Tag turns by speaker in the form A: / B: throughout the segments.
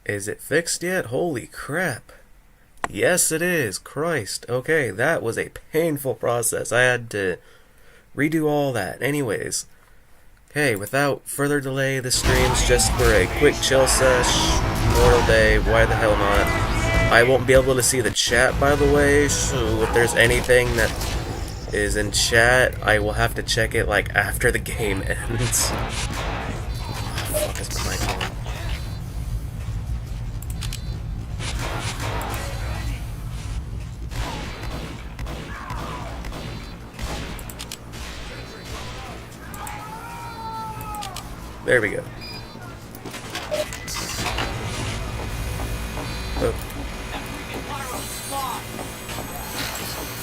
A: Is it fixed yet? Holy crap. Yes, it is. Christ. Okay, that was a painful process. I had to redo all that. Anyways. Okay, without further delay, this stream's just for a quick chill sesh. Memorial Day, why the hell not? I won't be able to see the chat, by the way, so if there's anything that is in chat, I will have to check it, like, after the game ends. Oh, fuck, is my mic on? There we go. Oh.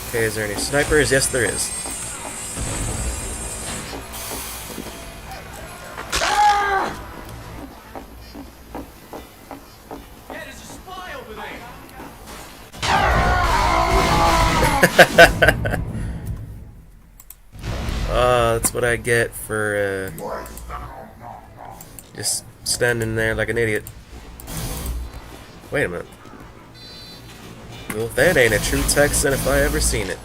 A: Okay, is there any snipers? Yes, there is.
B: Yeah, there's a spy over there.
A: That's what I get for, just standing there like an idiot. Wait a minute. Well, that ain't a true Texan if I ever seen it.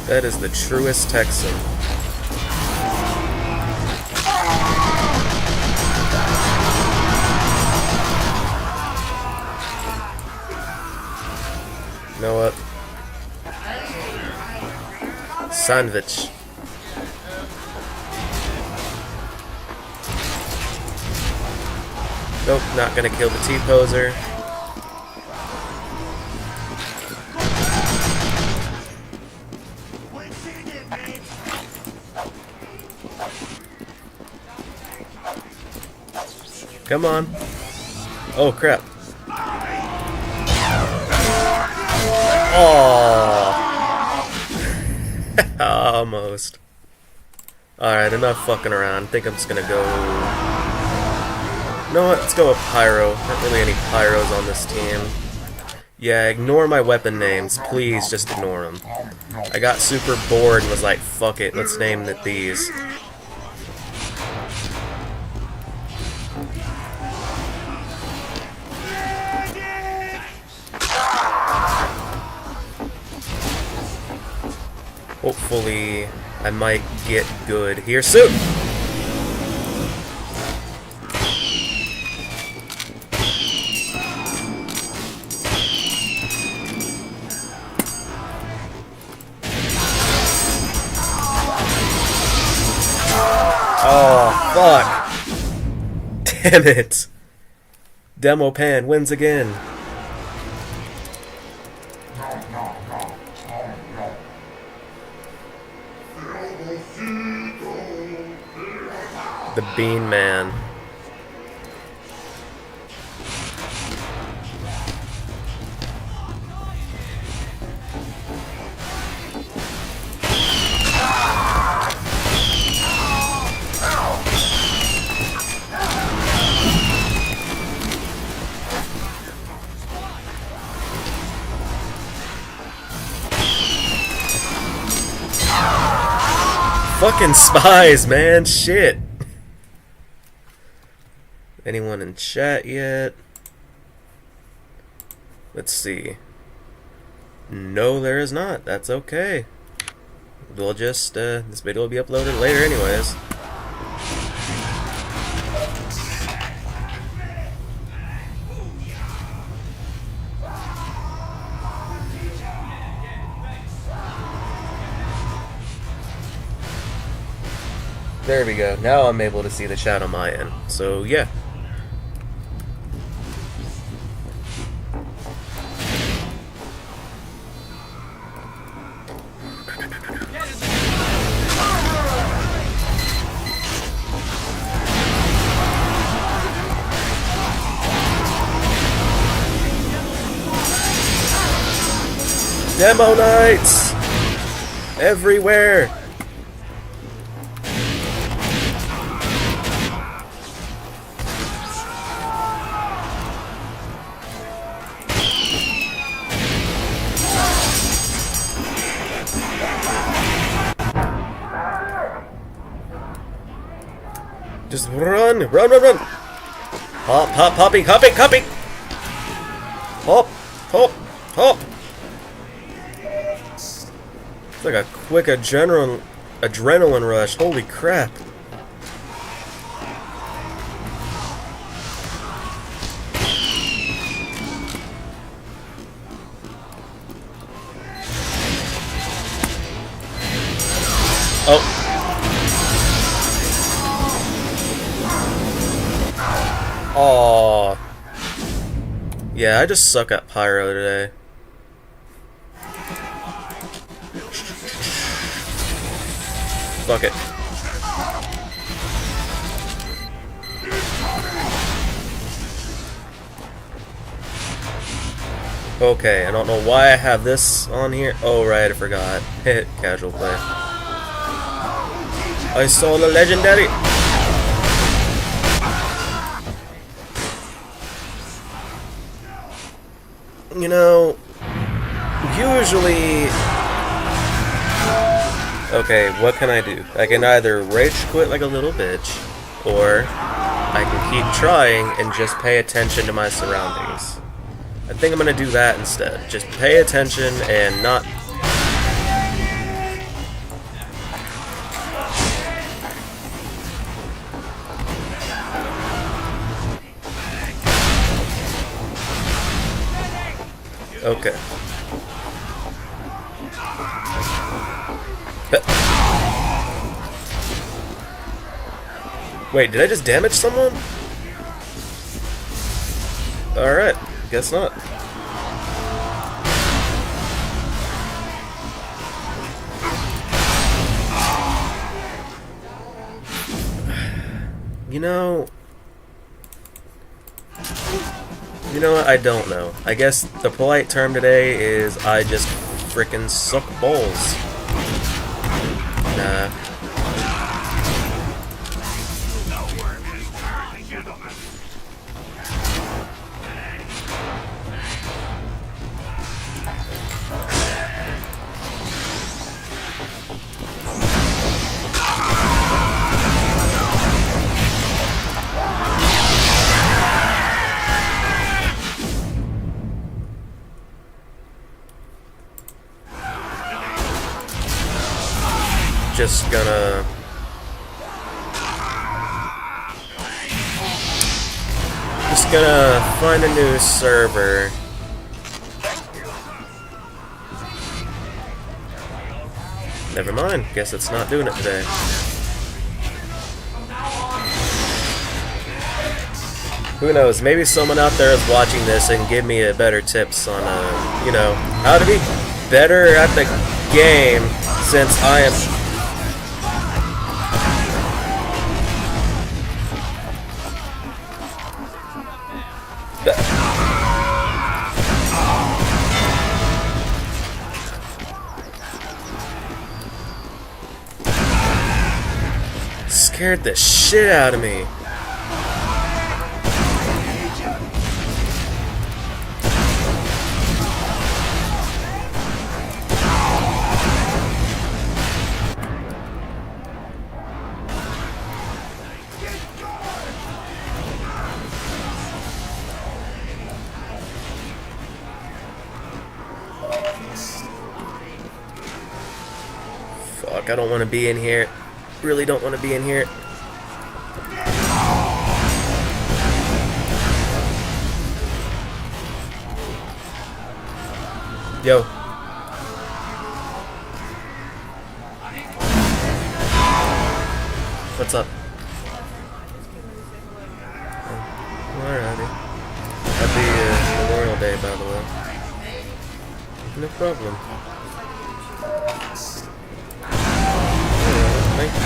A: That is the truest Texan. You know what? Sandwich. Nope, not gonna kill the T-poser. Come on. Oh crap. Oh. Almost. Alright, enough fucking around. I think I'm just gonna go... You know what? Let's go with Pyro. Not really any Pyros on this team. Yeah, ignore my weapon names. Please, just ignore them. I got super bored and was like, fuck it, let's name it these. Hopefully, I might get good here soon. Oh, fuck. Damn it. Demo Pan wins again. The Bean Man. Fucking spies, man. Shit. Anyone in chat yet? Let's see. No, there is not. That's okay. We'll just, this video will be uploaded later anyways. There we go. Now I'm able to see the chat on my end. So, yeah. Demo nights! Everywhere! Just run! Run, run, run! Hop, hop, hopping, hopping, hopping! Hop, hop, hop! It's like a quick adrenaline rush. Holy crap. Oh. Aww. Yeah, I just suck at pyro today. Fuck it. Okay, I don't know why I have this on here. Oh, right, I forgot. Casual play. I saw the legendary. You know, usually... Okay, what can I do? I can either rage quit like a little bitch, or I can keep trying and just pay attention to my surroundings. I think I'm gonna do that instead. Just pay attention and not... Okay. Wait, did I just damage someone? Alright, guess not. You know what? I don't know. I guess the polite term today is I just frickin' suck balls. Nah. Just gonna find a new server. Never mind, guess it's not doing it today. Who knows, maybe someone out there is watching this and give me a better tips on, you know, how to be better at the game since I am... Scared the shit out of me. Fuck, I don't want to be in here. Really don't want to be in here. Yo. What's up? Oh, alrighty. Happy Memorial Day, by the way. No problem. Thank you.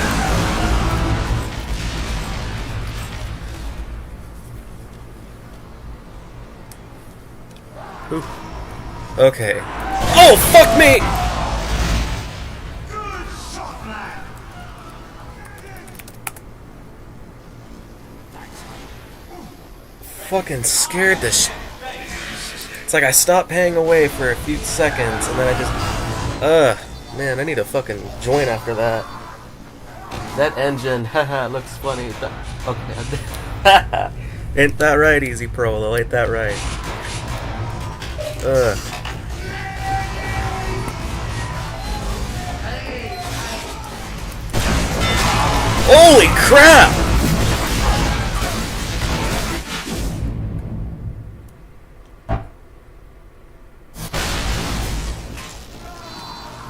A: Ooh. Okay. Oh, fuck me! Fucking scared the sh... It's like I stopped paying away for a few seconds and then I just... man, I need to fucking join after that. That engine, haha, looks funny. Okay. Ain't that right, Easy Prolo? Ain't that right? Ugh. Holy crap!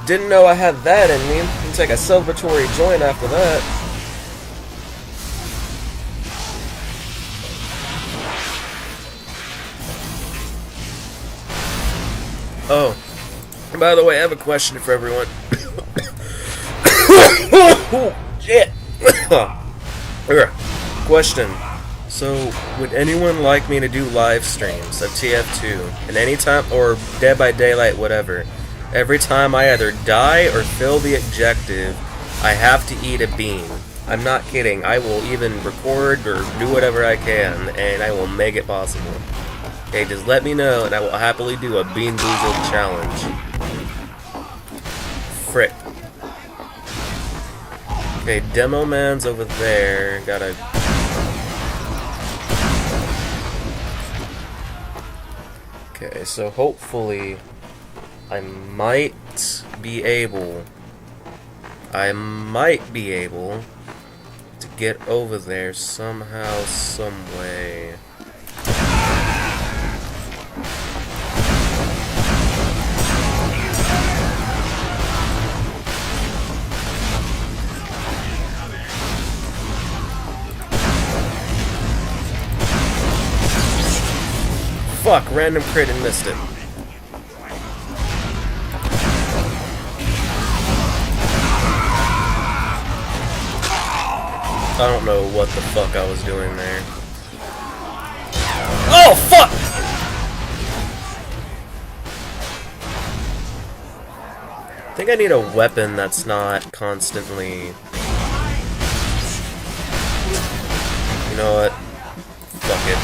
A: Didn't know I had that in me. Can take a celebratory joint after that. Oh, and by the way, I have a question for everyone. Oh, shit. Question. So, would anyone like me to do live streams of tf2 and anytime, or Dead by Daylight, whatever? Every time I either die or fail the objective, I have to eat a bean. I'm not kidding. I will even record or do whatever I can, and I will make it possible. Okay, just let me know, and I will happily do a Bean Boozled challenge. Frick. Okay, Demo Man's over there. Gotta... Okay, so hopefully I might be able to get over there somehow, some way. Fuck, random crit and missed it. I don't know what the fuck I was doing there. Oh, fuck! I think I need a weapon that's not constantly... You know what? Fuck it.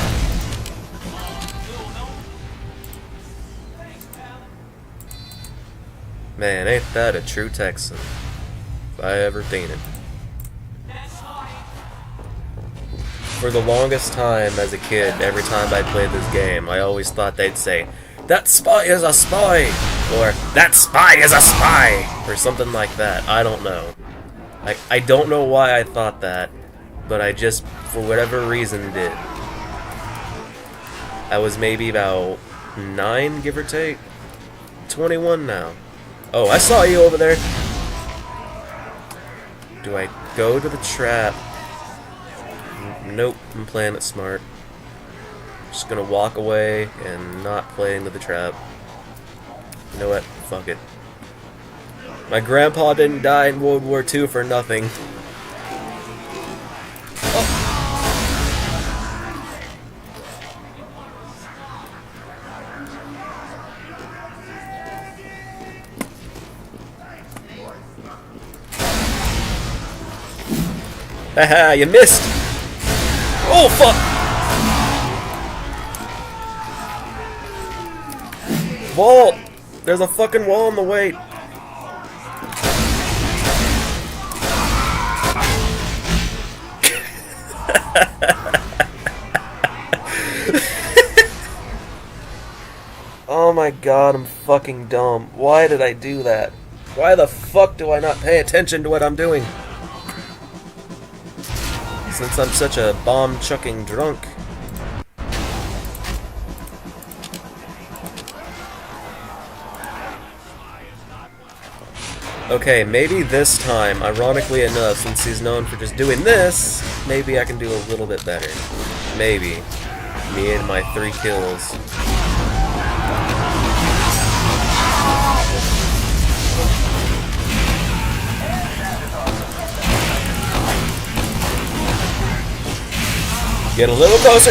A: Man, ain't that a true Texan, if I ever seen it. For the longest time as a kid, every time I played this game, I always thought they'd say, "That spy is a spy!" or "That spy is a spy!" or something like that. I don't know. I don't know why I thought that, but I just, for whatever reason, did. I was maybe about 9, give or take. 21 now. Oh, I saw you over there. Do I go to the trap? Nope, I'm playing it smart. Just gonna walk away and not play into the trap. You know what? Fuck it. My grandpa didn't die in World War II for nothing. Haha, you missed! Oh, fuck! Wall! There's a fucking wall in the way! Oh my god, I'm fucking dumb. Why did I do that? Why the fuck do I not pay attention to what I'm doing? Since I'm such a bomb-chucking drunk. Okay, maybe this time, ironically enough, since he's known for just doing this, maybe I can do a little bit better. Maybe. Me and my 3 kills. Get a little closer.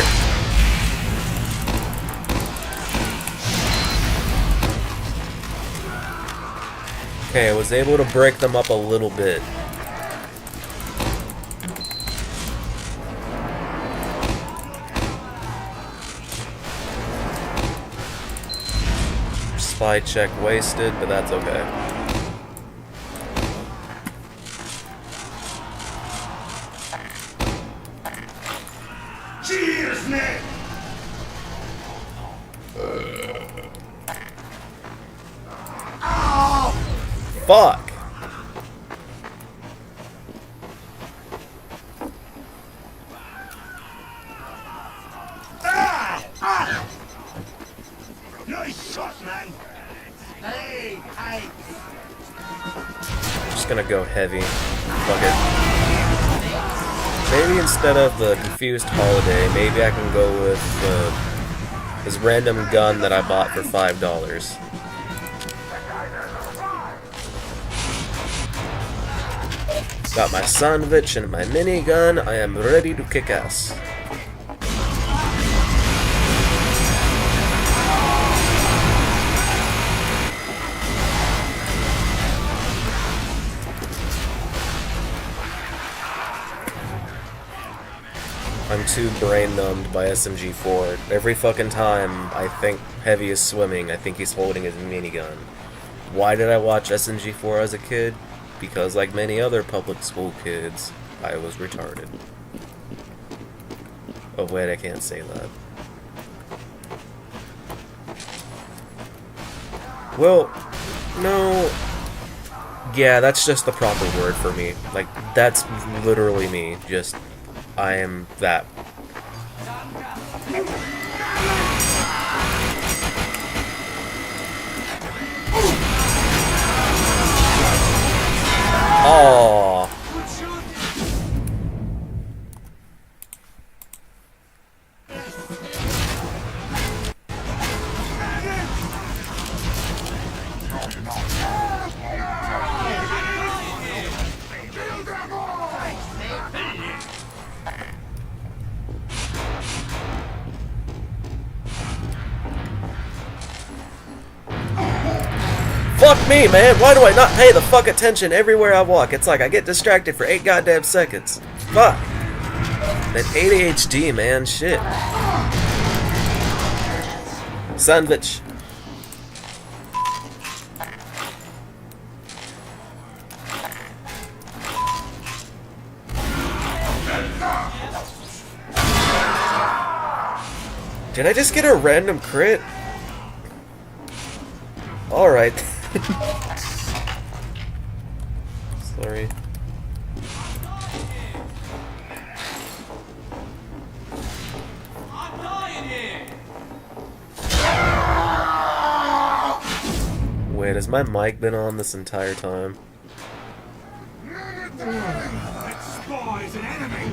A: Okay, I was able to break them up a little bit. Spy check wasted, but that's okay. Fuck!
B: Nice shot, man. Hey, hey.
A: I'm just gonna go heavy. Fuck it. Maybe instead of the Confused Holiday, maybe I can go with this random gun that I bought for $5. Got my sandwich and my minigun. I am ready to kick ass. I'm too brain numbed by SMG4. Every fucking time I think Heavy is swimming, I think he's holding his minigun. Why did I watch SMG4 as a kid? Because like many other public school kids, I was retarded. Oh wait, I can't say that. Well, no. Yeah, that's just the proper word for me. Like, that's literally me. Just, I am that. Oh. Fuck me, man! Why do I not pay the fuck attention everywhere I walk? It's like I get distracted for 8 goddamn seconds. Fuck! That ADHD, man, shit. Sandwich. Did I just get a random crit? Alright. Sorry.
B: I'm dying here.
A: Wait, has my mic been on this entire time?
B: That spy is an enemy.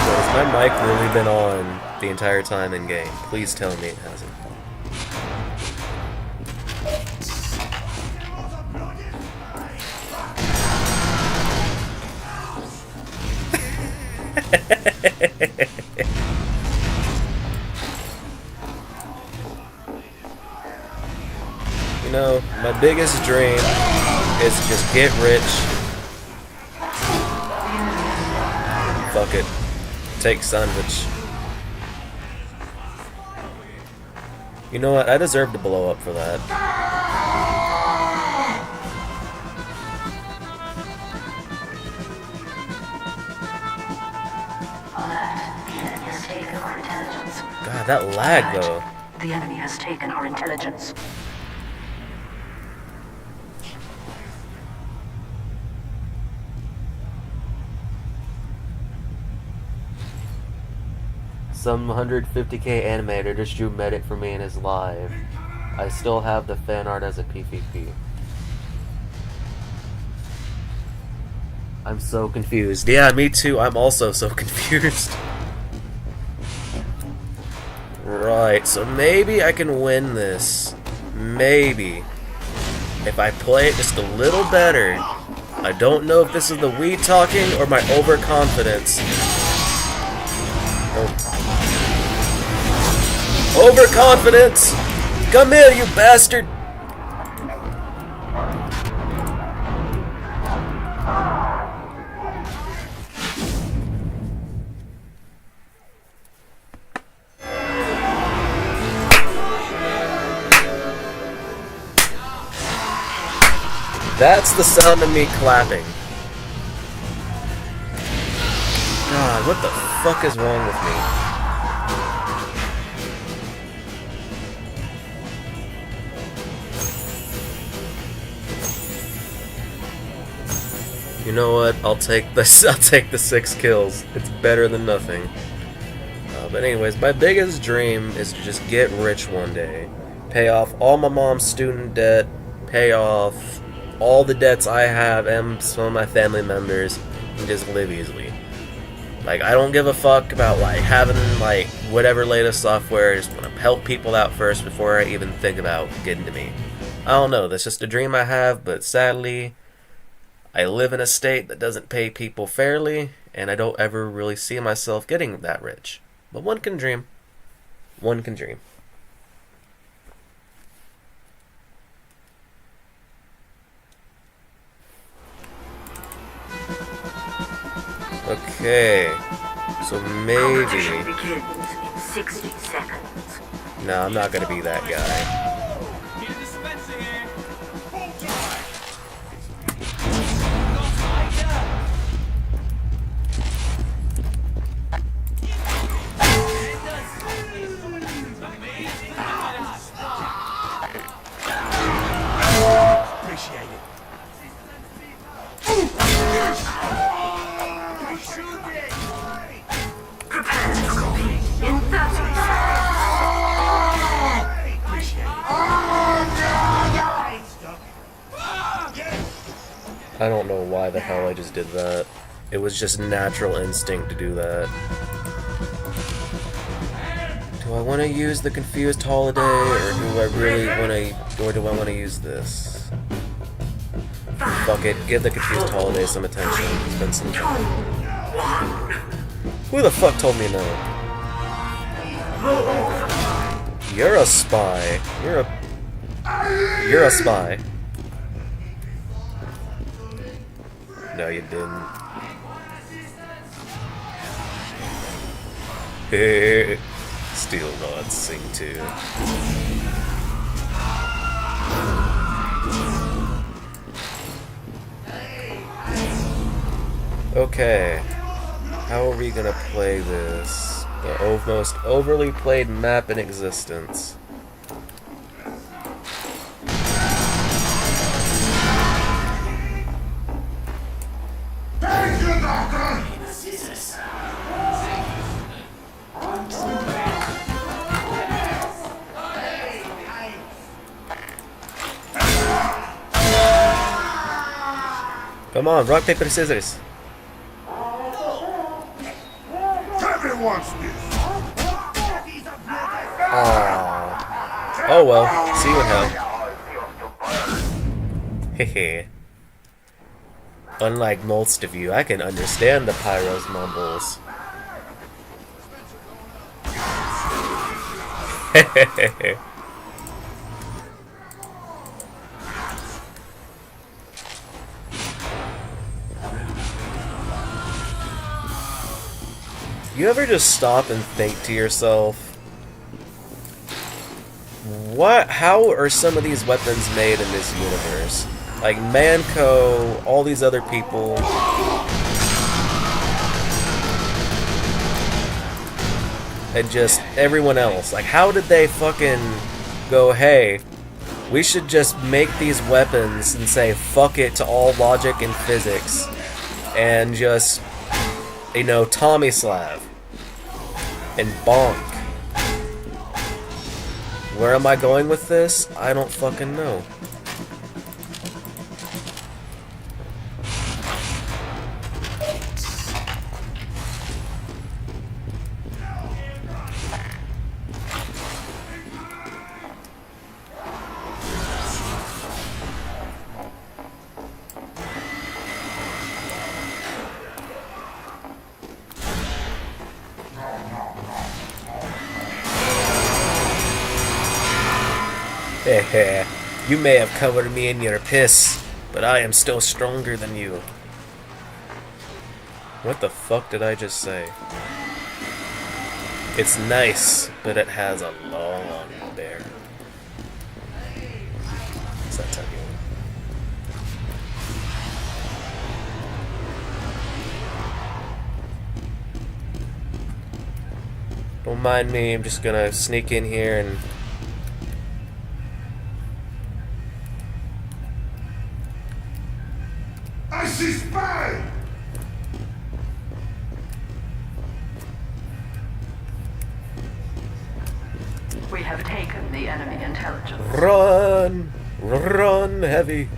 A: Wait, has my mic really been on the entire time in game? Please tell me it hasn't. You know, my biggest dream is to just get rich. Fuck it. Take sandwich. You know what? I deserve to blow up for that. God, that lag though.
C: The enemy has taken our intelligence.
A: Some 150k animator just drew Medic for me in his live. I still have the fan art as a PvP. I'm so confused. Yeah, me too. I'm also so confused. Right, so maybe I can win this. Maybe. If I play it just a little better. I don't know if this is the weed talking or my overconfidence. Overconfidence! Come here, you bastard! That's the sound of me clapping. God, what the fuck is wrong with me? You know what? I'll take this. I'll take the 6 kills. It's better than nothing. But anyways, my biggest dream is to just get rich one day, pay off all my mom's student debt, pay off all the debts I have and some of my family members, and just live easily. Like, I don't give a fuck about like having like whatever latest software. I just want to help people out first before I even think about getting to me. I don't know. That's just a dream I have, but sadly, I live in a state that doesn't pay people fairly, and I don't ever really see myself getting that rich. But one can dream. One can dream. Okay. So maybe...
C: Competition begins in 60 seconds.
A: No, I'm not gonna be that guy.
C: Prepare to compete in 30 seconds.
A: I don't know why the hell I just did that. It was just natural instinct to do that. Do I want to use the confused holiday, or do I really want to, or do I want to use this? Fuck it, give the confused holiday some attention. Spend some time. Who the fuck told me no? You're a spy. You're a spy. No, you didn't. Steel rods sing too. Okay, how are we gonna play this? The most overly played map in existence. Come on, rock, paper, scissors.
B: Everyone's this.
A: Aww. Oh well, see you in hell. Hehe. Unlike most of you, I can understand the Pyro's mumbles. Hehehe. You ever just stop and think to yourself, how are some of these weapons made in this universe? Like Manco, all these other people. And just everyone else. Like, how did they fucking go, hey, we should just make these weapons and say fuck it to all logic and physics. And just, you know, Tommy Slav. And bonk. Where am I going with this? I don't fucking know. Heh, you may have covered me in your piss, but I am still stronger than you. What the fuck did I just say? It's nice, but it has a long bear. What's that tell you? Don't mind me, I'm just gonna sneak in here and...
B: I see spy!
C: We have taken the enemy intelligence.
A: Run! Run, Heavy!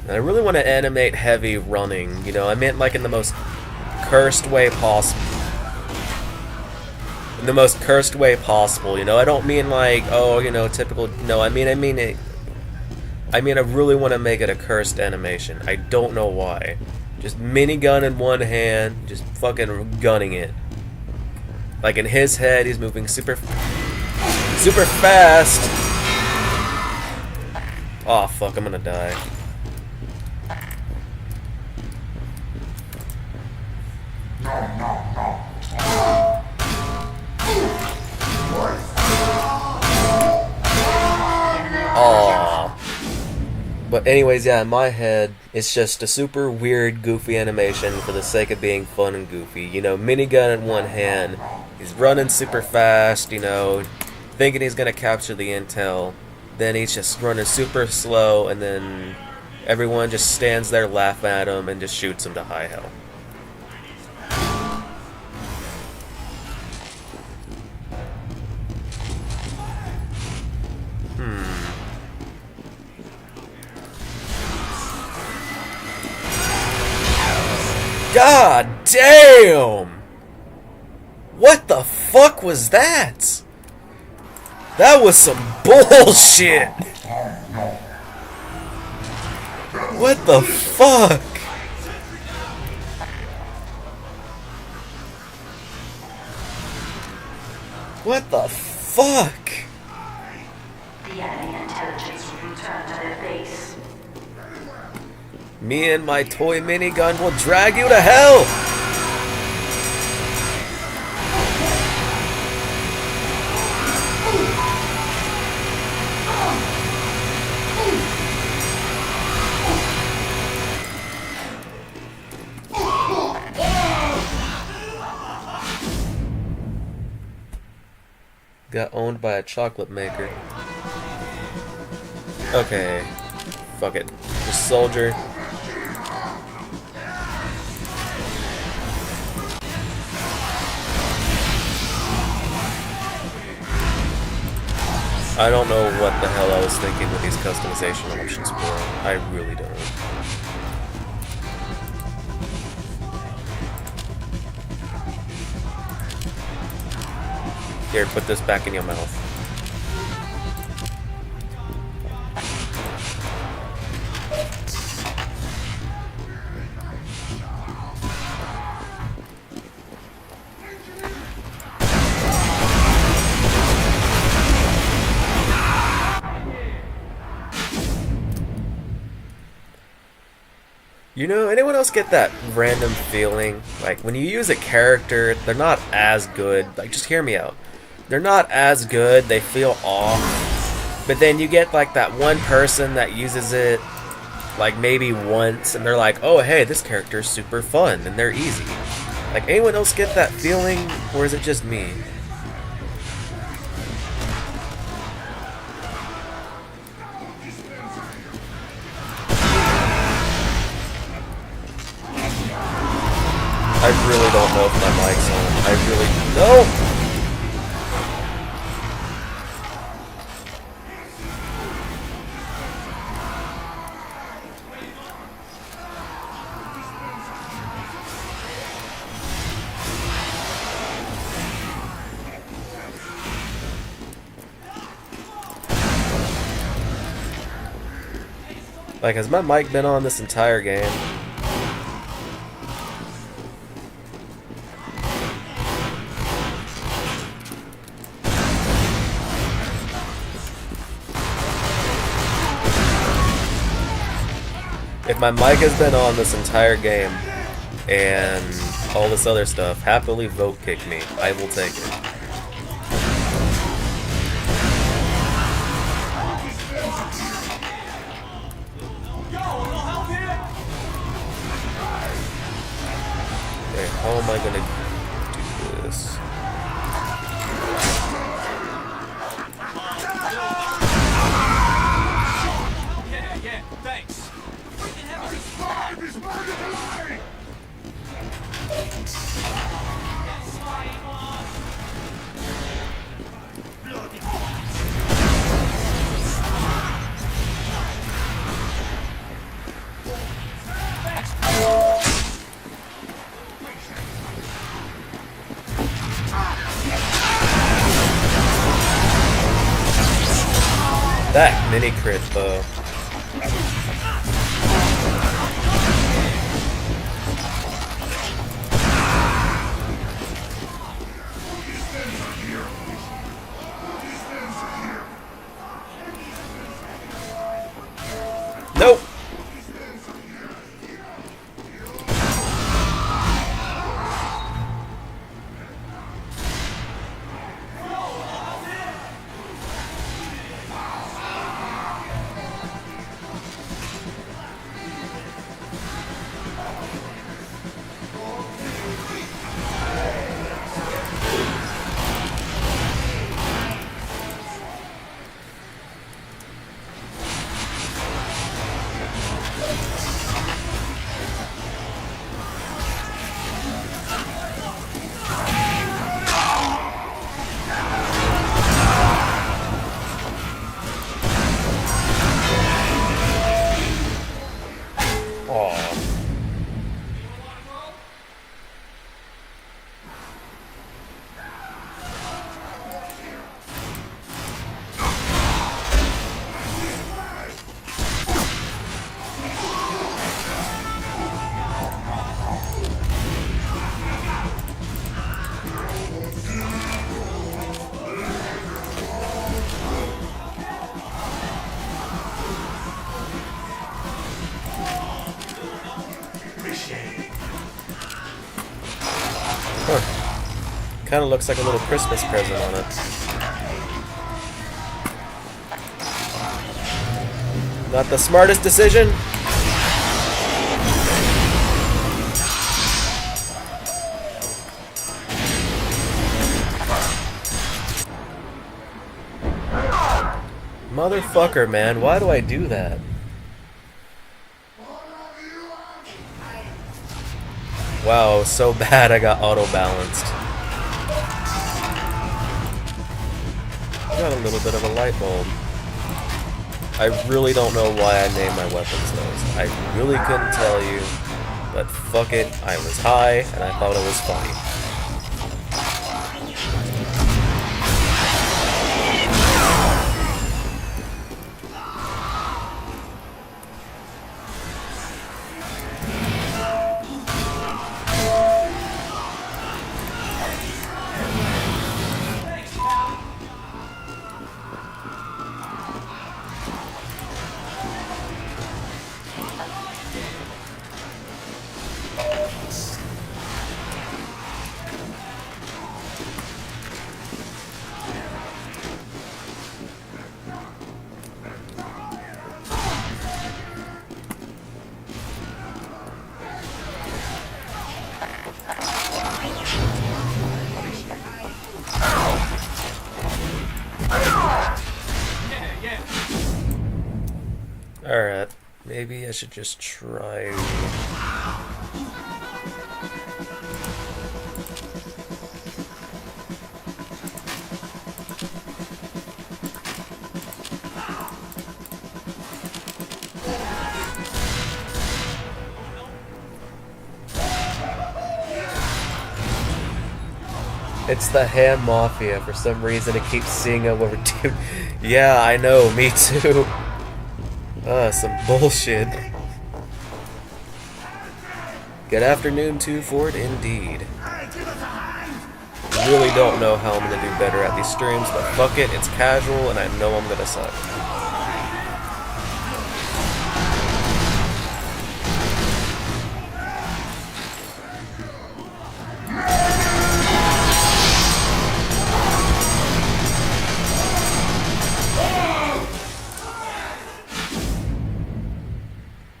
A: I really want to animate Heavy running, you know, I meant like in the most cursed way possible. In the most cursed way possible, you know, I don't mean like, oh, you know, typical, no, I mean it. I really want to make it a cursed animation. I don't know why. Just minigun in one hand, just fucking gunning it. Like in his head, he's moving super fast. Oh fuck, I'm gonna die. Aww. But anyways, yeah, in my head, it's just a super weird, goofy animation for the sake of being fun and goofy. You know, minigun in one hand, he's running super fast, you know, thinking he's gonna capture the intel. Then he's just running super slow, and then everyone just stands there laughing at him and just shoots him to high hell. God damn! What the fuck was that? That was some bullshit! What the fuck? What the fuck?
C: The enemy intelligence will return to their base.
A: Me and my toy minigun will drag you to hell! Got owned by a chocolate maker. Okay. Fuck it. Just soldier. I don't know what the hell I was thinking with these customization options were. I really don't. Here, put this back in your mouth. You know, anyone else get that random feeling? Like, when you use a character, they're not as good. Like, just hear me out. They're not as good, they feel off. But then you get, like, that one person that uses it, like, maybe once, and they're like, oh, hey, this character's super fun, and they're easy. Like, anyone else get that feeling, or is it just me? I really don't know if my mic's on. I really don't. Like, has my mic been on this entire game? If my mic has been on this entire game, and all this other stuff, happily vote kick me. I will take it. Okay. How am I gonna do this?
D: Yeah, thanks.
A: That mini crit though. Nope. Kind of looks like a little Christmas present on it. Not the smartest decision. Motherfucker, man. Why do I do that? Wow, so bad I got auto-balanced. Got a little bit of a light bulb. I really don't know why I named my weapons those. I really couldn't tell you, but fuck it, I was high and I thought it was funny. Alright, maybe I should just try... It's the Ham Mafia. For some reason it keeps seeing what we're doing. Yeah, I know, me too. Some bullshit. Good afternoon, 2 Ford, indeed. Really don't know how I'm gonna do better at these streams, but fuck it, it's casual and I know I'm gonna suck.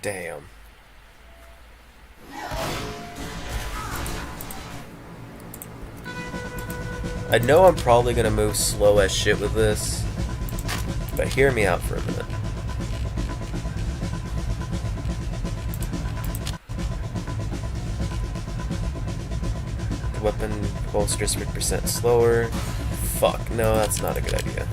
A: Damn. I know I'm probably gonna move slow as shit with this, but hear me out for a minute. Weapon holsters 50% slower. Fuck, no, that's not a good idea.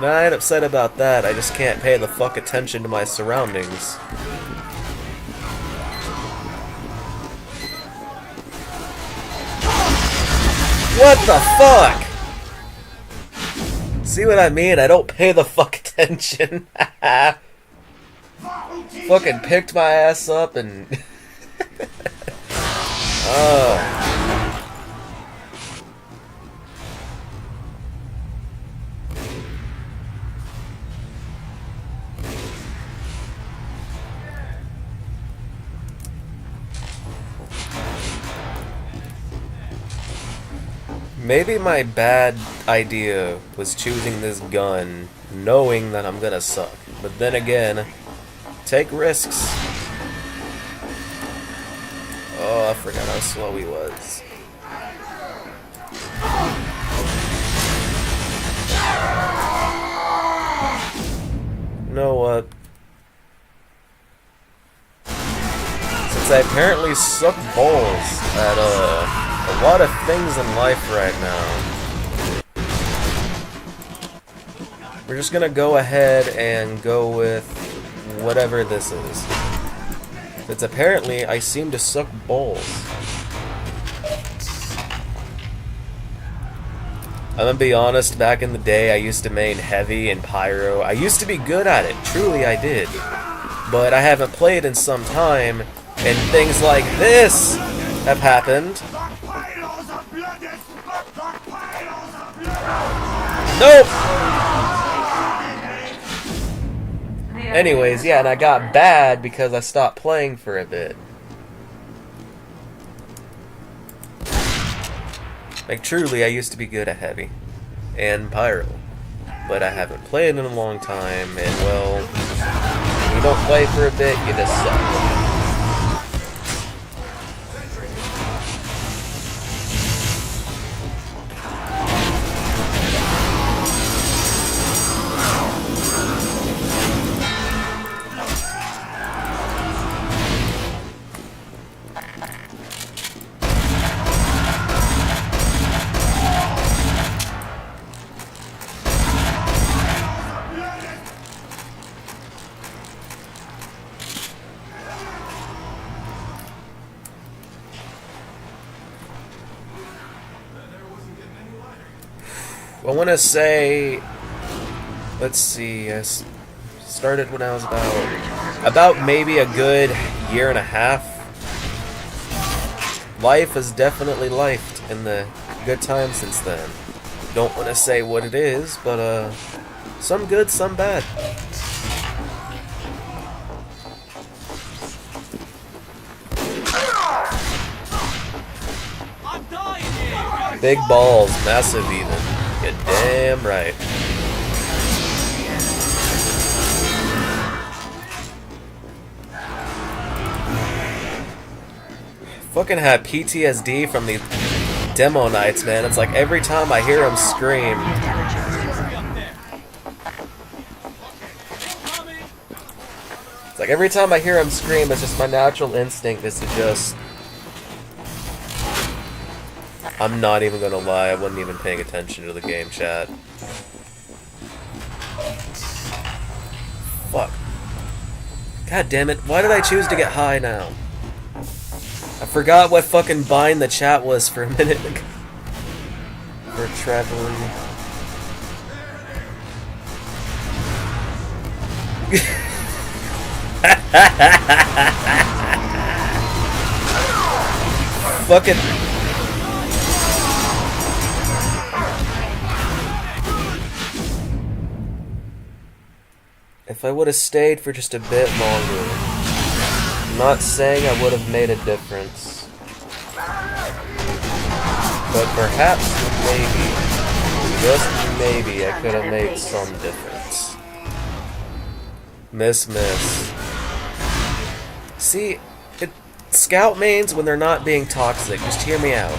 A: No, I ain't upset about that, I just can't pay the fuck attention to my surroundings. What the fuck? See what I mean? I don't pay the fuck attention. Fucking picked my ass up and... Oh. Maybe my bad idea was choosing this gun knowing that I'm gonna suck. But then again, take risks. Oh, I forgot how slow he was. You know what? Since I apparently suck balls at a lot of things in life right now, we're just gonna go ahead and go with whatever this is. It's apparently I seem to suck balls. I'm gonna be honest, back in the day I used to main heavy and pyro. I used to be good at it, truly I did. But I haven't played in some time, and things like this have happened. Nope! Anyways, yeah, and I got bad because I stopped playing for a bit. Like, truly, I used to be good at heavy and pyro, but I haven't played in a long time, and well, when you don't play for a bit, you just suck. I want to say, let's see, I started when I was about maybe a good year and a half. Life has definitely lifed in the good times since then. Don't want to say what it is, but some good, some bad.
D: I'm dying here.
A: Big balls, massive even. You're damn right. Fucking had PTSD from these demo nights, man. It's like every time I hear him scream. It's like every time I hear him scream, it's just my natural instinct is to just... I'm not even gonna lie, I wasn't even paying attention to the game chat. Fuck. God damn it, why did I choose to get high now? I forgot what fucking bind the chat was for a minute ago. For traveling. Fucking... If I would have stayed for just a bit longer, I'm not saying I would have made a difference. But perhaps, maybe, just maybe, I could have made some difference. Miss. See, Scout mains, when they're not being toxic, just hear me out.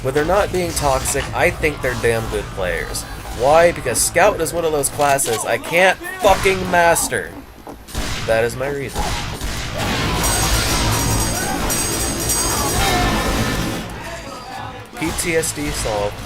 A: When they're not being toxic, I think they're damn good players. Why? Because Scout is one of those classes I can't fucking master. That is my reason. PTSD solved.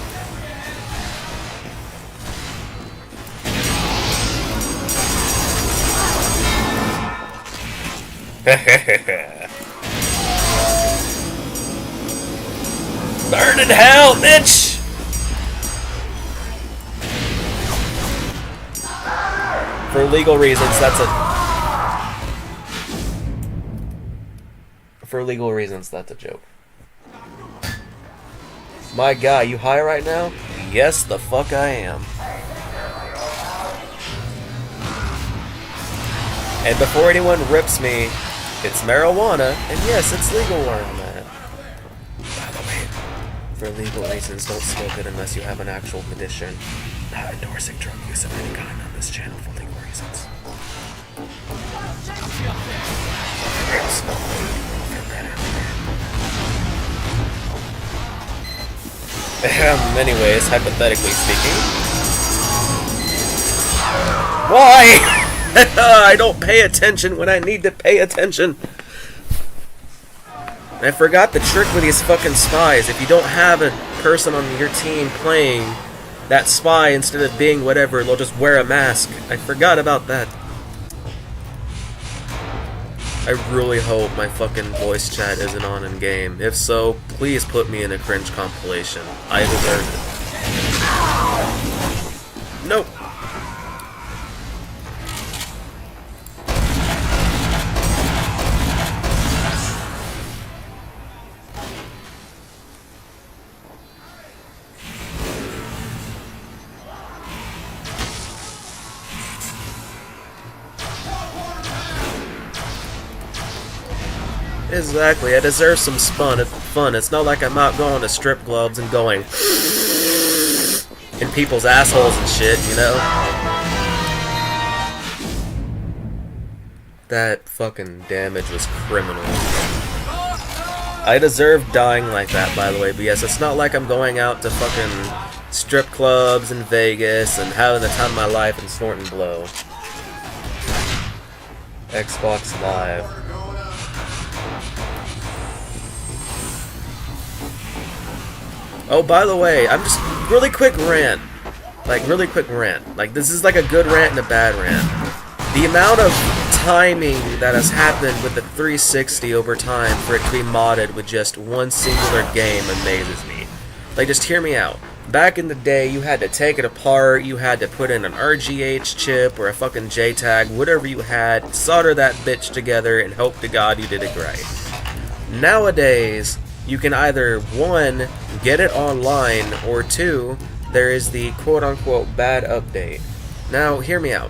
A: Burn in hell, bitch! For legal reasons, that's a joke. My guy, you high right now? Yes, the fuck I am. And before anyone rips me, it's marijuana, and yes, it's legal where I'm at. By the way, for legal reasons, don't smoke it unless you have an actual condition. Not endorsing drug use of any kind on this channel for legal reasons. Anyways, hypothetically speaking. Why? I don't pay attention when I need to pay attention. I forgot the trick with these fucking spies. If you don't have a person on your team playing that spy instead of being whatever, they'll just wear a mask. I forgot about that. I really hope my fucking voice chat isn't on in game. If so, please put me in a cringe compilation. I deserve it. Nope. Exactly, I deserve some fun. It's not like I'm out going to strip clubs and going in people's assholes and shit, you know? That fucking damage was criminal. I deserve dying like that, by the way, but yes, it's not like I'm going out to fucking strip clubs in Vegas and having the time of my life and snorting blow. Xbox Live. Oh, by the way, I'm just really quick rant. Like, this is like a good rant and a bad rant. The amount of timing that has happened with the 360 over time for it to be modded with just one singular game amazes me. Like, just hear me out. Back in the day, you had to take it apart, you had to put in an RGH chip or a fucking JTAG, whatever you had, solder that bitch together, and hope to God you did it right. Nowadays, you can either, one, get it online, or two, there is the quote-unquote bad update. Now, hear me out.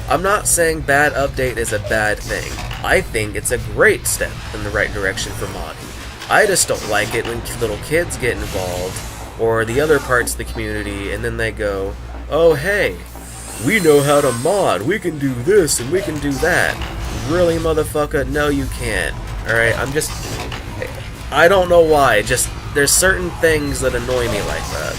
A: I'm not saying bad update is a bad thing. I think it's a great step in the right direction for modding. I just don't like it when little kids get involved, or the other parts of the community, and then they go, oh hey, we know how to mod, we can do this and we can do that. Really, motherfucker? No, you can't. Alright, I don't know why, just there's certain things that annoy me like that.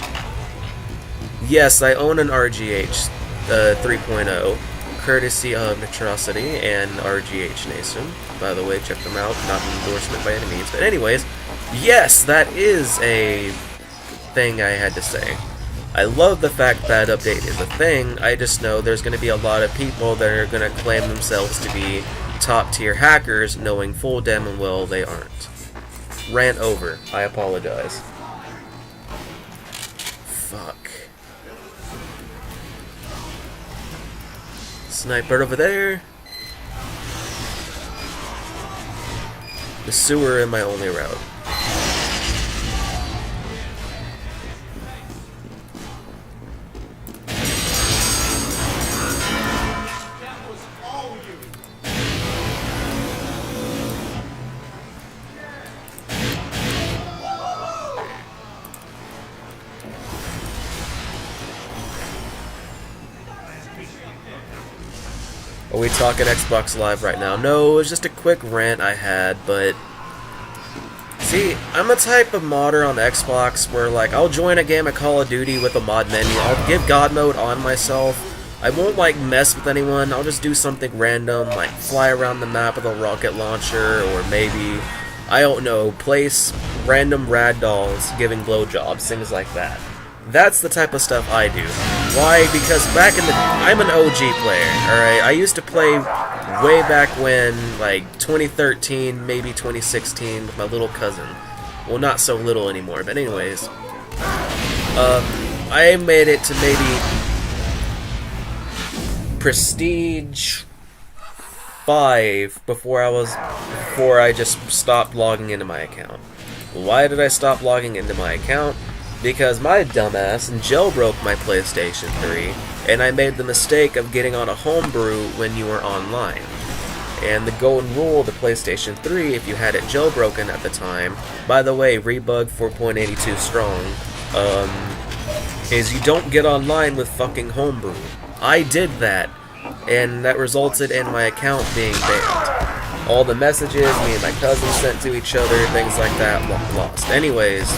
A: Yes, I own an RGH 3.0, courtesy of Nitrosity and RGH Nation. By the way, check them out, not an endorsement by any means. But anyways, yes, that is a thing I had to say. I love the fact bad update is a thing, I just know there's going to be a lot of people that are going to claim themselves to be top tier hackers, knowing full damn and well they aren't. Rant over. I apologize. Fuck. Sniper over there. The sewer in my only route. Are we talking Xbox Live right now? No, it was just a quick rant I had, but... See, I'm a type of modder on the Xbox where, like, I'll join a game of Call of Duty with a mod menu. I'll give God mode on myself. I won't, like, mess with anyone. I'll just do something random, like fly around the map with a rocket launcher, or maybe, I don't know, place random rad dolls giving blowjobs, things like that. That's the type of stuff I do. Why? Because back in the... I'm an OG player, alright? I used to play way back when, like, 2013, maybe 2016, with my little cousin. Well, not so little anymore, but anyways. I made it to maybe... Prestige 5 before I just stopped logging into my account. Why did I stop logging into my account? Because my dumbass jailbroke my PlayStation 3, and I made the mistake of getting on a homebrew when you were online. And the golden rule of the PlayStation 3, if you had it jailbroken at the time, by the way, rebug 4.82 strong, is you don't get online with fucking homebrew. I did that, and that resulted in my account being banned. All the messages me and my cousin sent to each other, things like that, lost. Anyways,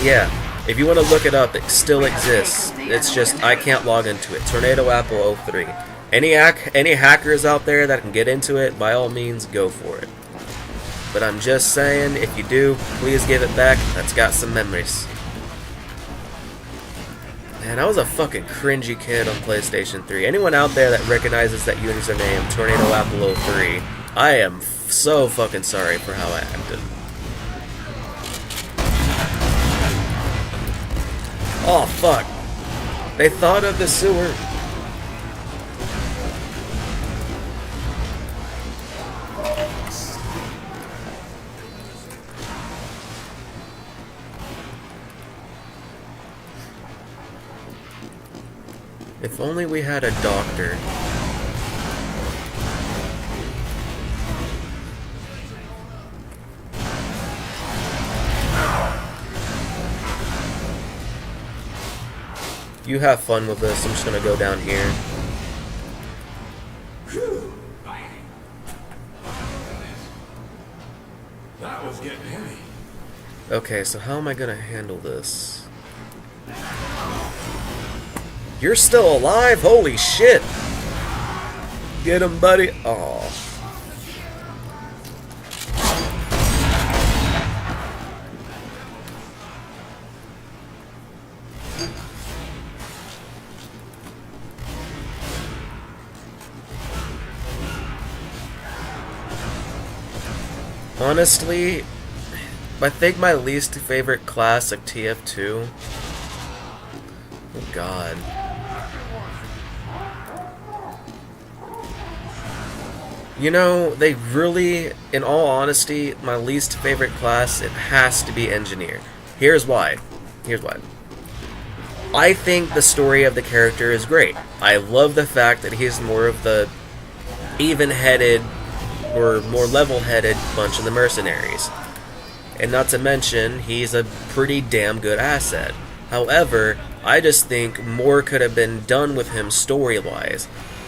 A: yeah, if you want to look it up, it still exists. It's just, I can't log into it. Tornado Apple 03. Any hackers out there that can get into it, by all means, go for it. But I'm just saying, if you do, please give it back. That's got some memories. Man, I was a fucking cringy kid on PlayStation 3. Anyone out there that recognizes that username, Tornado Apple 03, I am so fucking sorry for how I acted. Oh, fuck. They thought of the sewer. If only we had a doctor. You have fun with this. I'm just gonna go down here.
B: That was getting heavy.
A: Okay, so how am I gonna handle this? You're still alive? Holy shit! Get him, buddy. Aw. Honestly, I think my least favorite class of tf2. Oh god. You know, they really, in all honesty, my least favorite class, it has to be engineer. Here's why. I think the story of the character is great. I love the fact that he's more of the even-headed, or more level-headed bunch of the mercenaries. And not to mention, he's a pretty damn good asset. However, I just think more could have been done with him story-wise.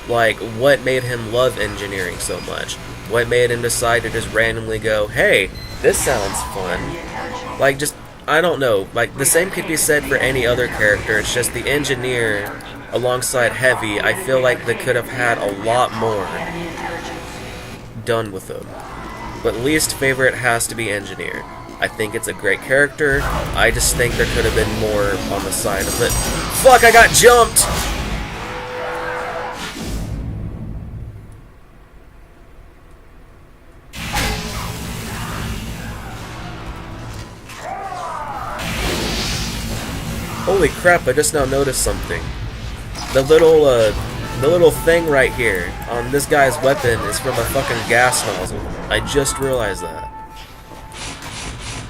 A: Like, what made him love engineering so much? What made him decide to just randomly go, hey, this sounds fun? Like, just, I don't know. Like, the same could be said for any other character. It's just the engineer, alongside Heavy, I feel like they could have had a lot more done with him. But least favorite has to be engineer. I think it's a great character. I just think there could have been more on the side of it. Fuck, I got jumped! Holy crap, I just now noticed something. The little thing right here on this guy's weapon is from a fucking gas nozzle. I just realized that.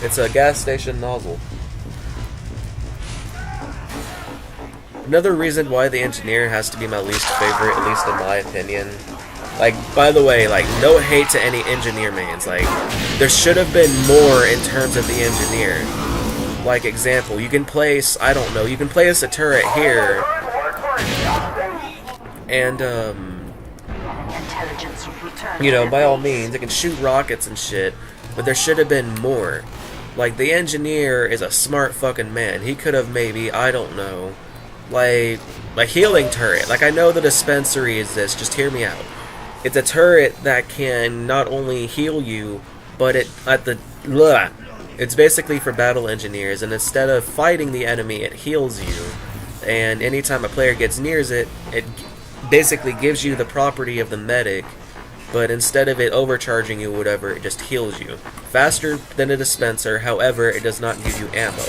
A: It's a gas station nozzle. Another reason why the engineer has to be my least favorite, at least in my opinion. Like, by the way, like, no hate to any engineer mains. Like, there should have been more in terms of the engineer. Like, example, you can place, I don't know, you can place a turret here. And,
C: Intelligence returned
A: you
C: to
A: know,
C: their
A: by all
C: base.
A: means, it can shoot rockets and shit, but there should have been more. Like, the engineer is a smart fucking man. He could have maybe, I don't know, like, a healing turret. Like, I know the dispensary is this, just hear me out. It's a turret that can not only heal you, but it's basically for battle engineers, and instead of fighting the enemy, it heals you. And anytime a player gets near it, it basically gives you the property of the medic, but instead of it overcharging you or whatever, it just heals you. Faster than a dispenser, however, it does not give you ammo.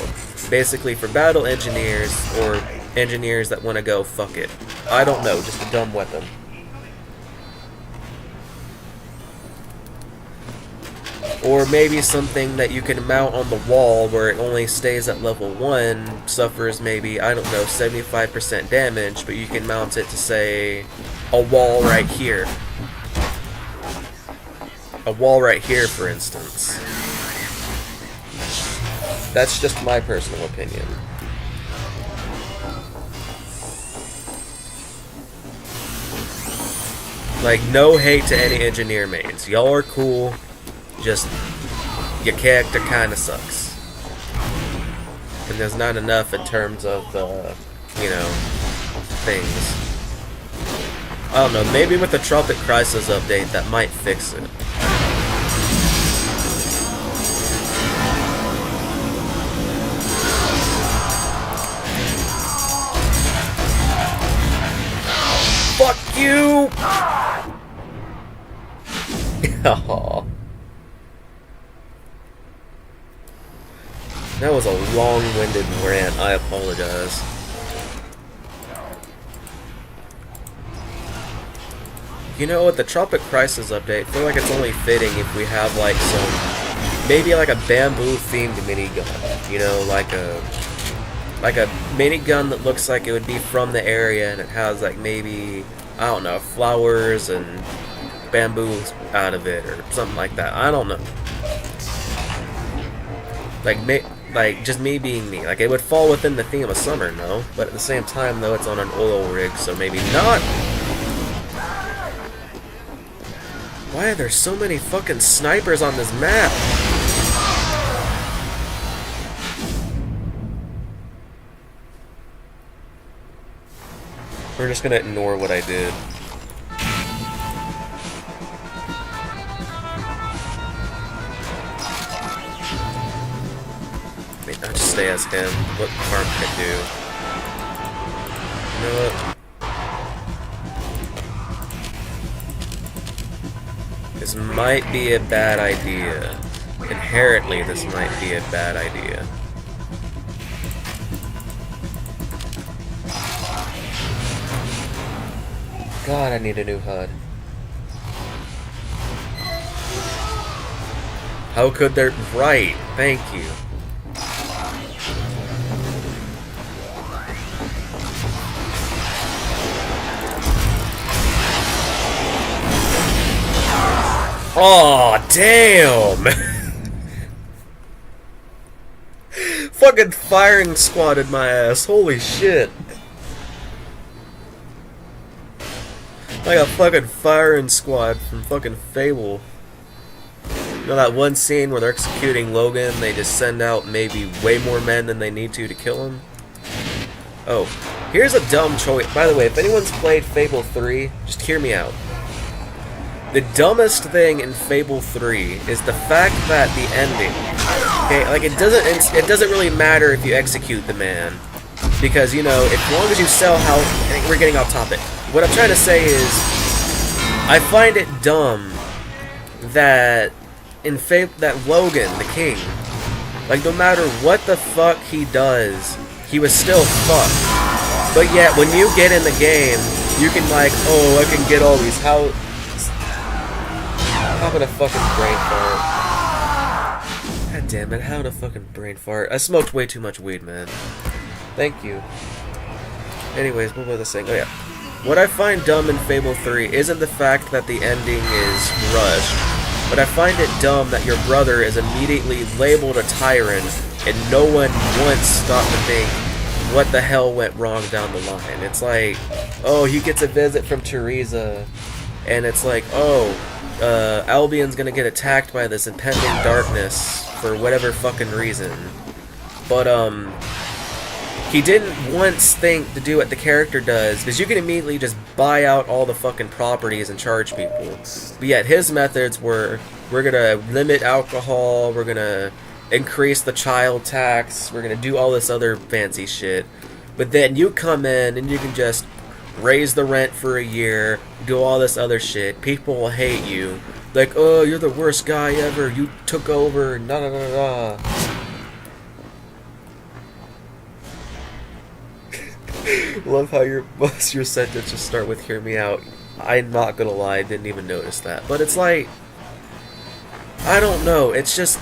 A: Basically for battle engineers, or engineers that want to go, fuck it. I don't know, just a dumb weapon. Or maybe something that you can mount on the wall where it only stays at level 1, suffers maybe, I don't know, 75% damage, but you can mount it to, say, a wall right here. A wall right here, for instance. That's just my personal opinion. Like, no hate to any engineer mains. Y'all are cool. Just, your character kinda sucks. And there's not enough in terms of the, you know, things. I don't know, maybe with the Tropic Crisis update that might fix it. Fuck you! Aww. That was a long-winded rant, I apologize. You know, with the Tropic Crisis update, I feel like it's only fitting if we have, like, maybe like a bamboo-themed minigun. You know, like a minigun that looks like it would be from the area, and it has, like, maybe, I don't know, flowers and bamboo out of it, or something like that. I don't know. Like, just me being me. Like, it would fall within the theme of summer, no? But at the same time, though, it's on an oil rig, so maybe not. Why are there so many fucking snipers on this map? We're just gonna ignore what I did. I'll just stay as him. What harm can it do? You know what? This might be a bad idea. Inherently, this might be a bad idea. God, I need a new HUD. How could there... Right, thank you. Aw, damn! Fucking firing squatted my ass, holy shit. Like a fucking firing squad from fucking Fable. You know that one scene where they're executing Logan, they just send out maybe way more men than they need to kill him? Oh, here's a dumb choice. By the way, if anyone's played Fable 3, just hear me out. The dumbest thing in Fable 3 is the fact that the ending, okay, like it doesn't really matter if you execute the man, because, you know, as long as you sell how, I think we're getting off topic. What I'm trying to say is, I find it dumb that that Logan, the king, like no matter what the fuck he does, he was still fucked. But yet, when you get in the game, you can like, oh, I can get all these houses. How about a fucking brain fart? God damn it, how to fucking brain fart? I smoked way too much weed, man. Thank you. Anyways, what was I saying? Oh yeah. What I find dumb in Fable 3 isn't the fact that the ending is rushed, but I find it dumb that your brother is immediately labeled a tyrant and no one once stopped to think, what the hell went wrong down the line. It's like, oh, he gets a visit from Teresa, and it's like, oh, Albion's gonna get attacked by this impending darkness for whatever fucking reason. But, he didn't once think to do what the character does, because you can immediately just buy out all the fucking properties and charge people. But yet his methods were, we're gonna limit alcohol, we're gonna increase the child tax, we're gonna do all this other fancy shit. But then you come in and you can just raise the rent for a year, do all this other shit, people will hate you. Like, oh, you're the worst guy ever, you took over, na na na na. Love how most of your sentences start with "hear me out." I'm not gonna lie, I didn't even notice that. But it's like, I don't know, it's just,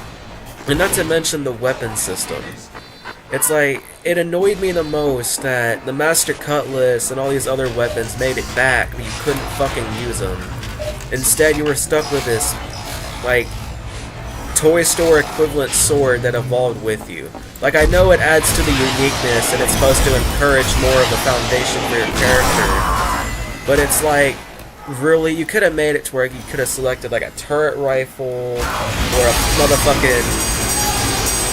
A: and not to mention the weapon system. It's like, it annoyed me the most that the Master Cutlass and all these other weapons made it back, but you couldn't fucking use them. Instead, you were stuck with this, like, toy store equivalent sword that evolved with you. Like, I know it adds to the uniqueness and it's supposed to encourage more of a foundation for your character, but it's like, really, you could have made it to where you could have selected like a turret rifle or a motherfucking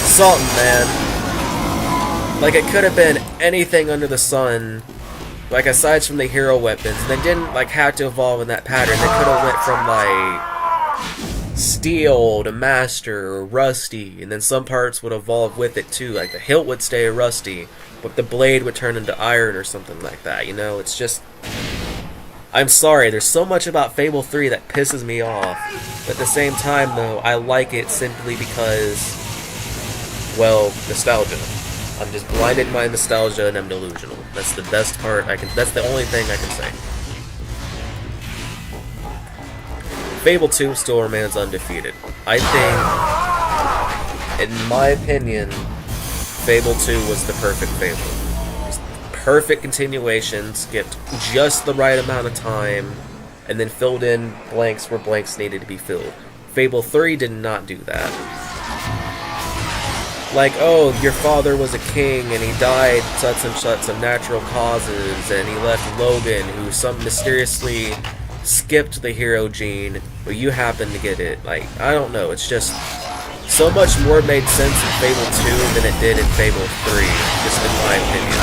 A: Sultan, man. Like, it could have been anything under the sun, like, aside from the hero weapons. They didn't like have to evolve in that pattern. They could have went from like steel to master or rusty, and then some parts would evolve with it too, like the hilt would stay rusty but the blade would turn into iron or something like that, you know. It's just, I'm sorry, there's so much about Fable 3 that pisses me off, but at the same time though, I like it simply because, well, nostalgia. I'm just blinded by nostalgia and I'm delusional. That's the best part that's the only thing I can say. Fable 2 still remains undefeated. I think, in my opinion, Fable 2 was the perfect Fable. Just perfect continuation, skipped just the right amount of time, and then filled in blanks where blanks needed to be filled. Fable 3 did not do that. Like, oh, your father was a king and he died such and such of natural causes, and he left Logan, who mysteriously skipped the hero gene, but you happen to get it. Like, I don't know, it's just so much more made sense in Fable 2 than it did in Fable 3, just in my opinion.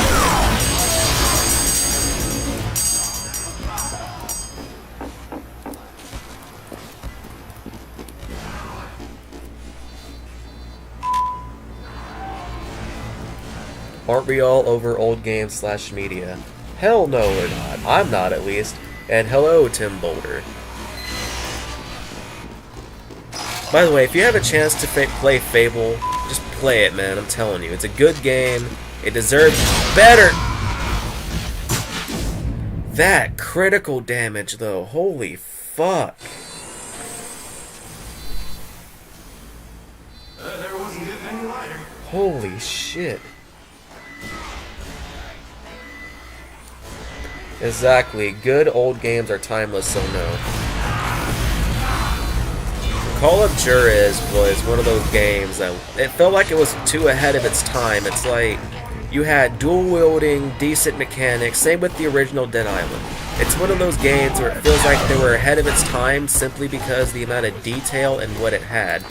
A: Aren't we all over old games / media? Hell no, we're not. I'm not, at least. And hello, Tim Boulder. By the way, if you have a chance to play Fable, just play it, man. I'm telling you, it's a good game. It deserves better. That critical damage, though, holy fuck.
B: There wasn't getting any lighter.
A: Holy shit. Exactly. Good old games are timeless, so no. Call of Juarez was one of those games that it felt like it was too ahead of its time. It's like you had dual wielding, decent mechanics, same with the original Dead Island. It's one of those games where it feels like they were ahead of its time simply because the amount of detail and what it had.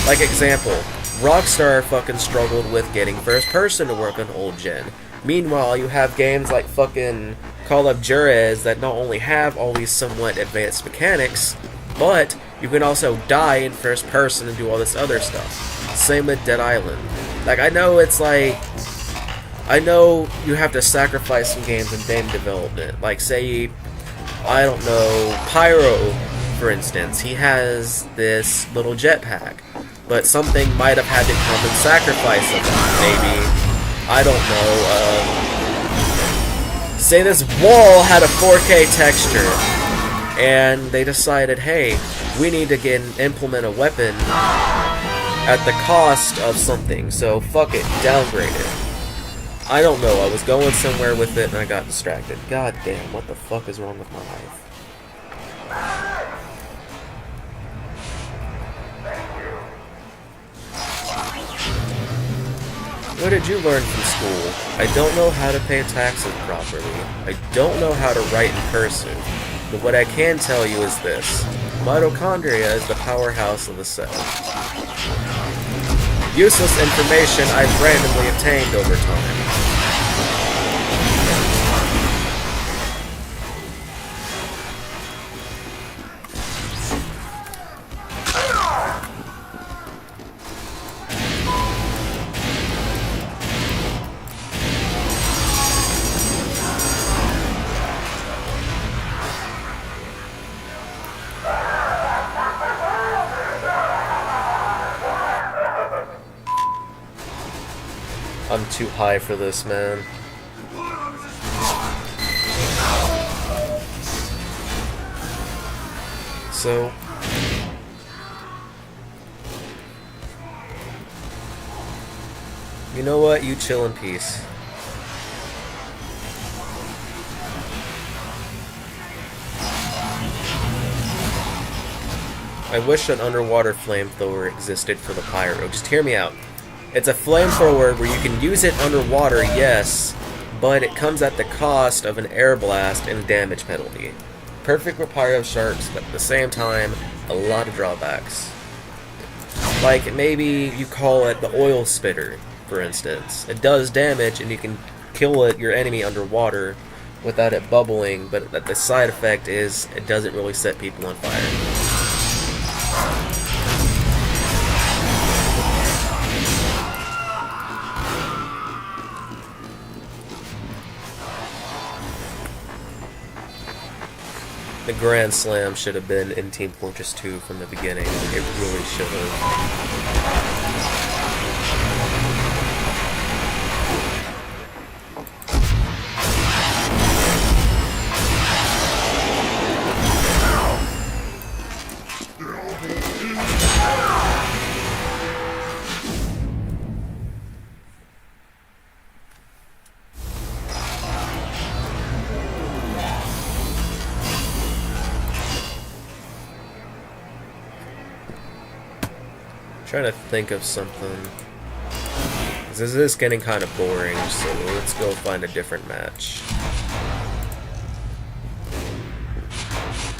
A: Like example, Rockstar fucking struggled with getting first person to work on old gen. Meanwhile, you have games like fucking Call of Juarez that not only have all these somewhat advanced mechanics, but you can also die in first person and do all this other stuff. Same with Dead Island. Like, I know it's like, I know you have to sacrifice some games in game development. Like, say, I don't know, Pyro, for instance. He has this little jetpack, but something might have had to come and sacrifice him. Maybe, I don't know, say this wall had a 4K texture, and they decided, hey, we need to implement a weapon at the cost of something, so fuck it, downgrade it. I don't know, I was going somewhere with it and I got distracted. God damn, what the fuck is wrong with my life? What did you learn from school? I don't know how to pay taxes properly. I don't know how to write in cursive. But what I can tell you is this. Mitochondria is the powerhouse of the cell. Useless information I've randomly obtained over time. I'm too high for this, man. So... you know what? You chill in peace. I wish an underwater flamethrower existed for the pyro. Just hear me out. It's a flamethrower where you can use it underwater, yes, but it comes at the cost of an air blast and a damage penalty. Perfect for pyro sharks, but at the same time, a lot of drawbacks. Like, maybe you call it the oil spitter, for instance. It does damage, and you can kill your enemy underwater without it bubbling, but the side effect is it doesn't really set people on fire. The Grand Slam should have been in Team Fortress 2 from the beginning. It really should have. Trying to think of something. This is getting kind of boring, so let's go find a different match.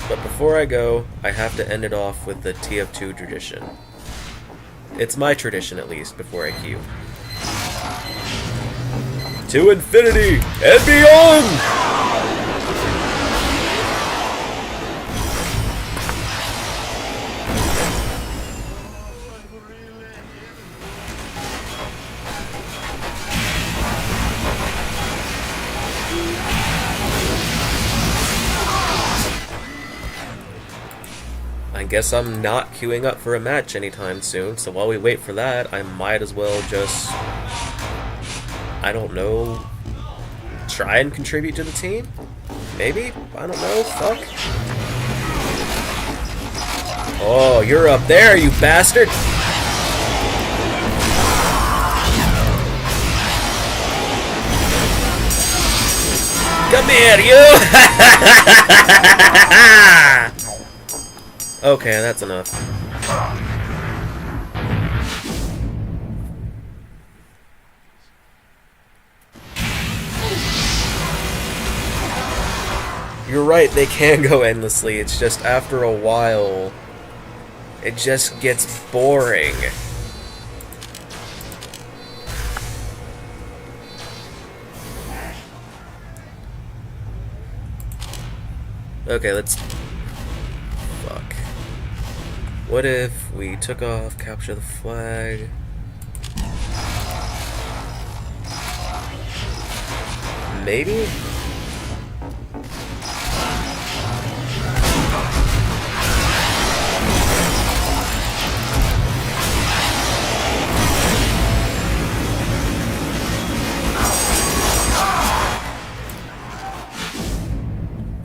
A: But before I go, I have to end it off with the tf2 tradition. It's my tradition, at least, before I queue. To infinity and beyond! I guess I'm not queuing up for a match anytime soon, so while we wait for that, I might as well just, I don't know, try and contribute to the team? Maybe? I don't know, fuck. Oh, you're up there, you bastard! Come here, you! Okay, that's enough. You're right, they can go endlessly. It's just after a while, it just gets boring. Okay, let's... fuck. What if we took off, capture the flag? Maybe?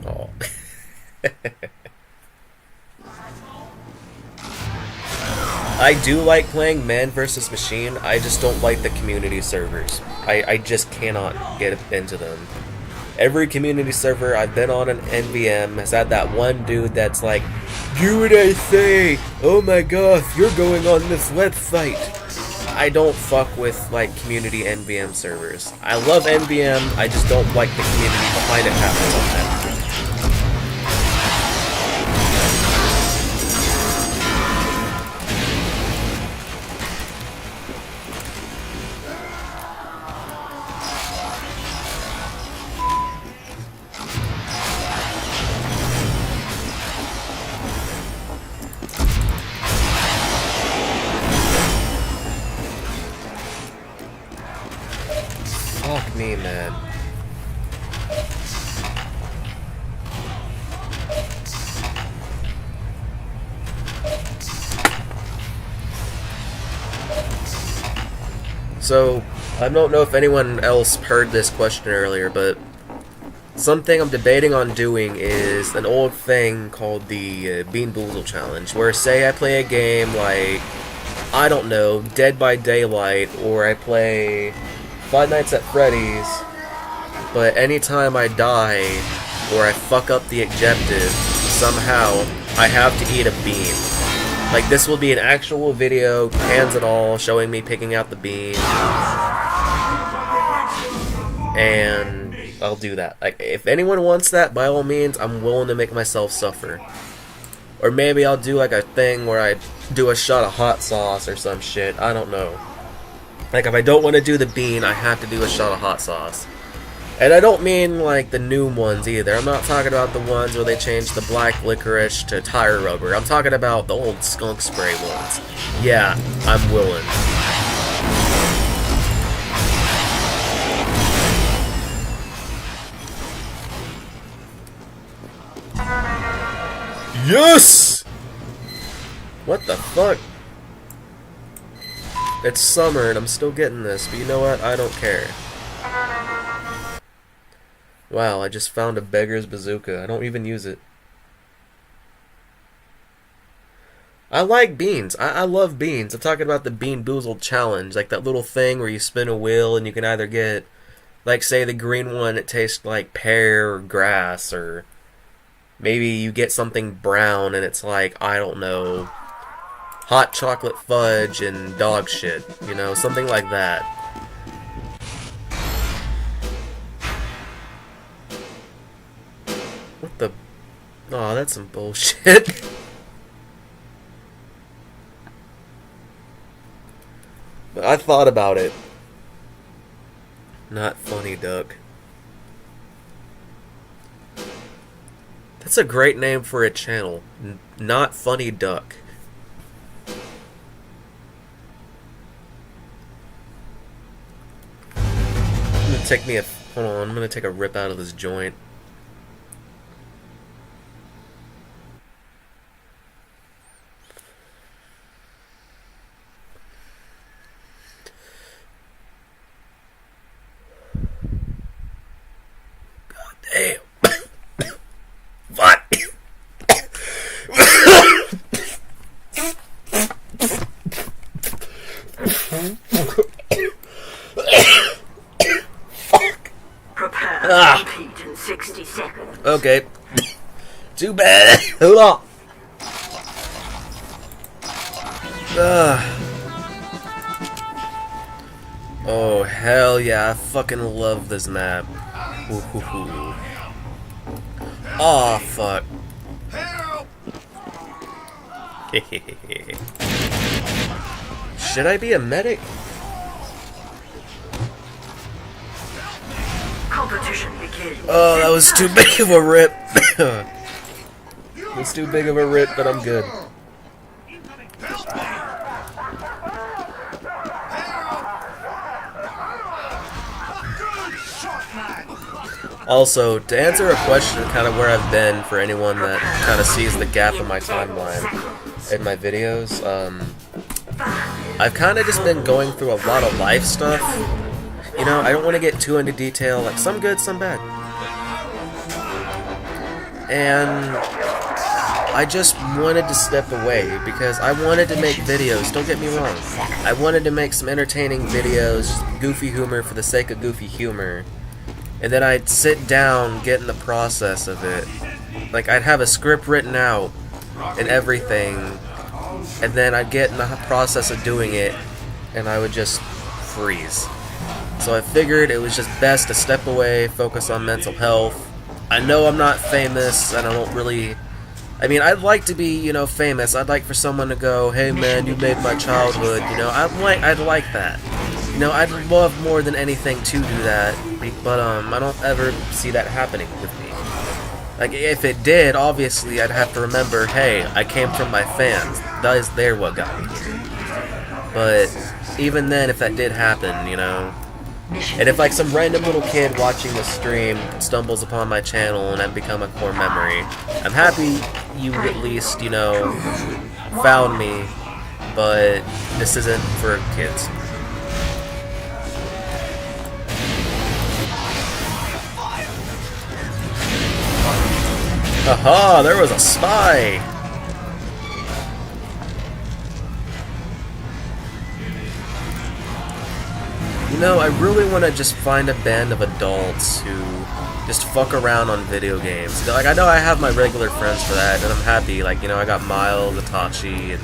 A: Oh. I do like playing man versus machine, I just don't like the community servers. I just cannot get into them. Every community server I've been on an NVM has had that one dude that's like, do what I say! Oh my gosh, you're going on this website! I don't fuck with like community NVM servers. I love NVM, I just don't like the community behind it half the time. Fuck me, man. So, I don't know if anyone else heard this question earlier, but something I'm debating on doing is an old thing called the Bean Boozle Challenge, where say I play a game like, I don't know, Dead by Daylight, or I play Five Nights at Freddy's, but anytime I die, or I fuck up the objective, somehow, I have to eat a bean. Like, this will be an actual video, hands and all, showing me picking out the bean. And I'll do that. Like, if anyone wants that, by all means, I'm willing to make myself suffer. Or maybe I'll do like a thing where I do a shot of hot sauce or some shit. I don't know. Like, if I don't want to do the bean, I have to do a shot of hot sauce. And I don't mean like the new ones either. I'm not talking about the ones where they changed the black licorice to tire rubber. I'm talking about the old skunk spray ones. Yeah, I'm willing. Yes! What the fuck? It's summer and I'm still getting this, but you know what? I don't care. Wow, I just found a beggar's bazooka. I don't even use it. I like beans. I love beans. I'm talking about the Bean Boozled Challenge. Like that little thing where you spin a wheel and you can either get, like say the green one, it tastes like pear or grass, or maybe you get something brown and it's like, I don't know, hot chocolate fudge and dog shit. You know, something like that. What the? Aw, that's some bullshit. But I thought about it. Not funny, duck. That's a great name for a channel. Not Funny Duck. I'm gonna take me a... Hold on, I'm gonna take a rip out of this joint. God damn. What?
C: Prepare to repeat in 60 seconds.
A: Okay. Too bad. Hold on. Oh, hell yeah. I fucking love this map. Ooh. Aw, fuck. Should I be a medic?
C: Competition begins.
A: Oh, that was too big of a rip. That's too big of a rip, but I'm good. Also, to answer a question, kind of where I've been for anyone that kind of sees the gap in my timeline in my videos, I've kind of just been going through a lot of life stuff. You know, I don't want to get too into detail, like some good, some bad. And I just wanted to step away because I wanted to make videos, don't get me wrong. I wanted to make some entertaining videos, just goofy humor for the sake of goofy humor. And then I'd sit down, get in the process of it. Like, I'd have a script written out and everything. And then I'd get in the process of doing it. and I would just freeze. So I figured it was just best to step away, focus on mental health. I know I'm not famous, and I don't really... I mean, I'd like to be, you know, famous. I'd like for someone to go, hey man, you made my childhood, you know. I'd like that. You know, I'd love more than anything to do that, but I don't ever see that happening with me. Like, if it did, obviously I'd have to remember, hey, I came from my fans. They're what got me here. But even then, if that did happen, you know, and if like some random little kid watching the stream stumbles upon my channel and I've become a core memory, I'm happy you at least, you know, found me, but this isn't for kids. Aha, there was a spy! You know, I really want to just find a band of adults who just fuck around on video games. Like, I know I have my regular friends for that, and I'm happy. Like, you know, I got Miles, Itachi, and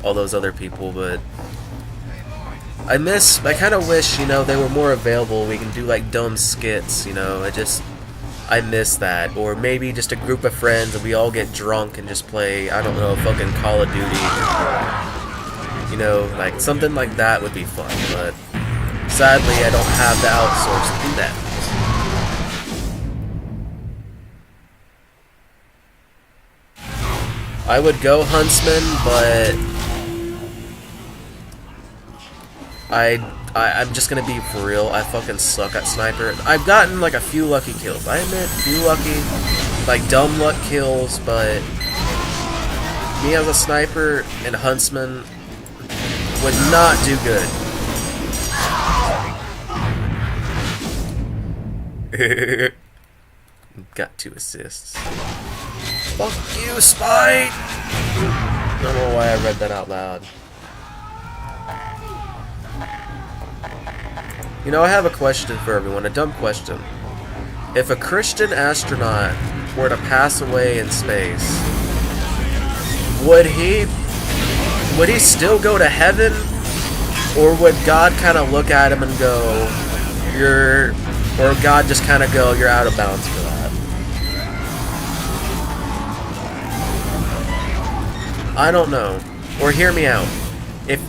A: all those other people, but I kind of wish, you know, they were more available. We can do, like, dumb skits, you know. I miss that. Or maybe just a group of friends and we all get drunk and just play, I don't know, fucking Call of Duty. You know, like, something like that would be fun, but sadly, I don't have the outsource to do that. I would go Huntsman, but I'm just gonna be for real. I fucking suck at sniper. I've gotten like a few lucky kills. I admit, few lucky, like dumb luck kills, but me as a sniper and Huntsman would not do good. Got 2 assists. Fuck you, Spike! I don't know why I read that out loud. You know, I have a question for everyone, a dumb question. If a Christian astronaut were to pass away in space, would he still go to heaven? Or would God kind of look at him and go, or God just kind of go, you're out of bounds for that? I don't know. Or hear me out. If,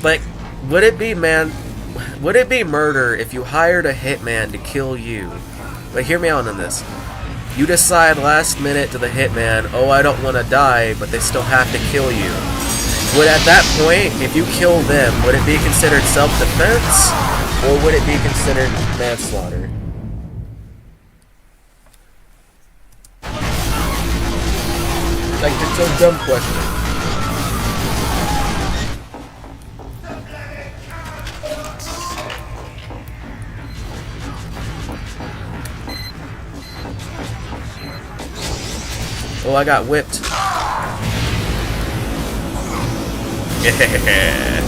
A: like, would it be murder if you hired a hitman to kill you? But hear me out on this. You decide last minute to the hitman, oh, I don't want to die, but they still have to kill you. Would at that point, if you kill them, would it be considered self-defense? Or would it be considered manslaughter? Like, it's a dumb question. Oh, I got whipped. Yeah.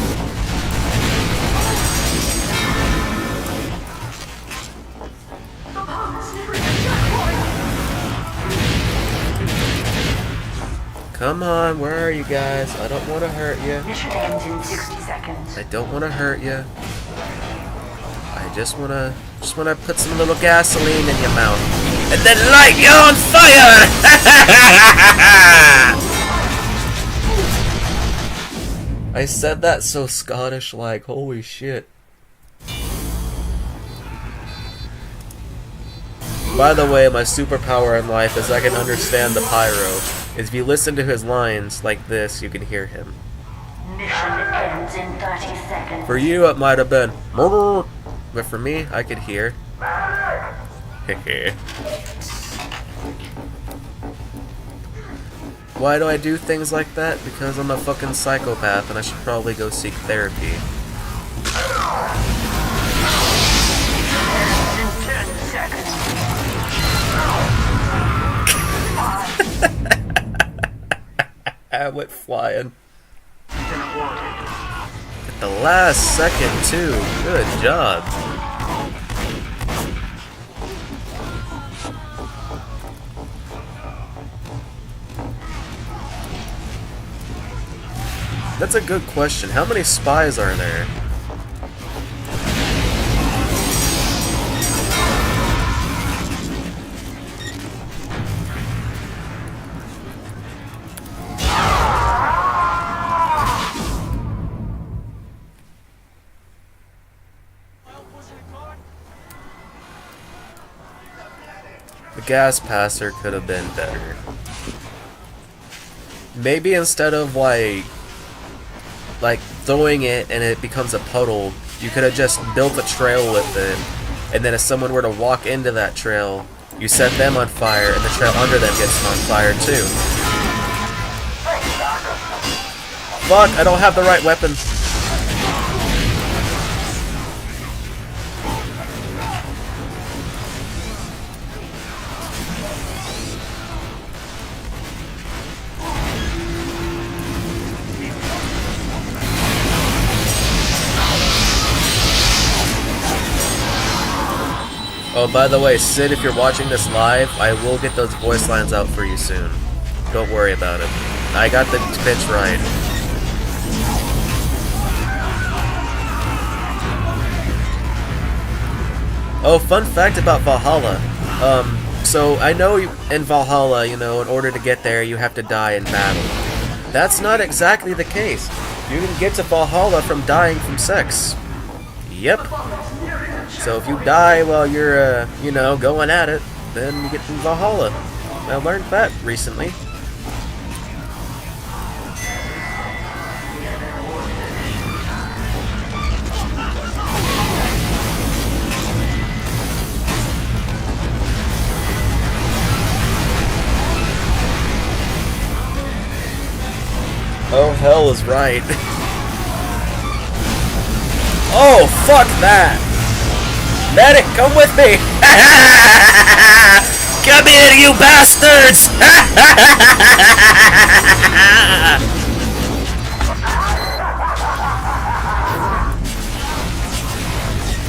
A: Come on, where are you guys? I don't want to hurt you.
C: Mission ends in 60 seconds.
A: I don't want to hurt you. I just wanna put some little gasoline in your mouth and then light you on fire! I said that so Scottish like, holy shit. By the way, my superpower in life is I can understand the pyro. If you listen to his lines like this, you can hear him.
C: Mission ends in 30 seconds.
A: For you, it might have been murder, but for me, I could hear. Why do I do things like that? Because I'm a fucking psychopath and I should probably go seek therapy.
C: In 10 seconds.
A: I went flying. At the last second, too. Good job. That's a good question. How many spies are there? gas passer could have been better. Maybe instead of like throwing it and it becomes a puddle, you could have just built a trail with it, and then if someone were to walk into that trail, you set them on fire and the trail under them gets on fire too. Fuck, I don't have the right weapon. Oh, by the way, Sid, if you're watching this live, I will get those voice lines out for you soon. Don't worry about it. I got the pitch right. Oh, fun fact about Valhalla. So I know in Valhalla, you know, in order to get there, you have to die in battle. That's not exactly the case. You can get to Valhalla from dying from sex. Yep. So if you die while you're, you know, going at it, then you get to Valhalla. I learned that recently. Oh, hell is right. Oh, fuck that! Medic, come with me! Come here, you bastards!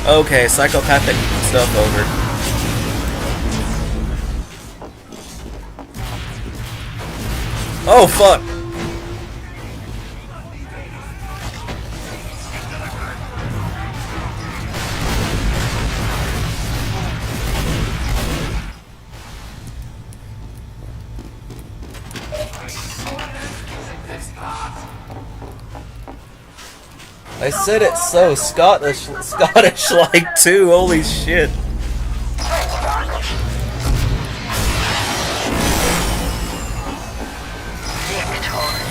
A: Okay, psychopathic stuff over. Oh, fuck! I said it so Scottish-like too. Holy shit!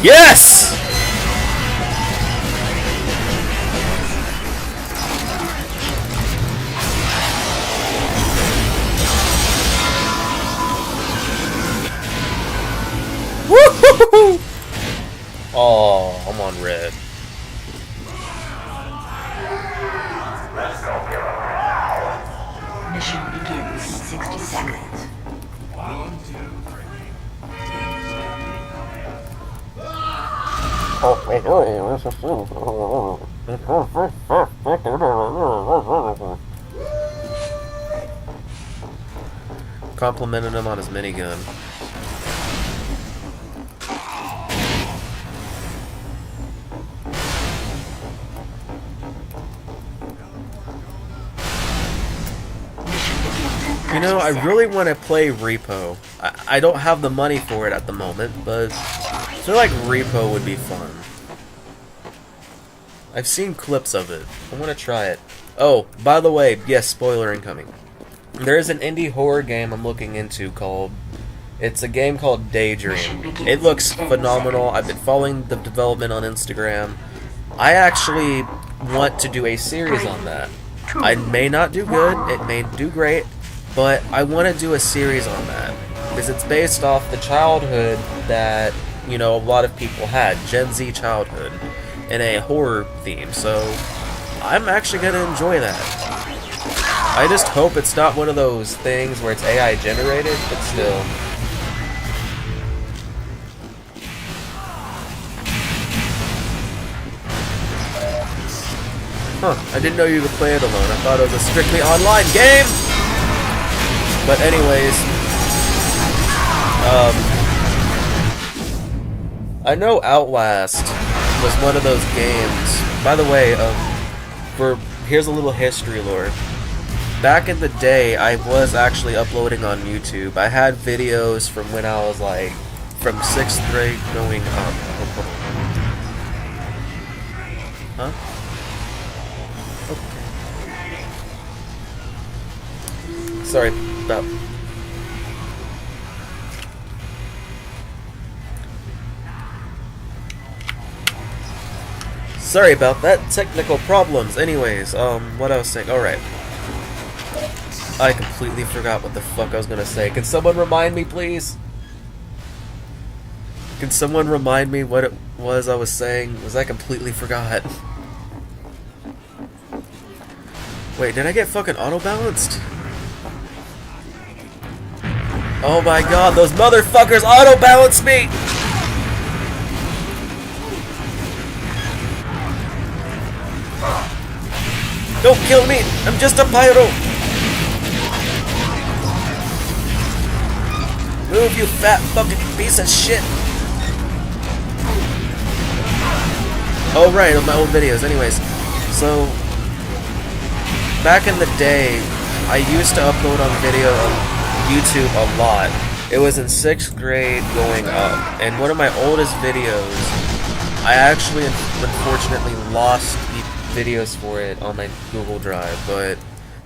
A: Yes! Woo-hoo-hoo-hoo! Oh, I'm on red.
C: Mission begins in 60 seconds.
A: Complimented him on his minigun. You know, I really want to play Repo. I don't have the money for it at the moment, but I feel like Repo would be fun. I've seen clips of it. I want to try it. Oh, by the way, yes, spoiler incoming. There is an indie horror game I'm looking into called... It's a game called Daydream. It looks phenomenal. I've been following the development on Instagram. I actually want to do a series on that. I may not do good, it may do great, but I want to do a series on that. Because it's based off the childhood that, you know, a lot of people had. Gen Z childhood. In a horror theme, so I'm actually going to enjoy that. I just hope it's not one of those things where it's AI generated, but still. Huh, I didn't know you could play it alone. I thought it was a strictly online game! But anyways, I know Outlast was one of those games. By the way, here's a little history lore. Back in the day, I was actually uploading on YouTube. I had videos from when I was like, from 6th grade going up. Huh? Okay. Sorry about Sorry about that, technical problems. Anyways, what I was saying, alright. I completely forgot what the fuck I was gonna say. Can someone remind me, please? Can someone remind me what it was I was saying? Was I completely forgot? Wait, did I get fucking auto-balanced? Oh my god, those motherfuckers auto-balanced me! Don't kill me! I'm just a pyro! Move, you fat fucking piece of shit! Oh right, on my old videos. Anyways, so back in the day, I used to upload on video on YouTube a lot. It was in 6th grade going up, and one of my oldest videos, I actually unfortunately lost the videos for it on my Google Drive, but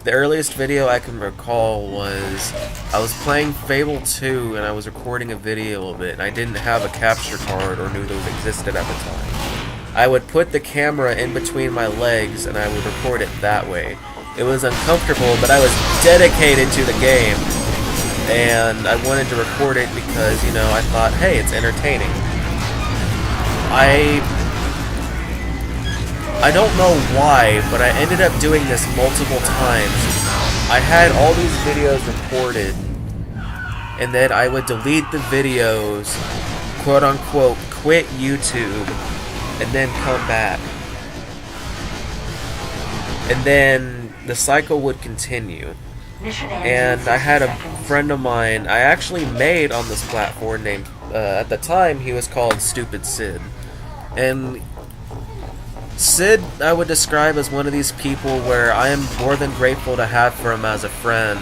A: the earliest video I can recall was I was playing Fable 2 and I was recording a video of it, and I didn't have a capture card or knew those existed at the time. I would put the camera in between my legs and I would record it that way. It was uncomfortable, but I was dedicated to the game, and I wanted to record it because, you know, I thought, hey, it's entertaining. I don't know why, but I ended up doing this multiple times. I had all these videos recorded, and then I would delete the videos, quote unquote, quit YouTube, and then come back. And then the cycle would continue. And I had a friend of mine I actually made on this platform named, at the time he was called Stupid Sid. And Sid, I would describe as one of these people where I am more than grateful to have for him as a friend.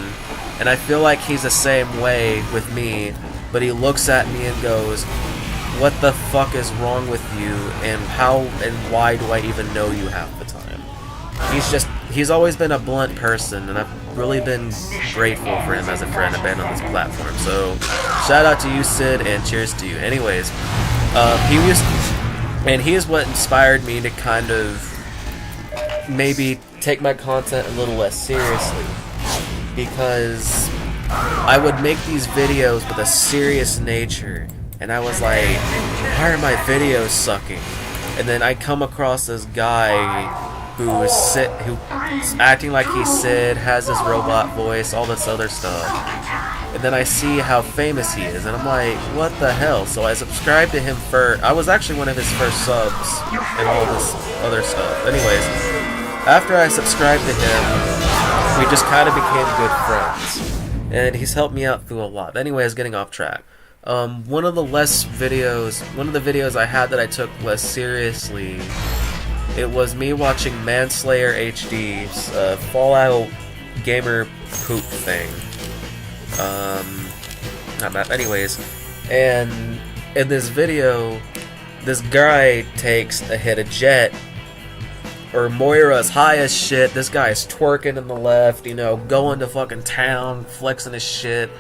A: And I feel like he's the same way with me, but he looks at me and goes, what the fuck is wrong with you, and how and why do I even know you half the time? He's always been a blunt person, and I've really been grateful for him as a friend to been on this platform. So, shout out to you, Sid, and cheers to you. Anyways, he is what inspired me to kind of maybe take my content a little less seriously, because I would make these videos with a serious nature, and I was like, why are my videos sucking? And then I come across this guy who's acting like he's Sid, has this robot voice, all this other stuff. And then I see how famous he is, and I'm like, what the hell? So I subscribed to him first. I was actually one of his first subs, and all this other stuff. Anyways, after I subscribed to him, we just kind of became good friends. And he's helped me out through a lot. Anyways, getting off track. One of the videos I had that I took less seriously, it was me watching Manslayer HD's Fallout gamer poop thing. Anyways, and in this video, this guy takes a hit of Jet, or Moira's high as shit. This guy's twerking in the left, you know, going to fucking town, flexing his shit.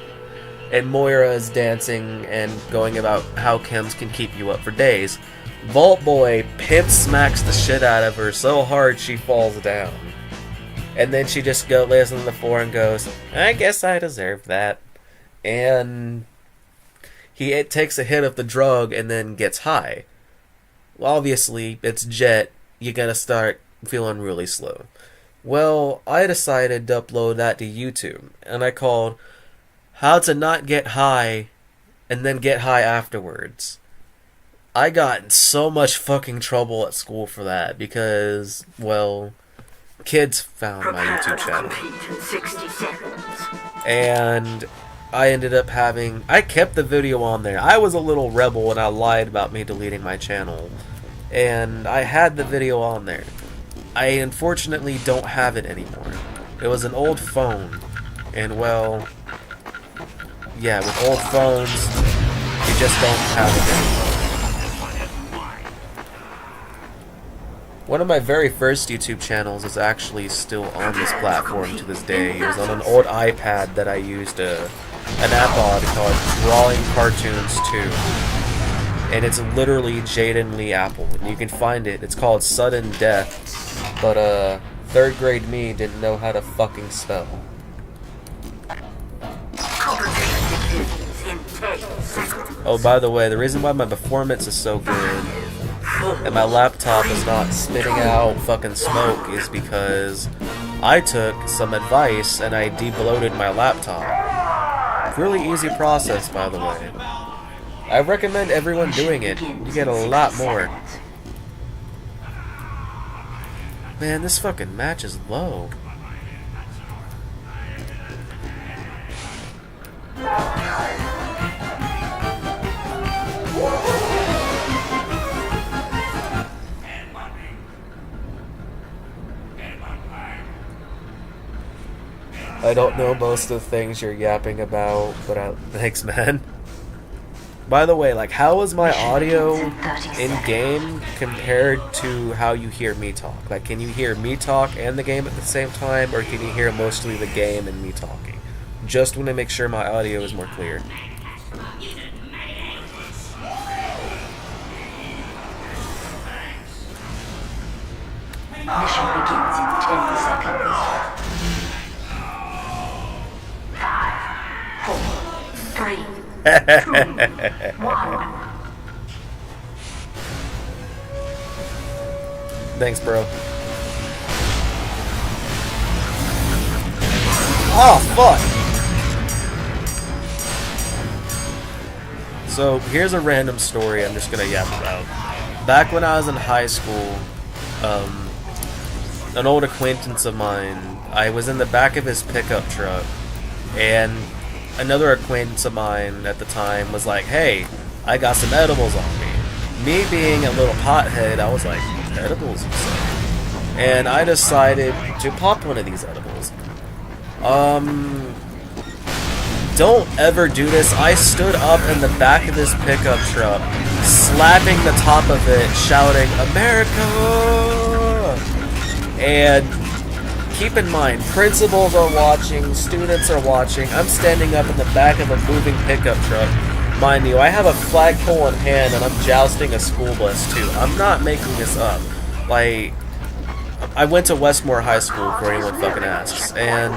A: And Moira is dancing and going about how chems can keep you up for days. Vault Boy pimp smacks the shit out of her so hard she falls down. And then she just lays on the floor and goes, I guess I deserve that. And he takes a hit of the drug and then gets high. Well, obviously, it's Jet. You're gonna start feeling really slow. Well, I decided to upload that to YouTube. And I called How to Not Get High and Then Get High Afterwards. I got in so much fucking trouble at school for that because, well, kids found my YouTube channel. And I ended up I kept the video on there. I was a little rebel and I lied about me deleting my channel. And I had the video on there. I unfortunately don't have it anymore. It was an old phone. And, well, yeah, with old phones, you just don't have it anymore. One of my very first YouTube channels is actually still on this platform to this day. It was on an old iPad that I used an app on called Drawing Cartoons 2. and it's literally Jaden Lee Apple, and you can find it. It's called Sudden Death, but third grade me didn't know how to fucking spell. Oh, by the way, the reason why my performance is so good and my laptop is not spitting out fucking smoke is because I took some advice and I debloated my laptop. Really easy process, by the way. I recommend everyone doing it. You get a lot more. Man, this fucking match is low. I don't know most of the things you're yapping about, but thanks, man. By the way, like, how is my audio in-game compared to how you hear me talk? Like, can you hear me talk and the game at the same time, or can you hear mostly the game and me talking? Just want to make sure my audio is more clear.
C: Mission begins in 10 seconds. 5, 4, 3, 2, 1.
A: Thanks, bro. Oh, fuck! So, here's a random story I'm just gonna yap about. Back when I was in high school, an old acquaintance of mine, I was in the back of his pickup truck, and another acquaintance of mine at the time was like, hey, I got some edibles on me. Me being a little pothead, I was like, edibles? And I decided to pop one of these edibles. Don't ever do this. I stood up in the back of this pickup truck, slapping the top of it, shouting, America! And keep in mind, principals are watching, students are watching. I'm standing up in the back of a moving pickup truck. Mind you, I have a flagpole in hand and I'm jousting a school bus too. I'm not making this up. Like, I went to Westmore High School, for anyone fucking asks, and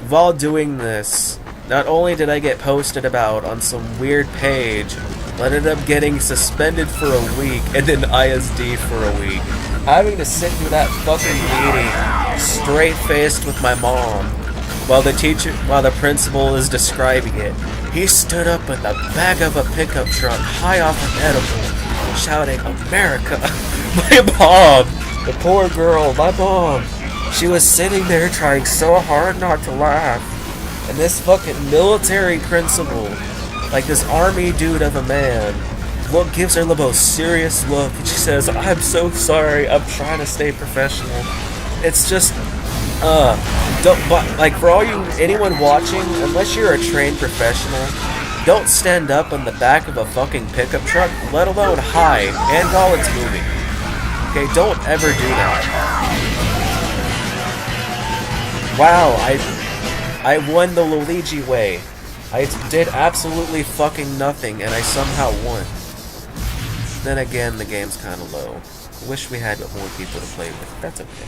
A: while doing this, not only did I get posted about on some weird page, but ended up getting suspended for a week and then ISD for a week. Having to sit through that fucking meeting straight-faced with my mom while the principal is describing it. He stood up in the back of a pickup truck, high off an edible, shouting, America! My mom! The poor girl, my mom! She was sitting there trying so hard not to laugh. And this fucking military principal, like this army dude of a man, gives her the most serious look, and she says, I'm so sorry, I'm trying to stay professional. It's just, like, for anyone watching, unless you're a trained professional, don't stand up in the back of a fucking pickup truck, let alone high, and while it's moving. Okay, don't ever do that. Wow, I won the Luigi way. I did absolutely fucking nothing, and I somehow won. Then again, the game's kinda low. Wish we had more people to play with. That's okay.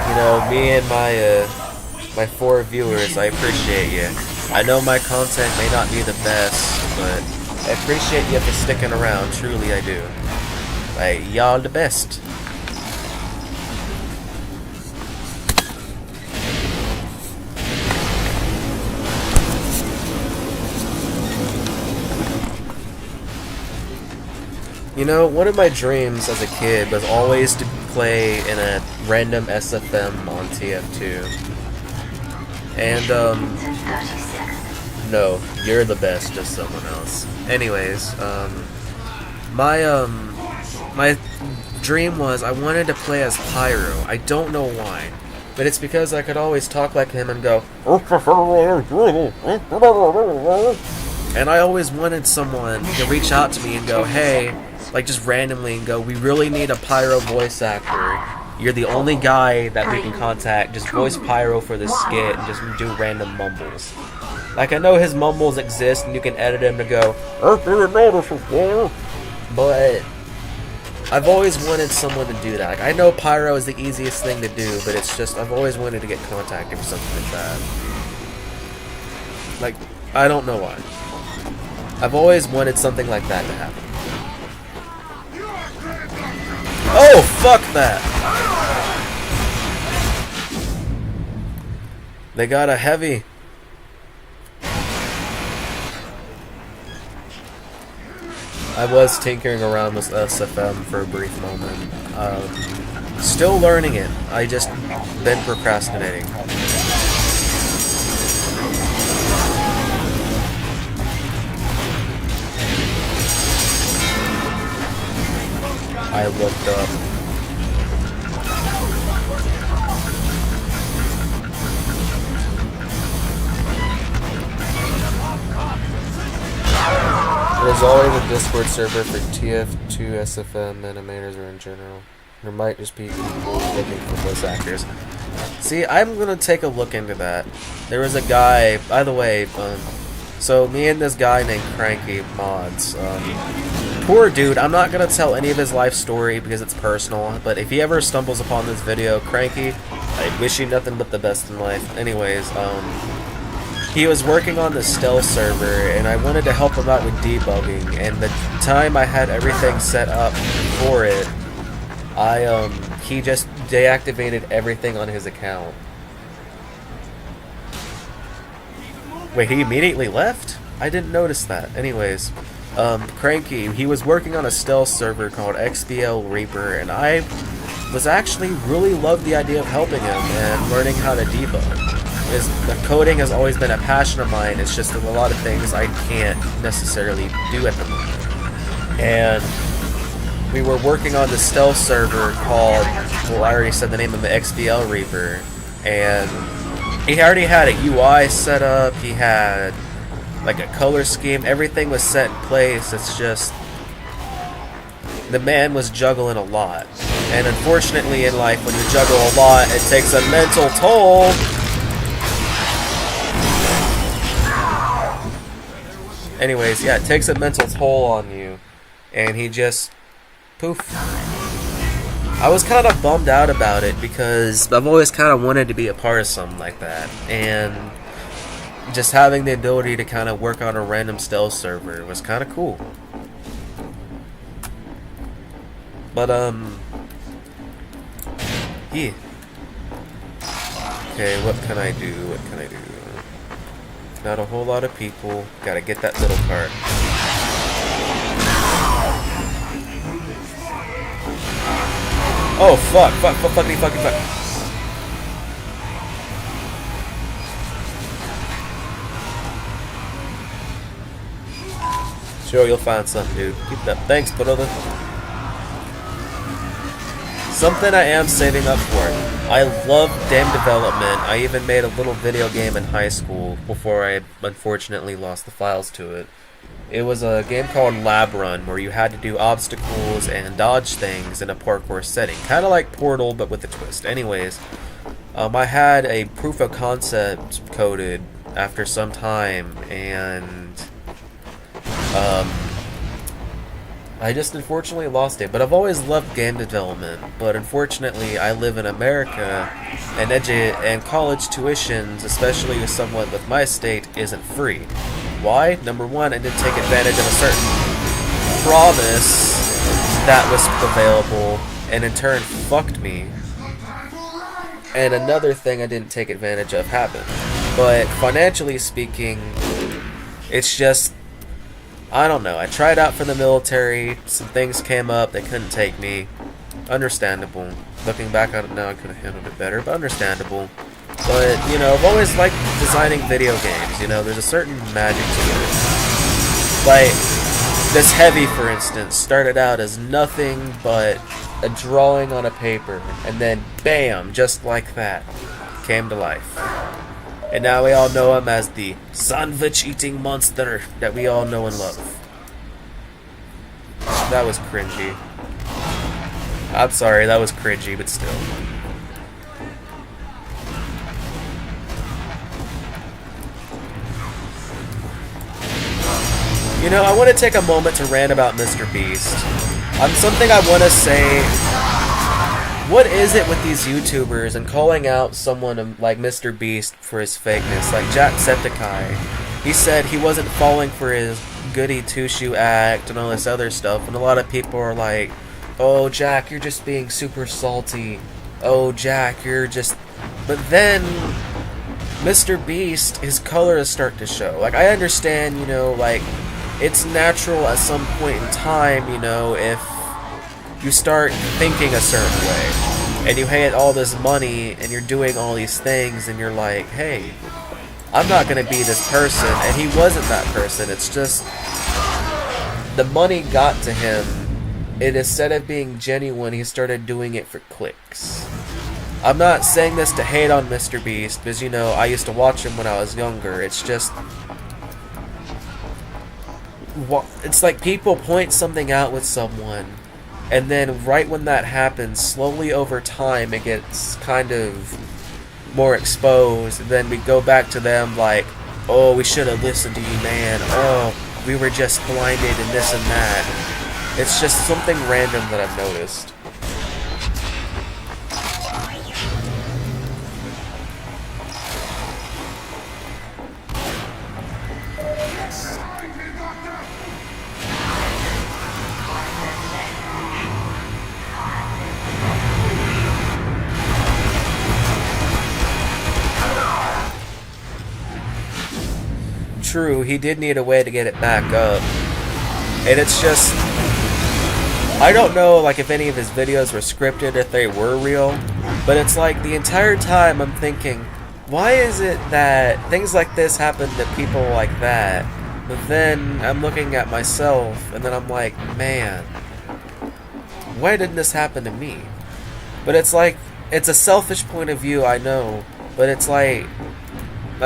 A: You know, me and my 4 viewers, I appreciate you. I know my content may not be the best, but I appreciate you for sticking around. Truly, I do. Like, y'all the best. You know, one of my dreams as a kid was always to play in a random SFM on tf2. And, no, you're the best, just someone else. Anyways, my dream was I wanted to play as Pyro. I don't know why, but it's because I could always talk like him and go, and I always wanted someone to reach out to me and go, hey, like just randomly, and go, we really need a Pyro voice actor. You're the only guy that we can contact. Just voice Pyro for this skit and just do random mumbles. Like, I know his mumbles exist and you can edit him to go, but I've always wanted someone to do that. Like, I know pyro is the easiest thing to do, but it's just, I've always wanted to get contacted for something like that. Like, I don't know why. I've always wanted something like that to happen. Oh, fuck that! They got a heavy. I was tinkering around with SFM for a brief moment. Still learning it. I just been procrastinating. I looked up. There's always a Discord server for tf2 SFM animators or in general. There might just be people looking for voice actors. See, I'm gonna take a look into that. There was a guy, by the way, so me and this guy named Cranky Mods, poor dude, I'm not gonna tell any of his life story because it's personal, but if he ever stumbles upon this video, Cranky, I wish you nothing but the best in life. Anyways, he was working on the stealth server, and I wanted to help him out with debugging, and the time I had everything set up for it, he just deactivated everything on his account. Wait, he immediately left? I didn't notice that. Anyways, Cranky, he was working on a stealth server called XBL Reaper, and I was actually really loved the idea of helping him and learning how to debug. The coding has always been a passion of mine. It's just that a lot of things I can't necessarily do at the moment. And we were working on the stealth server called, well, I already said the name of the XBL Reaper, and he already had a UI set up, he had like a color scheme, everything was set in place. It's just, the man was juggling a lot. And unfortunately in life, when you juggle a lot, it takes a mental toll. Anyways, yeah, it takes a mental toll on you, and he just, poof. I was kind of bummed out about it because I've always kind of wanted to be a part of something like that, and just having the ability to kind of work on a random stealth server was kind of cool. But, yeah. Okay, what can I do? What can I do? Not a whole lot of people. Gotta get that little cart. Oh, fuck. Fuck. Sure, you'll find something, dude. Keep that. Thanks, brother. Something I am saving up for. I love game development. I even made a little video game in high school before I unfortunately lost the files to it. It was a game called Lab Run where you had to do obstacles and dodge things in a parkour setting. Kind of like Portal, but with a twist. Anyways, I had a proof of concept coded after some time, and I just unfortunately lost it. But I've always loved game development, but unfortunately I live in America, and college tuitions, especially with someone with my state, isn't free. Why? Number one, I didn't take advantage of a certain promise that was available, and in turn fucked me. And another thing I didn't take advantage of happened. But financially speaking, it's just, I don't know. I tried out for the military, some things came up, they couldn't take me. Understandable. Looking back on it now, I could have handled it better, but understandable. But, you know, I've always liked designing video games, you know, there's a certain magic to it. Like, this Heavy, for instance, started out as nothing but a drawing on a paper, and then, bam, just like that, came to life. And now we all know him as the sandwich-eating monster that we all know and love. That was cringy. I'm sorry, that was cringy, but still. You know, I want to take a moment to rant about Mr. Beast. Something I want to say. What is it with these YouTubers and calling out someone like Mr. Beast for his fakeness? Like Jacksepticeye. He said he wasn't falling for his goody two-shoe act and all this other stuff, and a lot of people are like, oh, Jack, you're just being super salty. Oh, Jack, you're just... But then, Mr. Beast, his colors start to show. Like, I understand, you know, like, it's natural at some point in time, you know, if you start thinking a certain way, and you had all this money, and you're doing all these things, and you're like, hey, I'm not gonna be this person, and he wasn't that person. It's just, the money got to him, and instead of being genuine, he started doing it for clicks. I'm not saying this to hate on Mr. Beast, because, you know, I used to watch him when I was younger. It's just, it's like people point something out with someone, and then right when that happens, slowly over time, it gets kind of more exposed. And then we go back to them like, oh, we should have listened to you, man. Oh, we were just blinded and this and that. It's just something random that I've noticed. True, he did need a way to get it back up. And it's just, I don't know like if any of his videos were scripted, if they were real, but it's like the entire time I'm thinking, why is it that things like this happen to people like that? But then I'm looking at myself and then I'm like, man, why didn't this happen to me? But it's like, it's a selfish point of view, I know, but it's like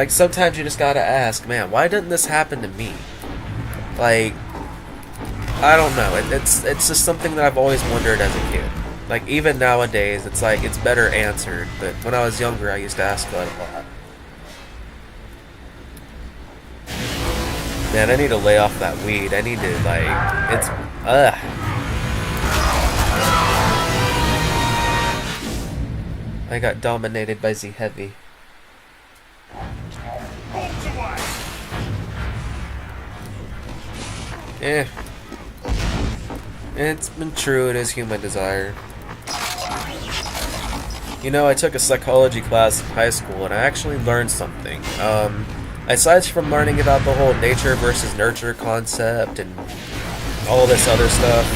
A: sometimes you just gotta ask, man, why didn't this happen to me? Like, I don't know. It's just something that I've always wondered as a kid. Like, even nowadays, it's like, it's better answered. But when I was younger, I used to ask that a lot. Man, I need to lay off that weed. I need to, like, it's, I got dominated by the heavy. Eh. It's been true, it is human desire. You know, I took a psychology class in high school and I actually learned something. Aside from learning about the whole nature versus nurture concept and all this other stuff,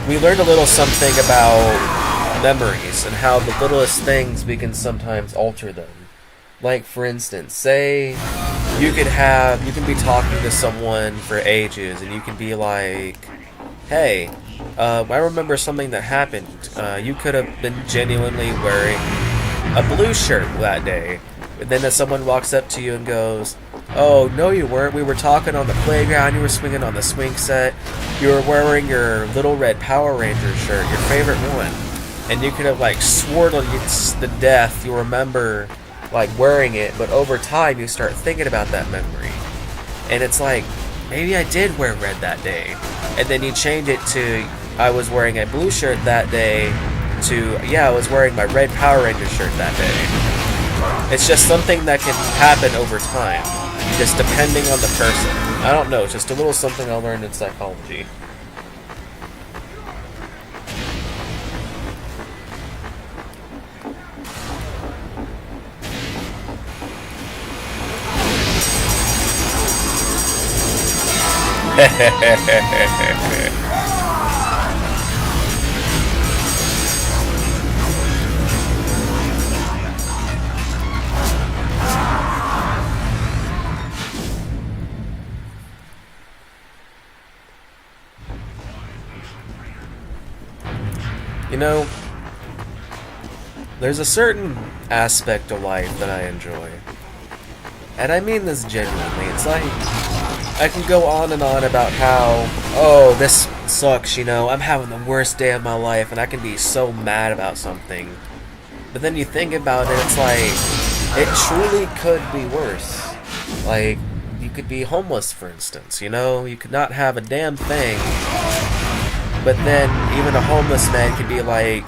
A: we learned a little something about memories and how the littlest things we can sometimes alter them. Like, for instance, say you can be talking to someone for ages and you can be like, hey, I remember something that happened. You could have been genuinely wearing a blue shirt that day. And then if someone walks up to you and goes, oh, no you weren't. We were talking on the playground. You were swinging on the swing set. You were wearing your Little Red Power Ranger shirt, your favorite one. And you could have, like, sworn on the death you remember, like, wearing it. But over time, you start thinking about that memory. And it's like, maybe I did wear red that day. And then you change it to, I was wearing a blue shirt that day, to, yeah, I was wearing my Red Power Ranger shirt that day. It's just something that can happen over time, just depending on the person. I don't know, it's just a little something I learned in psychology. You know, there's a certain aspect of life that I enjoy. And I mean this genuinely. It's like, I can go on and on about how, oh, this sucks, you know, I'm having the worst day of my life, and I can be so mad about something. But then you think about it, it's like, it truly could be worse. Like, you could be homeless, for instance, you know? You could not have a damn thing, but then even a homeless man could be like,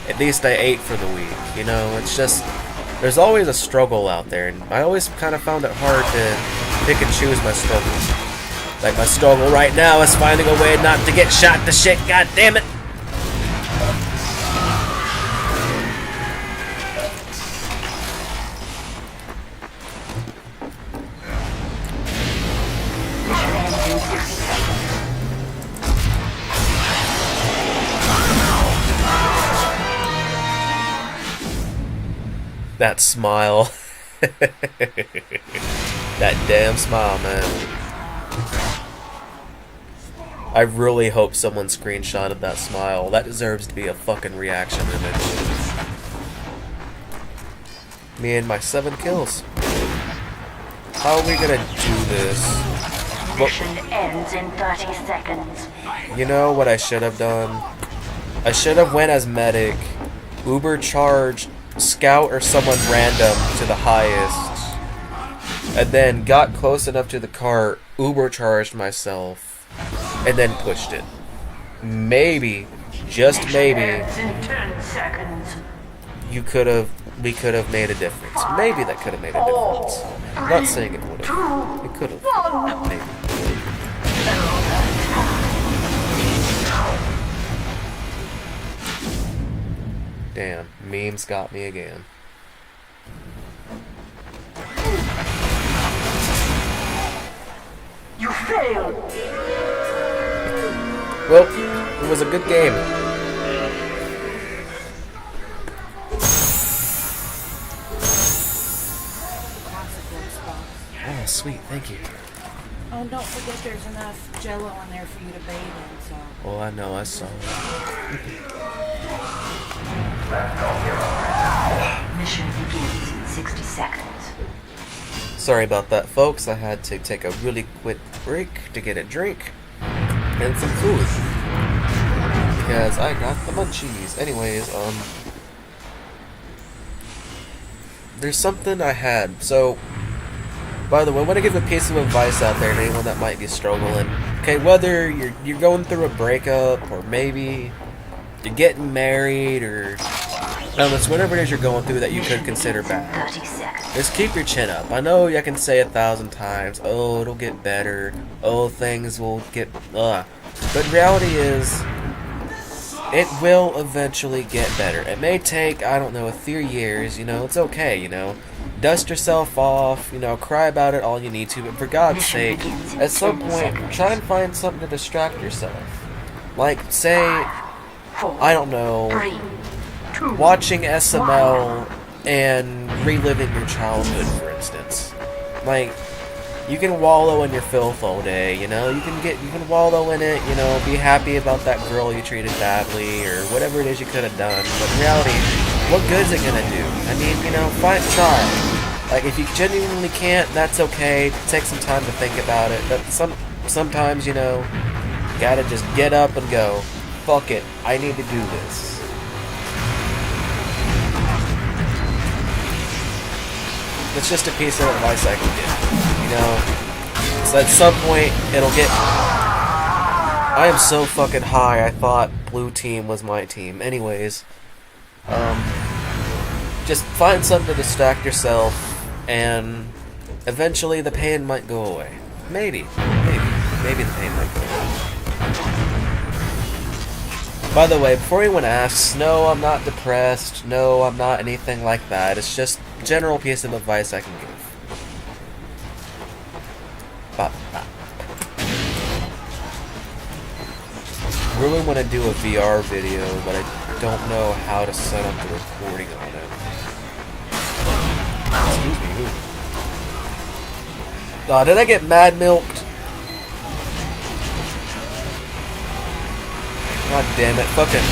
A: at least I ate for the week, you know? It's just, there's always a struggle out there, and I always kind of found it hard to pick and choose my struggles. Like, my struggle right now is finding a way not to get shot to shit, god damn it! That smile. That damn smile, man. I really hope someone screenshotted that smile. That deserves to be a fucking reaction image. Me and my 7 kills. How are we gonna do this?
C: Mission ends in 30 seconds.
A: You know what I should have done? I should have went as medic, Uber charged scout or someone random to the highest, and then got close enough to the cart, Uber charged myself, and then pushed it. Maybe, just maybe,
C: Ends in 10 seconds.
A: we could have made a difference. Maybe that could have made a difference. I'm not saying it would have. It could have. Maybe. Damn, memes got me again.
C: You failed.
A: Well, it was a good game. Oh, sweet, thank you.
E: Oh, don't forget there's enough Jello in there for you to bathe in, so.
A: Oh, I know, I saw.
C: Mission begins in 60 seconds.
A: Sorry about that, folks. I had to take a really quick break to get a drink and some food because I got the munchies. Anyways, there's something I had. So, by the way, I want to give a piece of advice out there to anyone that might be struggling. Okay, whether you're going through a breakup or maybe you're getting married or it's whatever it is you're going through that you could consider bad.
C: 30 seconds.
A: Just keep your chin up. I know I can say 1,000 times, oh, it'll get better. Oh, things will get, But reality is, it will eventually get better. It may take, I don't know, a few years, you know, it's okay, you know. Dust yourself off, you know, cry about it all you need to, but for God's sake, at some point, try and find something to distract yourself. Like, say, I don't know, watching SML and reliving your childhood, for instance. Like, you can wallow in your filth all day, you know, you can wallow in it, you know, be happy about that girl you treated badly, or whatever it is you could have done, but in reality, what good is it gonna do? I mean, you know, try. Like, if you genuinely can't, that's okay, take some time to think about it, but sometimes, you know, you gotta just get up and go, fuck it, I need to do this. It's just a piece of advice I can give, you know. So at some point, it'll get... I am so fucking high, I thought blue team was my team. Anyways, just find something to distract yourself, and eventually the pain might go away. Maybe the pain might go away. By the way, before anyone asks, no, I'm not depressed. No, I'm not anything like that. It's just a general piece of advice I can give. Bop, bop. Really want to do a VR video, but I don't know how to set up the recording on it. Excuse me. Did I get mad milked? God damn it, fucking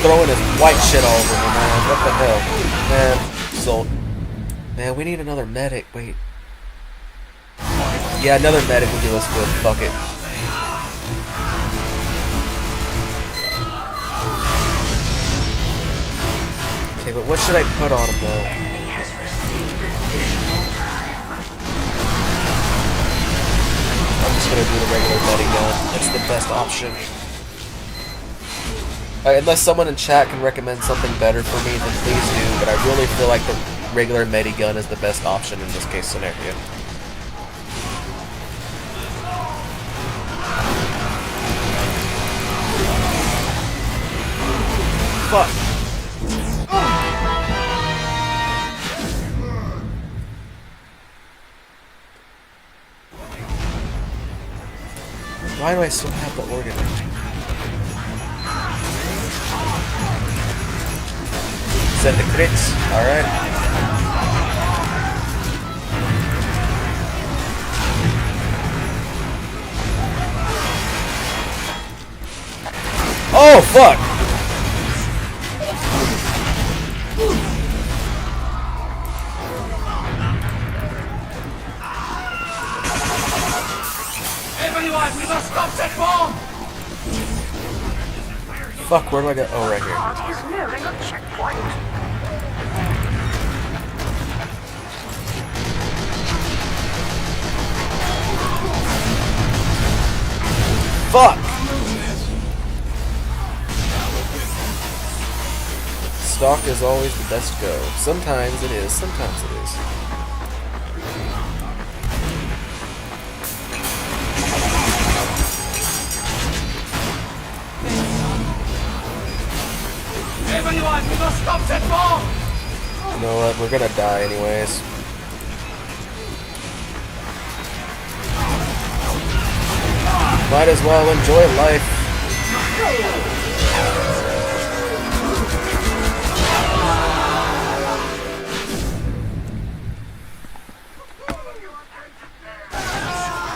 A: throwing his white shit all over me, man. What the hell? Man, sold. Man, we need another medic. Wait. Yeah, another medic will do us good. Fuck it. Okay, but what should I put on him, though? gonna do the regular medigun. It's the best option. Unless someone in chat can recommend something better for me, then please do, but I really feel like the regular medigun is the best option in this case scenario. Fuck. Why do I still have the organ? Send the crits. Alright. Oh, fuck!
D: Everyone, we must stop that bomb!
A: Fuck, where do I go? Oh, right here.
C: Party is nearing a checkpoint.
A: Fuck! Stalk is always the best go. Sometimes it is, sometimes it is.
D: Everyone, we must stop that bomb!
A: You know what? We're gonna die anyways. Might as well enjoy life.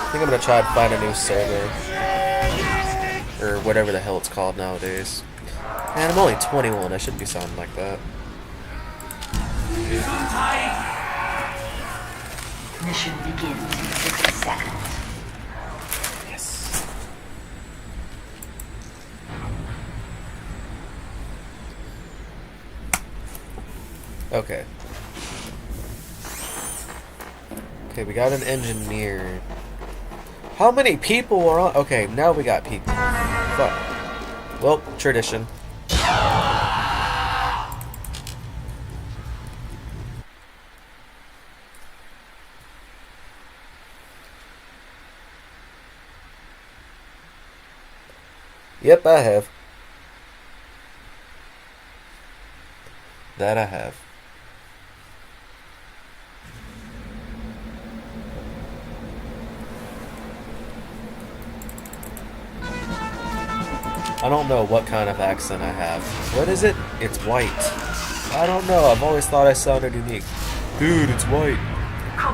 A: I think I'm gonna try to find a new server. Or whatever the hell it's called nowadays. Man, I'm only 21. I shouldn't be sounding like that.
C: Mission begins in 60 seconds.
A: Yes. Okay. Okay, we got an engineer. How many people are on? Okay, now we got people. Fuck. Well, tradition. Yep, I have. That I have. I don't know what kind of accent I have. What is it? It's white. I don't know. I've always thought I sounded unique. Dude, it's white.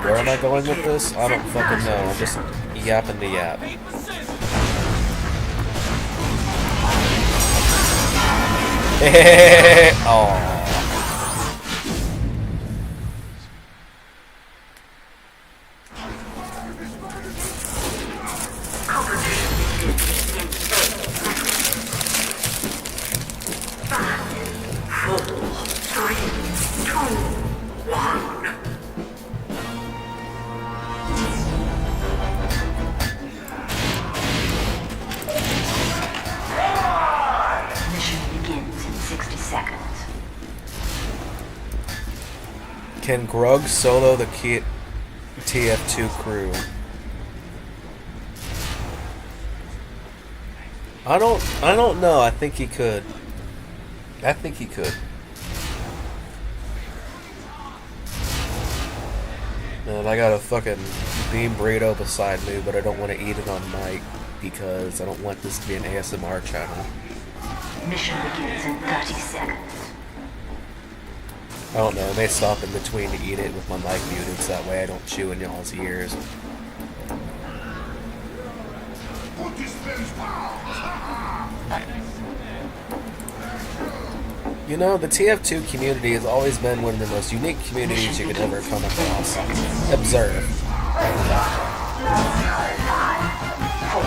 A: Where am I going with this? I don't fucking know. I'm just yapping to yap. Oh. Can Grug solo the tf2 crew? I don't know. I think he could. I think he could. And I got a fucking bean burrito beside me, but I don't want to eat it on mic because I don't want this to be an ASMR channel.
C: Mission begins in 30 seconds.
A: I don't know, I may stop in between to eat it with my mic muted so that way I don't chew in y'all's ears. You know, the TF2 community has always been one of the most unique communities you could ever come across. Observe.
C: 5, 4,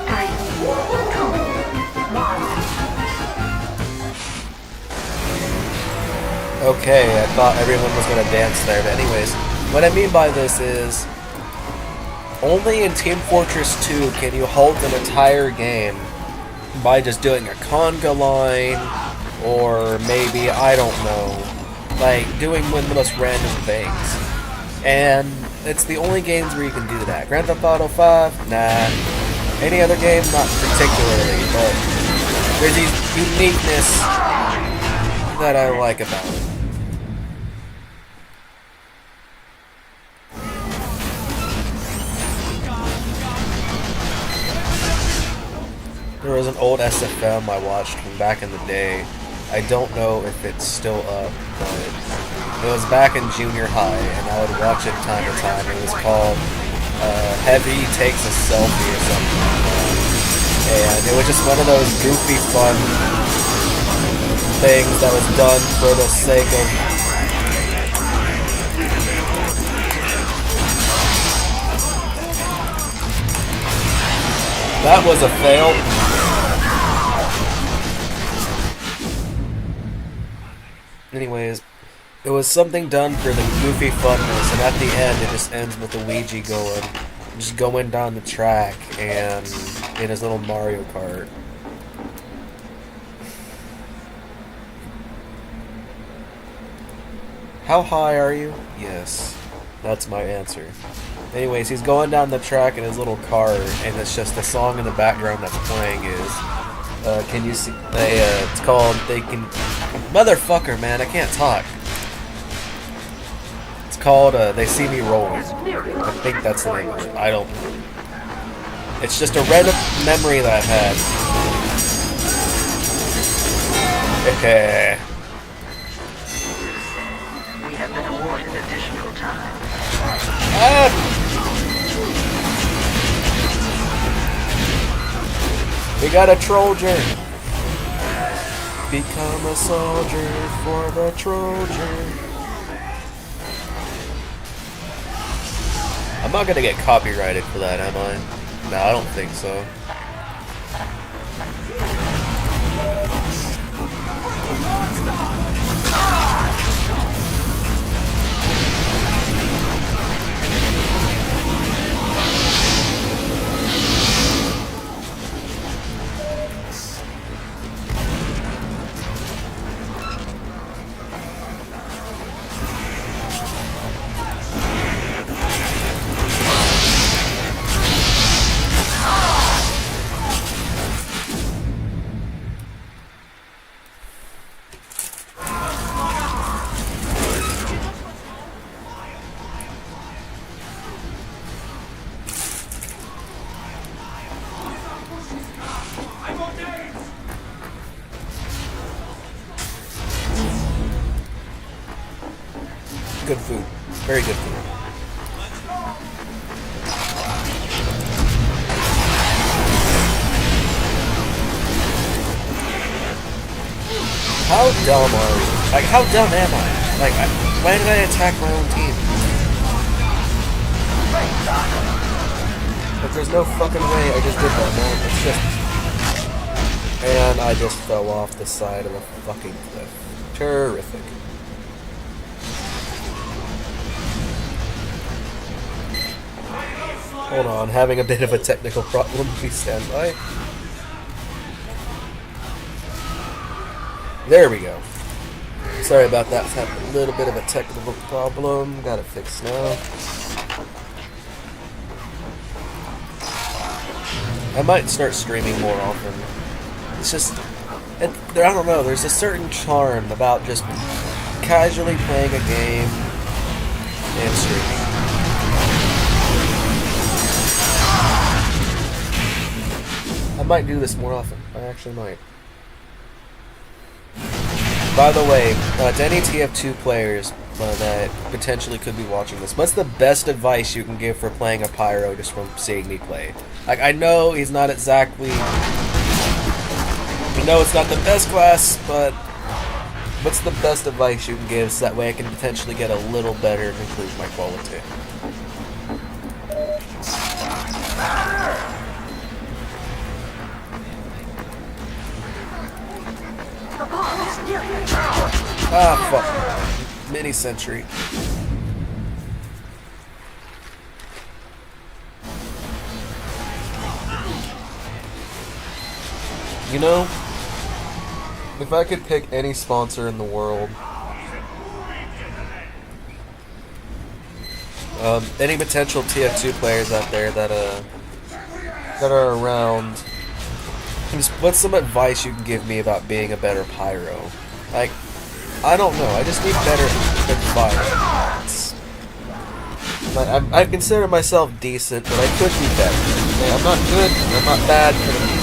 C: 3, 2, 1.
A: Okay, I thought everyone was gonna dance there, but anyways, what I mean by this is Only in Team Fortress 2 can you halt an entire game by just doing a conga line, or maybe, I don't know, like doing one of the most random things. And it's the only games where you can do that. Grand Theft Auto 5? Nah. Any other game? Not particularly, but there's a uniqueness that I like about it. There was an old SFM I watched from back in the day. I don't know if it's still up, but it was back in junior high, and I would watch it time to time. It was called Heavy Takes a Selfie or something like that. And it was just one of those goofy, fun things that was done for the sake of... That was a fail. Anyways, it was something done for the goofy funness, and at the end it just ends with Luigi just going down the track and in his little Mario Kart. How high are you? Yes, that's my answer. Anyways, he's going down the track in his little car, and it's just the song in the background that's playing is, can you see, it's called, motherfucker, man, I can't talk. It's called, They See Me Rolling. I think that's the name of it. I don't know. It's just a random memory that I've had.
C: We have been awarded additional time.
A: We got a Trojan. Become a soldier for the Trojan. I'm not gonna get copyrighted for that, am I? No, I don't think so. Good food. Very good food. How dumb are we? Like, how dumb am I? Like, why did I attack my own team? Like, there's no fucking way I just did that, man. It's just... And I just fell off the side of a fucking cliff. Terrific. Hold on, having a bit of a technical problem. Please stand by. There we go. Sorry about that. It's having a little bit of a technical problem. Got it fixed now. I might start streaming more often. It's just... I don't know, there's a certain charm about just casually playing a game and streaming. I might do this more often. I actually might. By the way, to any tf2 players that potentially could be watching this, what's the best advice you can give for playing a pyro just from seeing me play? Like, I know he's not exactly... I know it's not the best class, but what's the best advice you can give so that way I can potentially get a little better and improve my quality? Ah, fuck. Mini sentry. You know, if I could pick any sponsor in the world, any potential tf2 players out there that are around, what's some advice you can give me about being a better pyro? Like, I don't know. I just need better advice. Like, I consider myself decent, but I could be better. Like, I'm not good. I'm not bad. But I'm decent.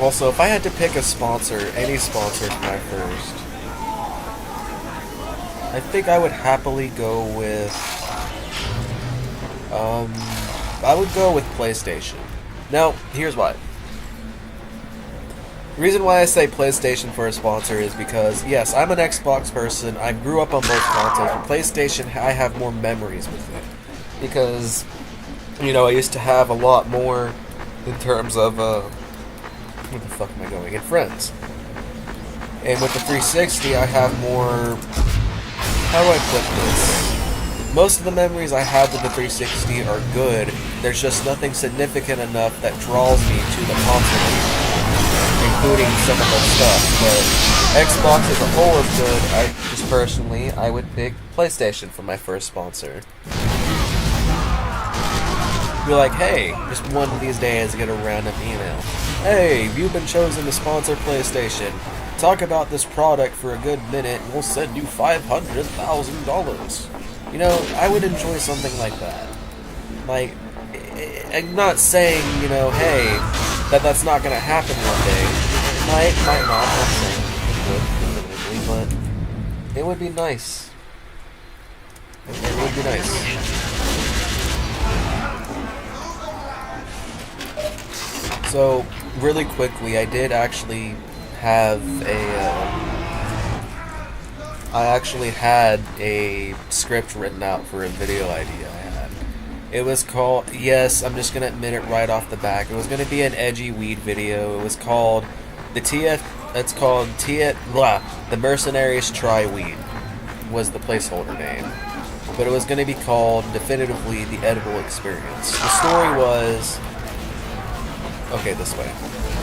A: Also, if I had to pick a sponsor, any sponsor for my first, I think I would happily go with. I would go with PlayStation. Now, here's why. The reason why I say PlayStation for a sponsor is because, yes, I'm an Xbox person. I grew up on both consoles. But PlayStation, I have more memories with it. Because, you know, I used to have a lot more in terms of, where the fuck am I going? In friends. And with the 360, I have more, how do I put this? Most of the memories I have with the 360 are good. There's just nothing significant enough that draws me to the console, including some of the stuff. But Xbox as a whole is good. I would pick PlayStation for my first sponsor. Be like, hey, just one of these days get a random email. Hey, you've been chosen to sponsor PlayStation. Talk about this product for a good minute and we'll send you $500,000. You know, I would enjoy something like that. Like, I'm not saying, you know, hey, that's not gonna happen one day. Might not, I'm saying it would, but it would be nice. It would be nice. So, really quickly, I did actually have I actually had a script written out for a video idea I had. It was called, yes, I'm just gonna admit it right off the back, it was gonna be an edgy weed video. It was called The Mercenaries Try Weed was the placeholder name. But it was gonna be called definitively The Edible Experience. The story was, okay, this way.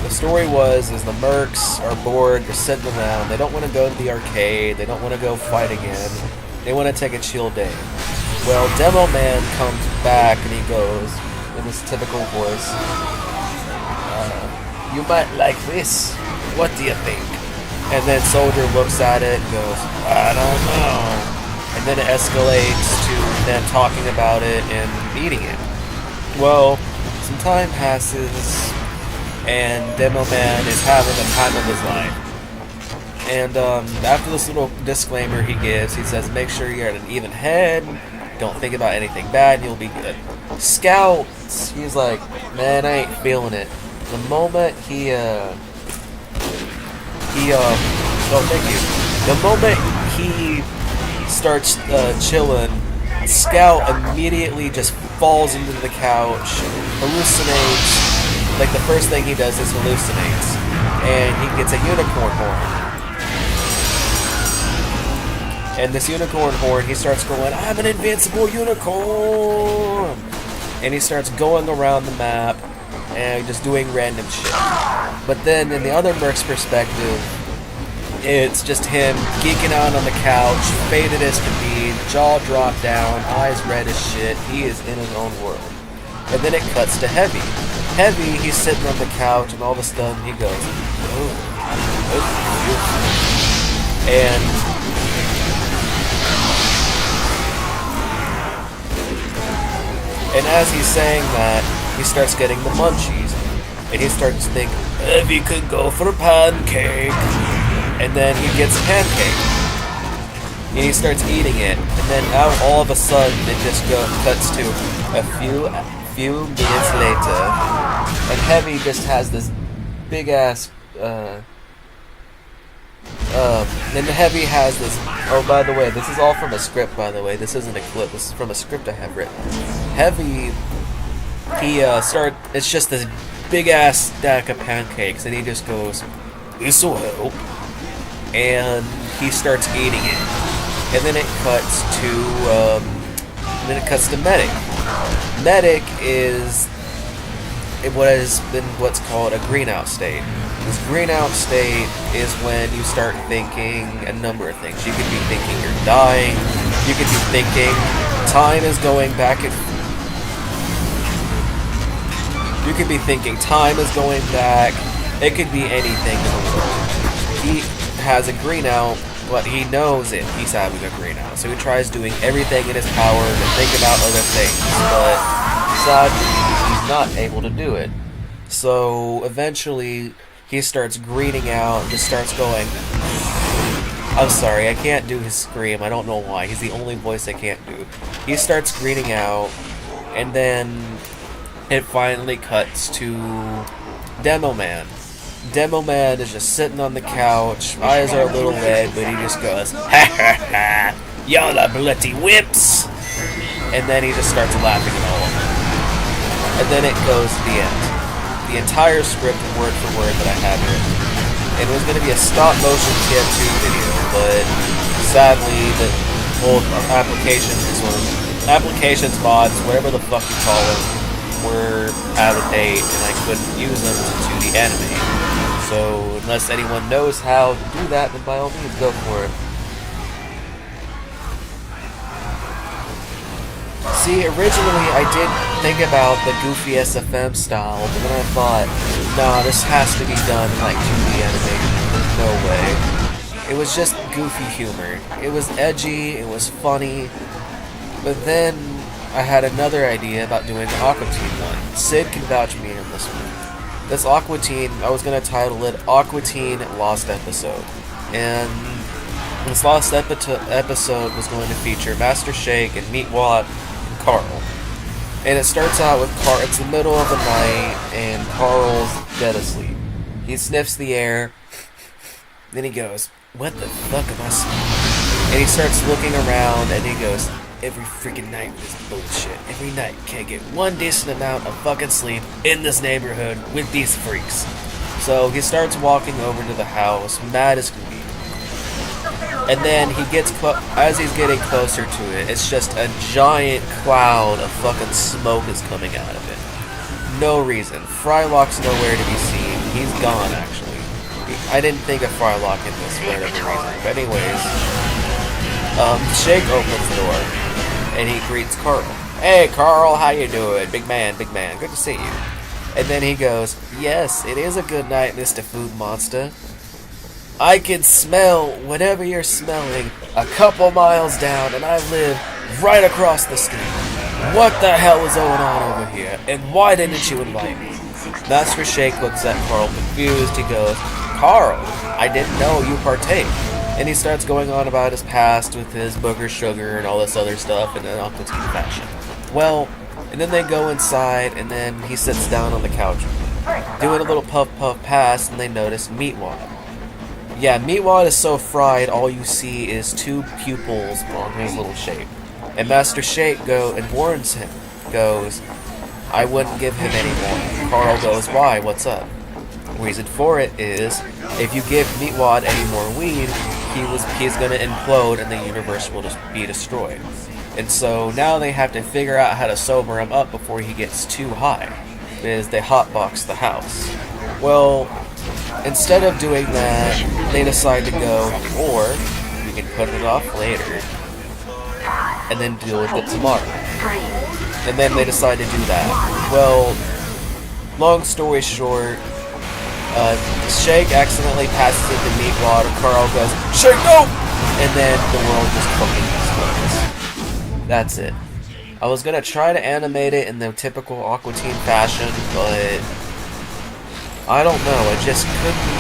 A: The story was the mercs are bored, they're sitting around, they don't want to go to the arcade, they don't want to go fight again, they want to take a chill day. Well, Demo Man comes back and he goes, in his typical voice, you might like this, what do you think? And then Soldier looks at it and goes, I don't know. And then it escalates to them talking about it and eating it. Well, some time passes, and Demo Man is having the time of his life. And after this little disclaimer he gives, he says, make sure you're at an even head, don't think about anything bad, you'll be good. Scouts, he's like, man, I ain't feeling it. The moment the moment he starts chilling, Scout immediately just falls into the couch, hallucinates. Like, the first thing he does is hallucinates, and he gets a unicorn horn. And this unicorn horn, he starts going, I'm an invincible unicorn! And he starts going around the map, and just doing random shit. But then, in the other merc's perspective, it's just him geeking out on the couch, faded as can be, jaw dropped down, eyes red as shit, he is in his own world. And then it cuts to Heavy. Heavy, he's sitting on the couch, and all of a sudden he goes, oh, that's beautiful. And as he's saying that, he starts getting the munchies. And he starts to think, Heavy could go for a pancake. And then he gets a pancake. And he starts eating it. And then now all of a sudden it just cuts to a few minutes later, and Heavy just has this big ass and the Heavy has this, oh, by the way, this is all from a script, by the way, this isn't a clip, this is from a script I have written. Heavy, it's just this big ass stack of pancakes, and he just goes, this'll help, and he starts eating it, and then it cuts to Medic. Medic is what has been what's called a green out state. This green out state is when you start thinking a number of things. You could be thinking you're dying. You could be thinking time is going back and... You could be thinking time is going back. It could be anything in the world. He has a green out, but he knows it. He's having a green out. So he tries doing everything in his power to think about other things. But sadly, he's not able to do it. So eventually, he starts greening out and just starts going... I'm sorry, I can't do his scream. I don't know why. He's the only voice I can't do. He starts greening out, and then it finally cuts to Demo Man. Demo Man is just sitting on the couch. Eyes are a little red, but he just goes, "Ha ha ha! Y'all are bloody wimps!" And then he just starts laughing at all of them. And then it goes to the end. The entire script, word for word, that I have here. It was going to be a stop-motion tf2 video, but sadly, the whole applications, mods, whatever the fuck you call them, were out of date, and I couldn't use them to the anime. So, unless anyone knows how to do that, then by all means, go for it. See, originally I did think about the goofy SFM style, but then I thought, nah, this has to be done like 2D animation. There's no way. It was just goofy humor. It was edgy, it was funny, but then I had another idea about doing the Aqua Teen one. Sid can vouch me on this one. This Aqua Teen, I was going to title it Aqua Teen Lost Episode. And this lost episode was going to feature Master Shake and Meatwad and Carl. And it starts out with Carl. It's the middle of the night, and Carl's dead asleep. He sniffs the air, then he goes, "What the fuck am I smelling?" And he starts looking around, and he goes, "Every freaking night with this bullshit. Every night can't get one decent amount of fucking sleep in this neighborhood with these freaks." So he starts walking over to the house, mad as can be. And then he gets as he's getting closer to it, it's just a giant cloud of fucking smoke is coming out of it. No reason. Frylock's nowhere to be seen. He's gone, actually. I didn't think of Frylock in this for whatever reason. But anyways, Shake opens the door, and he greets Carl. "Hey, Carl, how you doing? Big man, good to see you." And then he goes, "Yes, it is a good night, Mr. Food Monster. I can smell whatever you're smelling a couple miles down, and I live right across the street. What the hell is going on over here, and why didn't you invite me?" Master Shake looks at Carl confused. He goes, "Carl, I didn't know you partake." And he starts going on about his past with his booger sugar and all this other stuff in an Aqua Teen fashion. Well, and then they go inside, and then he sits down on the couch, doing a little puff pass, and they notice Meatwad. Yeah, Meatwad is so fried, all you see is two pupils on his little shape. And Master Shake warns him, goes, "I wouldn't give him any more." Carl goes, "Why? What's up?" Reason for it is, if you give Meatwad any more weed, he's going to implode and the universe will just be destroyed. And so now they have to figure out how to sober him up before he gets too high, because they hotbox the house. Well, instead of doing that, they decide to go, or we can put it off later and then deal with it tomorrow. And then they decide to do that. Well, long story short, Shake accidentally passes it to Meatwad, and Carl goes, "Shake, no!" And then the world just fucking explodes. That's it. I was gonna try to animate it in the typical Aqua Teen fashion, but I don't know. I just couldn't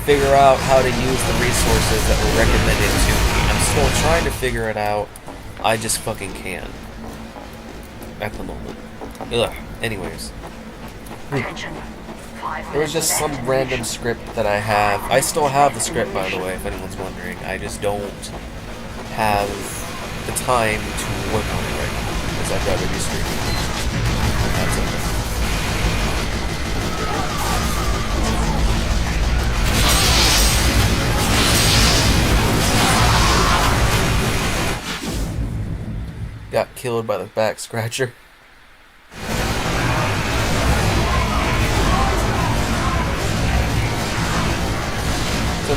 A: figure out how to use the resources that were recommended to me. I'm still trying to figure it out. I just fucking can't. At the moment. Ugh. Anyways. There was just some random script that I have. I still have the script, by the way, if anyone's wondering. I just don't have the time to work on it right now, because I'd rather be streaming. That's it. Got killed by the back scratcher.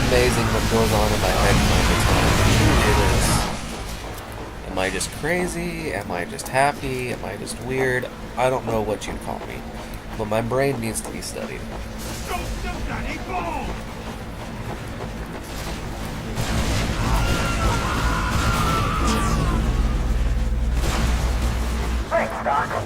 A: amazing what goes on in my head time to time. It is. Am I just crazy? Am I just happy? Am I just weird? I don't know what you'd call me. But my brain needs to be studied.
C: Thanks, Doc.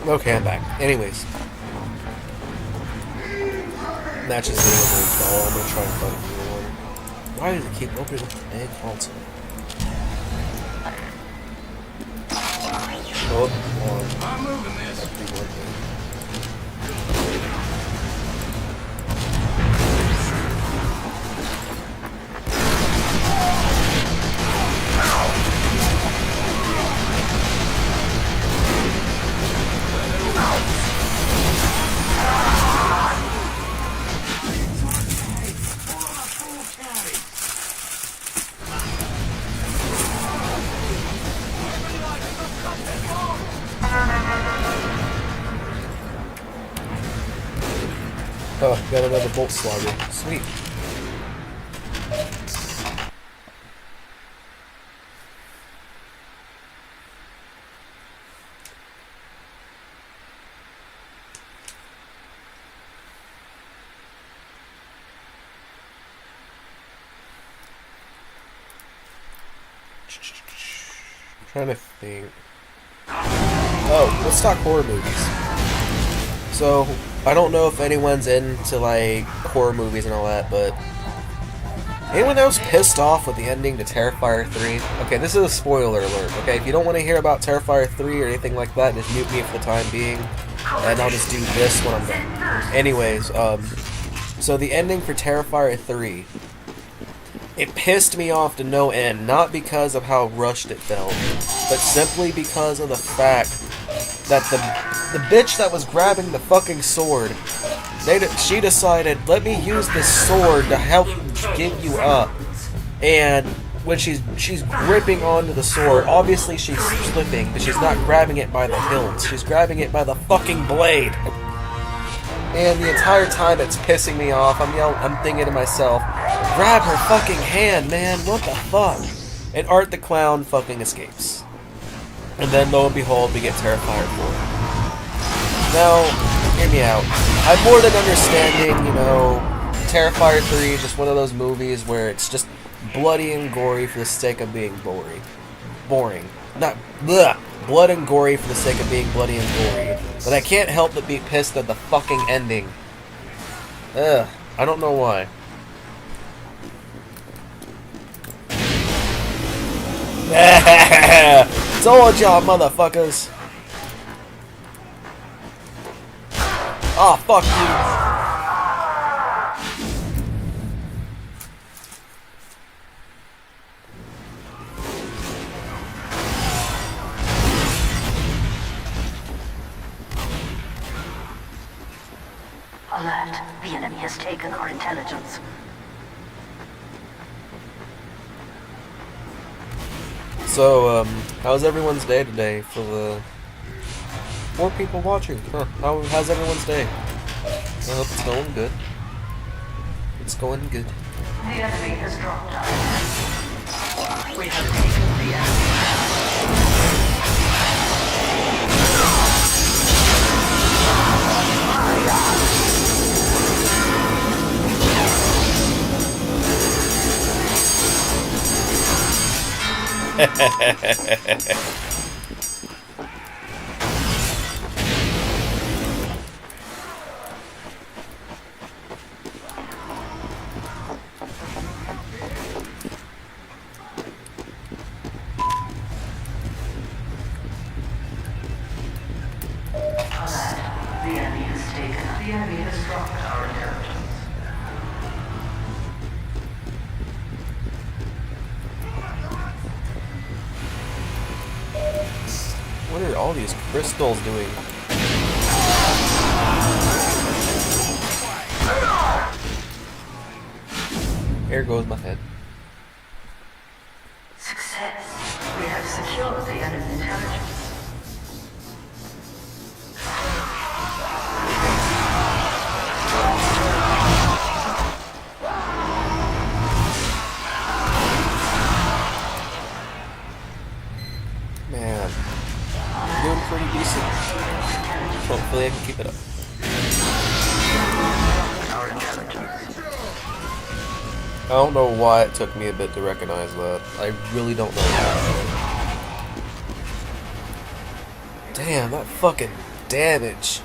A: Okay, I'm back. Anyways. Match is getting a little dull. I'm gonna try and find a new one. Why does it keep opening up the egg console? Oh,
B: I'm moving this.
A: that's pretty working. Oh, got another bolt slugger. Sweet. I'm trying to think. Oh, let's talk horror movies. So, I don't know if anyone's into, like, horror movies and all that, but anyone else pissed off with the ending to Terrifier 3? Okay, this is a spoiler alert, okay? If you don't want to hear about Terrifier 3 or anything like that, just mute me for the time being, and I'll just do this when I'm done. Anyways, so the ending for Terrifier 3, it pissed me off to no end, not because of how rushed it felt, but simply because of the fact that the bitch that was grabbing the fucking sword, she decided, let me use this sword to help give you up. And when she's gripping onto the sword, obviously she's slipping, but she's not grabbing it by the hilt. She's grabbing it by the fucking blade. And the entire time it's pissing me off. I'm thinking to myself, grab her fucking hand, man. What the fuck? And Art the Clown fucking escapes. And then, lo and behold, we get Terrifier 4. Now, hear me out. I'm more than understanding, you know, Terrifier 3 is just one of those movies where it's just bloody and gory for the sake of being boring. Not, bleh, blood and gory for the sake of being bloody and gory. But I can't help but be pissed at the fucking ending. Ugh, I don't know why. Told y'all, motherfuckers. Oh, fuck you.
C: Alert. The enemy has taken our intelligence.
A: So, how's everyone's day today for the 4 people watching? Huh? How's everyone's day? I hope it's going good. It's going good.
C: The enemy has dropped us. We have taken the enemy. The enemy has taken. The enemy has dropped our intelligence.
A: What are all these crystals doing? Here goes my head.
C: Success. We have secured the enemy intelligence.
A: Man, I'm doing pretty decent. Hopefully I can keep it up.
C: Our intelligence.
A: I don't know why it took me a bit to recognize that. I really don't know why. Damn, that fucking damage.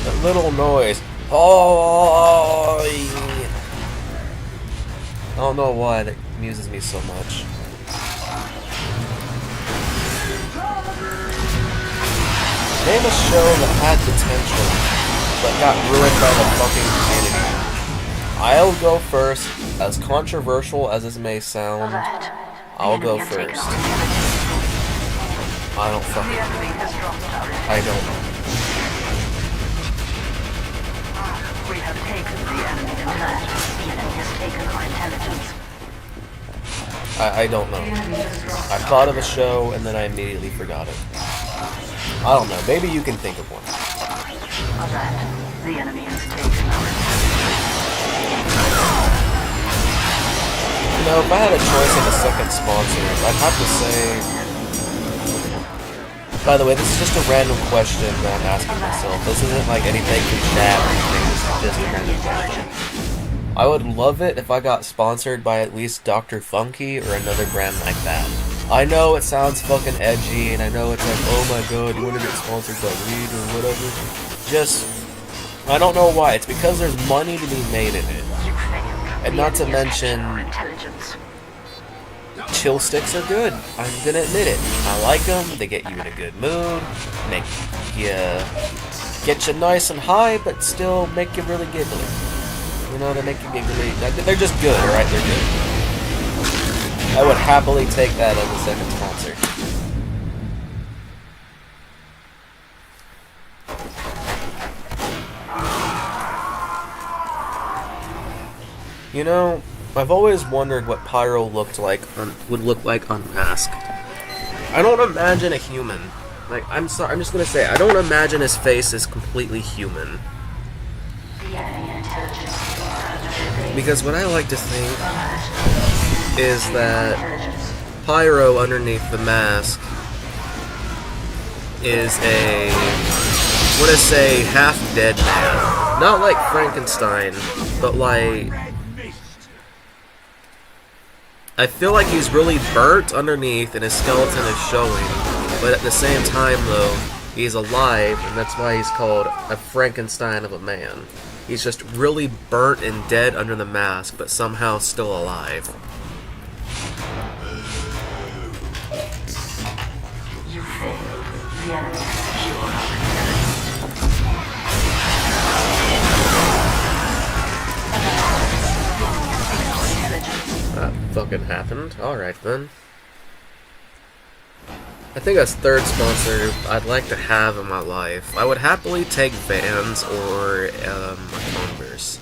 A: That little noise. Oh! I don't know why that amuses me so much. Name a show that had potential, but got ruined by the fucking community. I'll go first. As controversial as this may sound, I'll go first. I don't fucking I don't.
C: We have taken the enemy intelligence. The enemy has taken our intelligence.
A: I don't know. I thought of a show and then I immediately forgot it. I don't know. Maybe you can think of one.
C: The enemy has taken our
A: You know, if I had a choice of a second sponsor, I'd have to say... By the way, this is just a random question that I'm asking myself. This isn't like anything from chat or anything. This is just a random question. I would love it if I got sponsored by at least Dr. Funky or another brand like that. I know it sounds fucking edgy, and I know it's like, oh my god, you want to get sponsored by weed or whatever. Just, I don't know why. It's because there's money to be made in it. And not to mention, chill sticks are good. I'm gonna admit it. I like them. They get you in a good mood. Make you, get you nice and high, but still make you really giggly. You know, they make you giggly. They're just good, alright? They're good. I would happily take that as a second sponsor. You know, I've always wondered what Pyro would look like unmasked. I don't imagine a human. Like, I'm sorry, I'm just gonna say, I don't imagine his face is completely human. Because what I like to think is that Pyro underneath the mask is a, what I say, half-dead man. Not like Frankenstein, but like, I feel like he's really burnt underneath and his skeleton is showing, but at the same time though, he's alive, and that's why he's called a Frankenstein of a man. He's just really burnt and dead under the mask, but somehow still alive.
C: You failed. The enemy is secure.
A: That fucking happened. Alright then. I think as third sponsor I'd like to have in my life, I would happily take Vans or a Converse.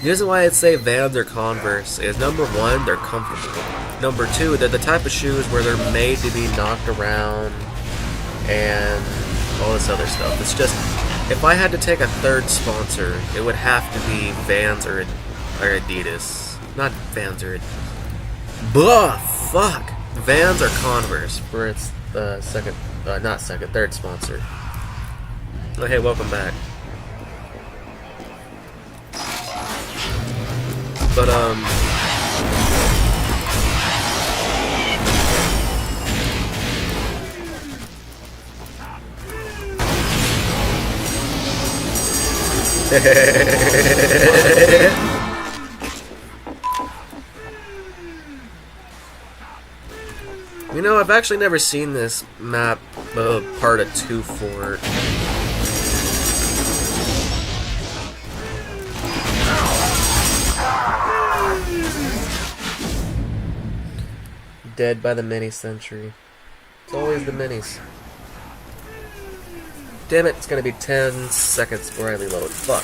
A: The reason why I'd say Vans or Converse is, number one, they're comfortable. Number two, they're the type of shoes where they're made to be knocked around and all this other stuff. It's just, if I had to take a third sponsor, it would have to be Vans or Adidas. Not Vans or Adidas. Blah! Fuck! Vans or Converse for its third sponsor. Oh, hey, welcome back. But, You know, I've actually never seen this map, part of 2 Fort. Dead by the mini-sentry. It's always the minis. Damn it, it's gonna be 10 seconds before I reload. Fuck.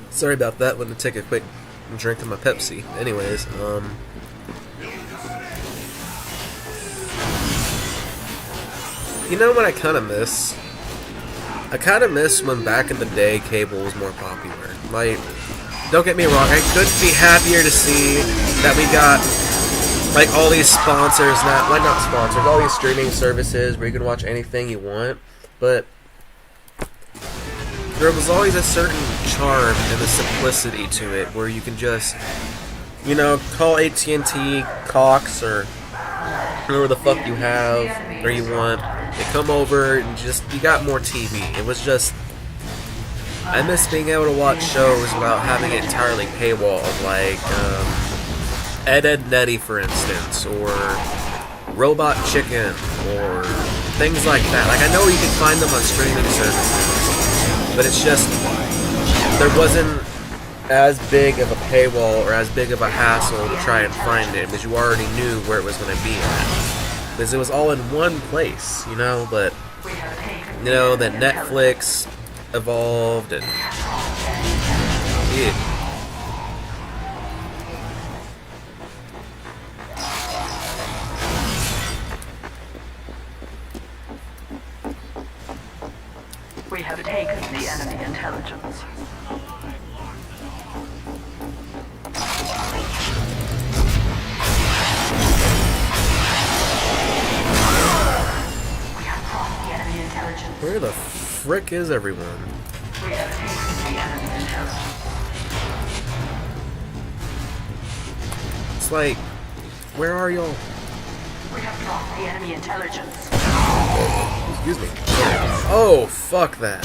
A: Sorry about that, went to take a quick drink of my Pepsi. Anyways, you know what I kind of miss? I kind of miss when back in the day cable was more popular. Like, don't get me wrong, I couldn't be happier to see that we got, like, all these sponsors now, like, not sponsors, all these streaming services where you can watch anything you want, but there was always a certain charm and a simplicity to it where you can just, you know, call AT&T, Cox, or whoever the fuck you have, or you want. They come over and just, you got more TV. It was just, I miss being able to watch shows without having it entirely paywalled, like Ed, Ed, Nettie, for instance, or Robot Chicken, or things like that. Like, I know you can find them on streaming services, but it's just, there wasn't as big of a paywall or as big of a hassle to try and find it, because you already knew where it was going to be at. Because it was all in one place, you know, but, you know, then Netflix evolved, and, yeah.
C: We have taken the enemy intelligence. We have crossed the enemy intelligence.
A: Where the frick is everyone?
C: We have taken the enemy intelligence.
A: It's like, where are y'all?
C: We have dropped the enemy intelligence.
A: Excuse me. Oh, fuck that.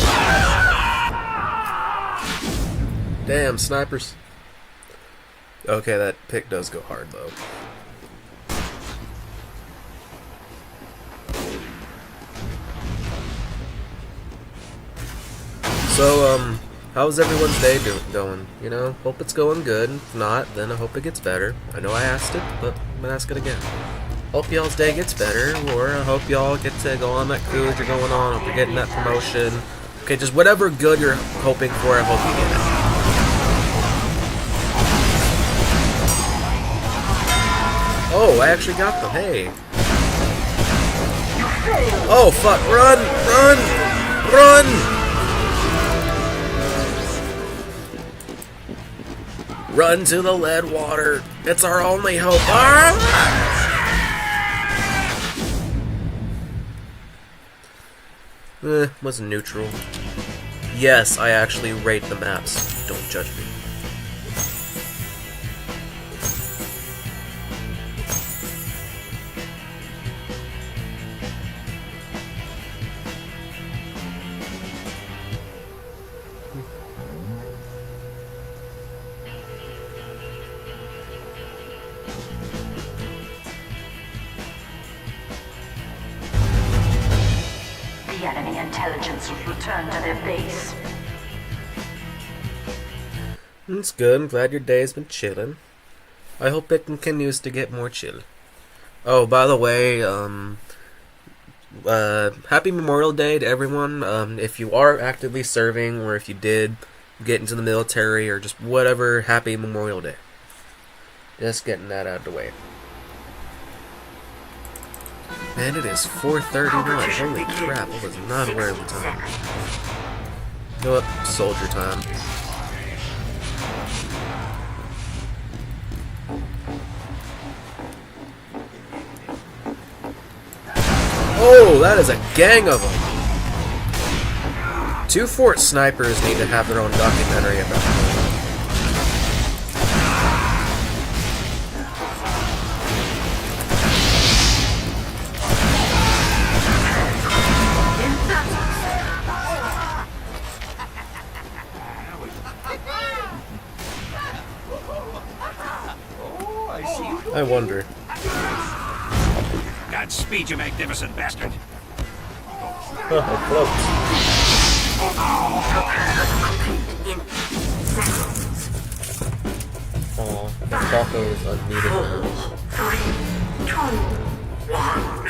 A: Damn, snipers. Okay, that pick does go hard, though. So, how's everyone's day going? You know, hope it's going good. If not, then I hope it gets better. I know I asked it, but I'm gonna ask it again. Hope y'all's day gets better, or I hope y'all get to go on that cruise you're going on, hope you're getting that promotion. Okay, just whatever good you're hoping for, I hope you get it. Oh, I actually got them, hey. Oh, fuck, run, run, run! Run to the lead water, it's our only hope. Ah! Was neutral. Yes, I actually rate the maps. Don't judge me.
C: The enemy intelligence was returned to their base.
A: It's good. I'm glad your day's been chillin'. I hope it continues to get more chill. Oh, by the way, happy Memorial Day to everyone. If you are actively serving, or if you did get into the military, or just whatever, happy Memorial Day. Just getting that out of the way. Man, it is 4:31. Holy crap, I was not aware of the time. You know what? Soldier time. Oh, that is a gang of them. 2 Fort snipers need to have their own documentary about them. I wonder.
B: Godspeed, you magnificent bastard.
A: Oh, close. Oh, the taco is unneeded.
C: 3, 2, 1.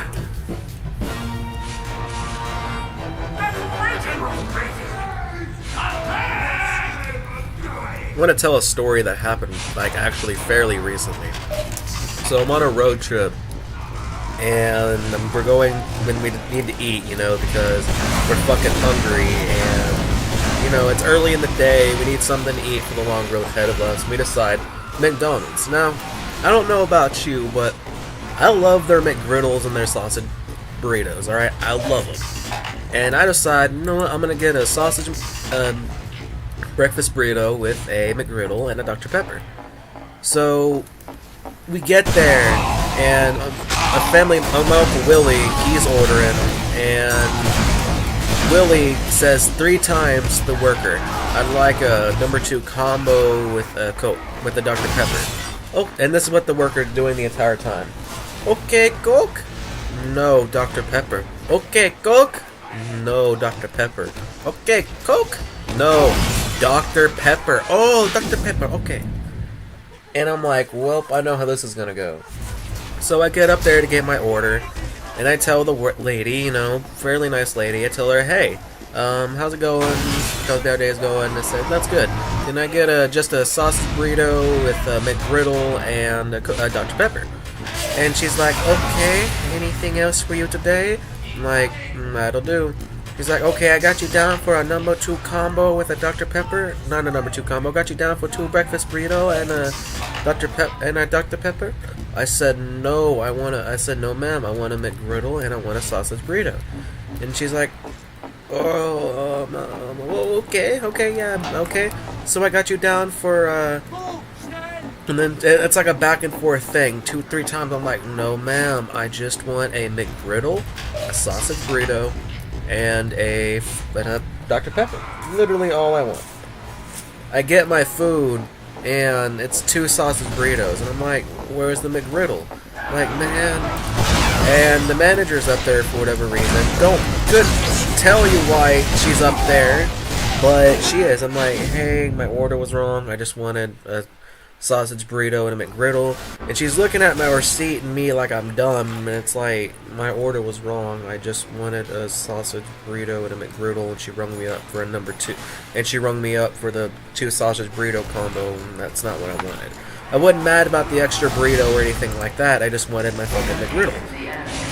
A: I want to tell a story that happened, like, actually fairly recently. So I'm on a road trip, and we're going when we need to eat, you know, because we're fucking hungry, and, you know, it's early in the day, we need something to eat for the long road ahead of us. We decide McDonald's. Now, I don't know about you, but I love their McGriddles and their sausage burritos, alright? I love them. And I decide, you know what, I'm gonna get a sausage breakfast burrito with a McGriddle and a Dr. Pepper. So we get there, and a family, my Uncle Willie, he's ordering, and Willie says 3 times to the worker, I'd like a number 2 combo with a Coke, with a Dr. Pepper. Oh, and this is what the worker's doing the entire time. Okay, Coke? No, Dr. Pepper. Okay, Coke? No, Dr. Pepper. Okay, Coke? No, Dr. Pepper. Oh, Dr. Pepper, okay. And I'm like, well, I know how this is gonna go. So I get up there to get my order, and I tell the lady, you know, fairly nice lady, I tell her, hey, how's it going? How's our day's going? I said, that's good. Can I get just a sausage burrito with a McGriddle and a Dr. Pepper? And she's like, okay, anything else for you today? I'm like, that'll do. He's like, okay, I got you down for a number 2 combo with a Dr. Pepper. Not a number 2 combo. Got you down for 2 breakfast burrito and a Dr. Pepper. I said no. I said no, ma'am. I want a McGriddle and I want a sausage burrito. And she's like, oh, okay, yeah, okay. So I got you down for and then it's like a back and forth thing. 2-3 times I'm like, no, ma'am. I just want a McGriddle, a sausage burrito, and a Dr. Pepper. Literally all I want. I get my food, and it's 2 sausage burritos, and I'm like, where's the McGriddle? I'm like, man. And the manager's up there for whatever reason. Couldn't tell you why she's up there, but she is. I'm like, hey, my order was wrong. I just wanted a sausage burrito and a McGriddle, and she's looking at my receipt and me like I'm dumb, and it's like, my order was wrong. I just wanted a sausage burrito and a McGriddle, and she rung me up for a number 2, and she rung me up for the 2 sausage burrito combo, and that's not what I wanted. I wasn't mad about the extra burrito or anything like that. I just wanted my fucking McGriddle.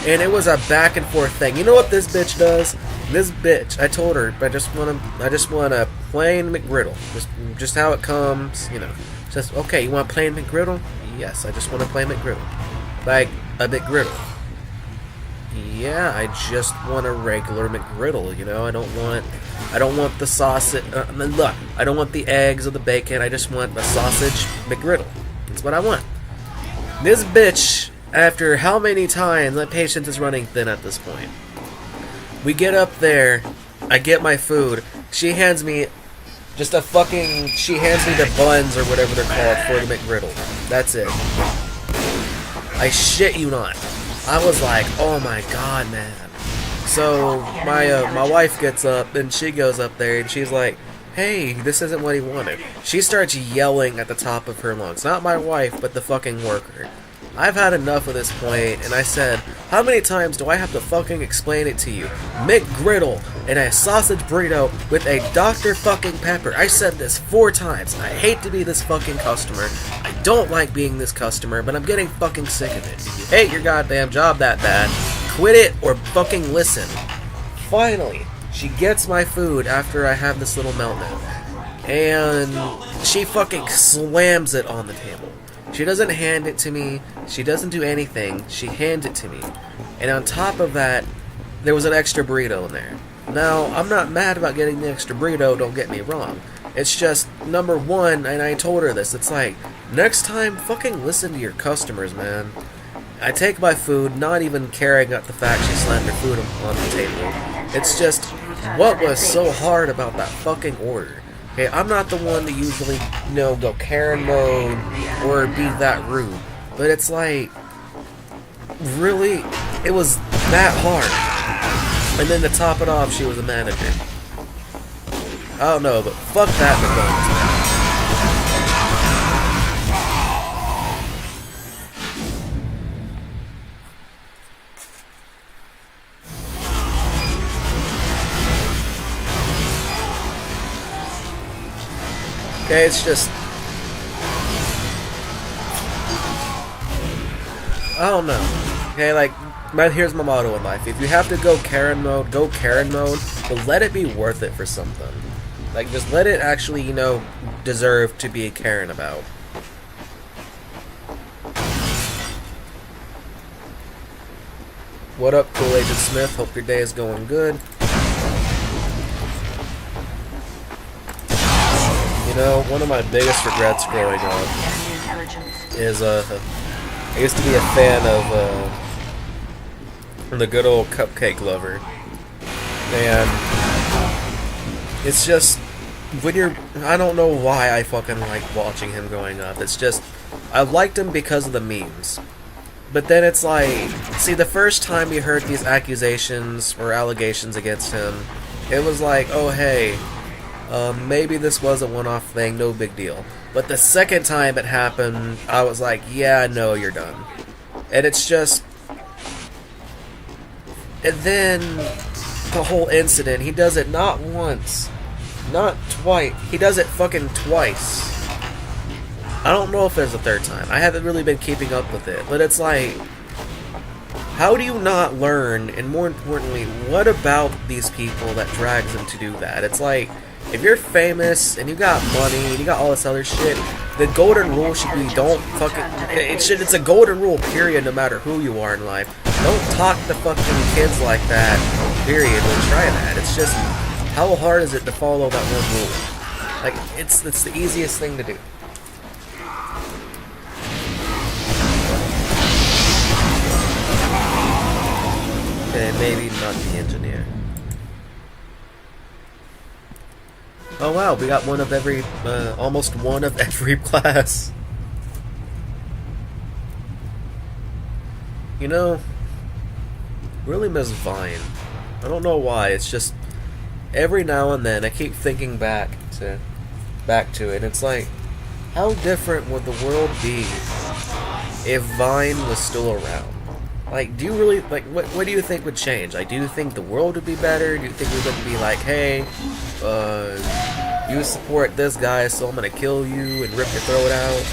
A: And it was a back and forth thing. You know what this bitch does? This bitch, I told her, I just want a plain McGriddle, just how it comes, you know. Says, okay, you want plain McGriddle? Yes, I just want a plain McGriddle. Like, a McGriddle. Yeah, I just want a regular McGriddle, you know? I don't want the sausage, look, I don't want the eggs or the bacon, I just want a sausage McGriddle. That's what I want. This bitch, after how many times, my patience is running thin at this point. We get up there, I get my food, she hands me the buns or whatever they're called for the McGriddle. That's it. I shit you not. I was like, oh my god, man. So my wife gets up and she goes up there and she's like, hey, this isn't what he wanted. She starts yelling at the top of her lungs. Not my wife, but the fucking worker. I've had enough at this point, and I said, how many times do I have to fucking explain it to you? McGriddle and a sausage burrito with a Dr. fucking Pepper. I said this 4 times. I hate to be this fucking customer. I don't like being this customer, but I'm getting fucking sick of it. If you hate your goddamn job that bad, quit it or fucking listen. Finally, she gets my food after I have this little meltdown. And she fucking slams it on the table. She doesn't hand it to me. She doesn't do anything. She hands it to me. And on top of that, there was an extra burrito in there. Now, I'm not mad about getting the extra burrito, don't get me wrong. It's just, number one, and I told her this, it's like, next time, fucking listen to your customers, man. I take my food, not even caring about the fact she slammed her food on the table. It's just, what was so hard about that fucking order? Okay, I'm not the one to usually, go Karen mode or be that rude. But it's like, really, it was that hard. And then to top it off, she was a manager. I don't know, but fuck that McDonald's. Okay, it's just, I don't know. Okay, like, here's my motto in life. If you have to go Karen mode, but let it be worth it for something. Like, just let it actually, deserve to be a Karen about. What up, Cool Agent Smith? Hope your day is going good. One of my biggest regrets growing up is, I used to be a fan of, the good old Cupcake Lover. And it's just, I don't know why I fucking liked watching him growing up. It's just, I liked him because of the memes. But then it's like, see, the first time we heard these accusations or allegations against him, it was like, oh hey, maybe this was a one-off thing, no big deal. But the second time it happened, I was like, yeah, no, you're done. And it's just, and then the whole incident, he does it not once, not twice, he does it fucking twice. I don't know if there's a third time. I haven't really been keeping up with it, but it's like, how do you not learn, and more importantly, what about these people that drags them to do that? It's like, if you're famous, and you got money, and you got all this other shit, the golden rule should be don't fucking, it's a golden rule, period, no matter who you are in life. Don't talk to fucking kids like that, period, when try that. It's just, how hard is it to follow that one rule? Like, it's the easiest thing to do. Okay, maybe not the engineer. Oh wow, we got one of every, almost one of every class. Really miss Vine. I don't know why, it's just, every now and then I keep thinking back to it. It's like, how different would the world be if Vine was still around? Like, do you really, like, what do you think would change? Like, do you think the world would be better? Do you think we would be like, hey, you support this guy, so I'm gonna kill you and rip your throat out,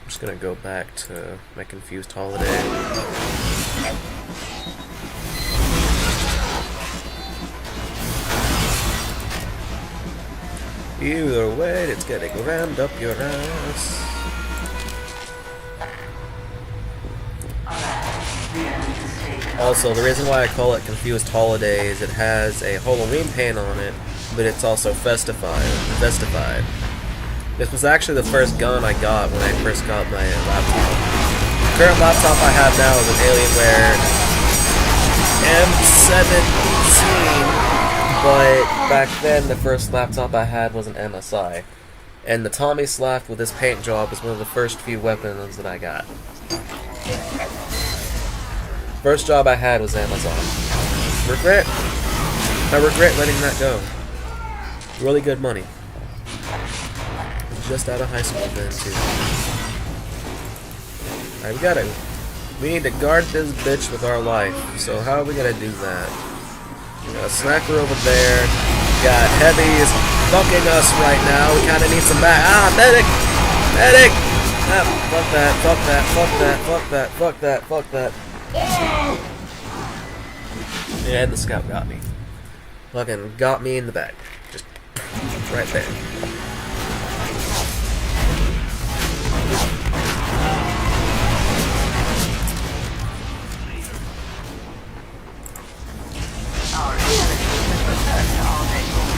A: I'm just gonna go back to my confused holiday. Either way, it's getting rammed up your ass. Also, the reason why I call it Confused Holiday is it has a Halloween paint on it, but it's also festified. This was actually the first gun I got when I first got my laptop. The current laptop I have now is an Alienware M17. But back then, the first laptop I had was an MSI. And the Tommy Slaft with this paint job is one of the first few weapons that I got. First job I had was Amazon. I regret letting that go. Really good money. Just out of high school then, too. Alright, we need to guard this bitch with our life. So how are we gonna do that? Got a snacker over there. Got heavies. fucking us right now. We kind of need some back. Ah, medic! Medic! Ah, fuck that, fuck that, fuck that, fuck that, fuck that, fuck that. Yeah, the scout got me. Fucking got me in the back. Just right there.
C: Our ability to return to all vehicles.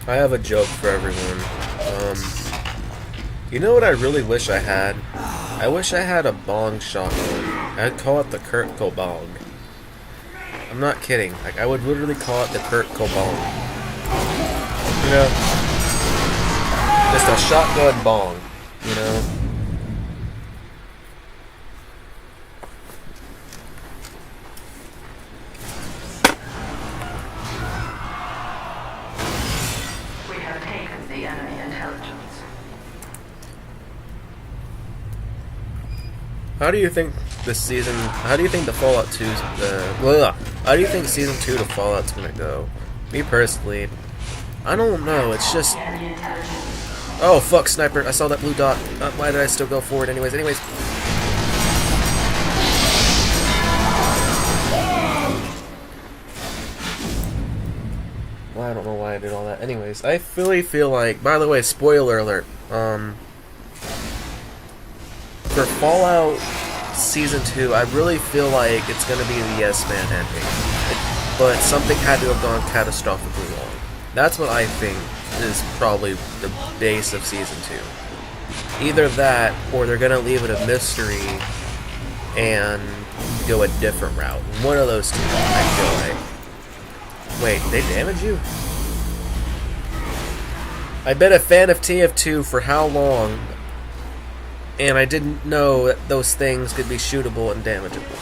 A: I have a joke for everyone. You know what I really wish I had? I wish I had a bong shotgun. I'd call it the Kurt Bong. I'm not kidding. Like, I would literally call it the Kurt Bong. You know? Just a shotgun bong. You know?
C: We have taken the enemy intelligence.
A: How do you think this season? How do you think the Fallout 2's how do you think season 2 to Fallout's gonna go? Me personally, I don't know. It's just,
C: Enemy intelligence.
A: oh fuck, sniper! I saw that blue dot. Why did I still go forward? Anyways. Well, I don't know why I did all that. Anyways, I really feel like. By the way, spoiler alert. For Fallout Season 2, I really feel like it's going to be the Yes Man ending. But something had to have gone catastrophically wrong. That's what I think is probably the base of Season 2. Either that, or they're going to leave it a mystery and go a different route. One of those two, I feel like. Wait, they damage you? I've been a fan of tf2 for how long? And I didn't know that those things could be shootable and damageable.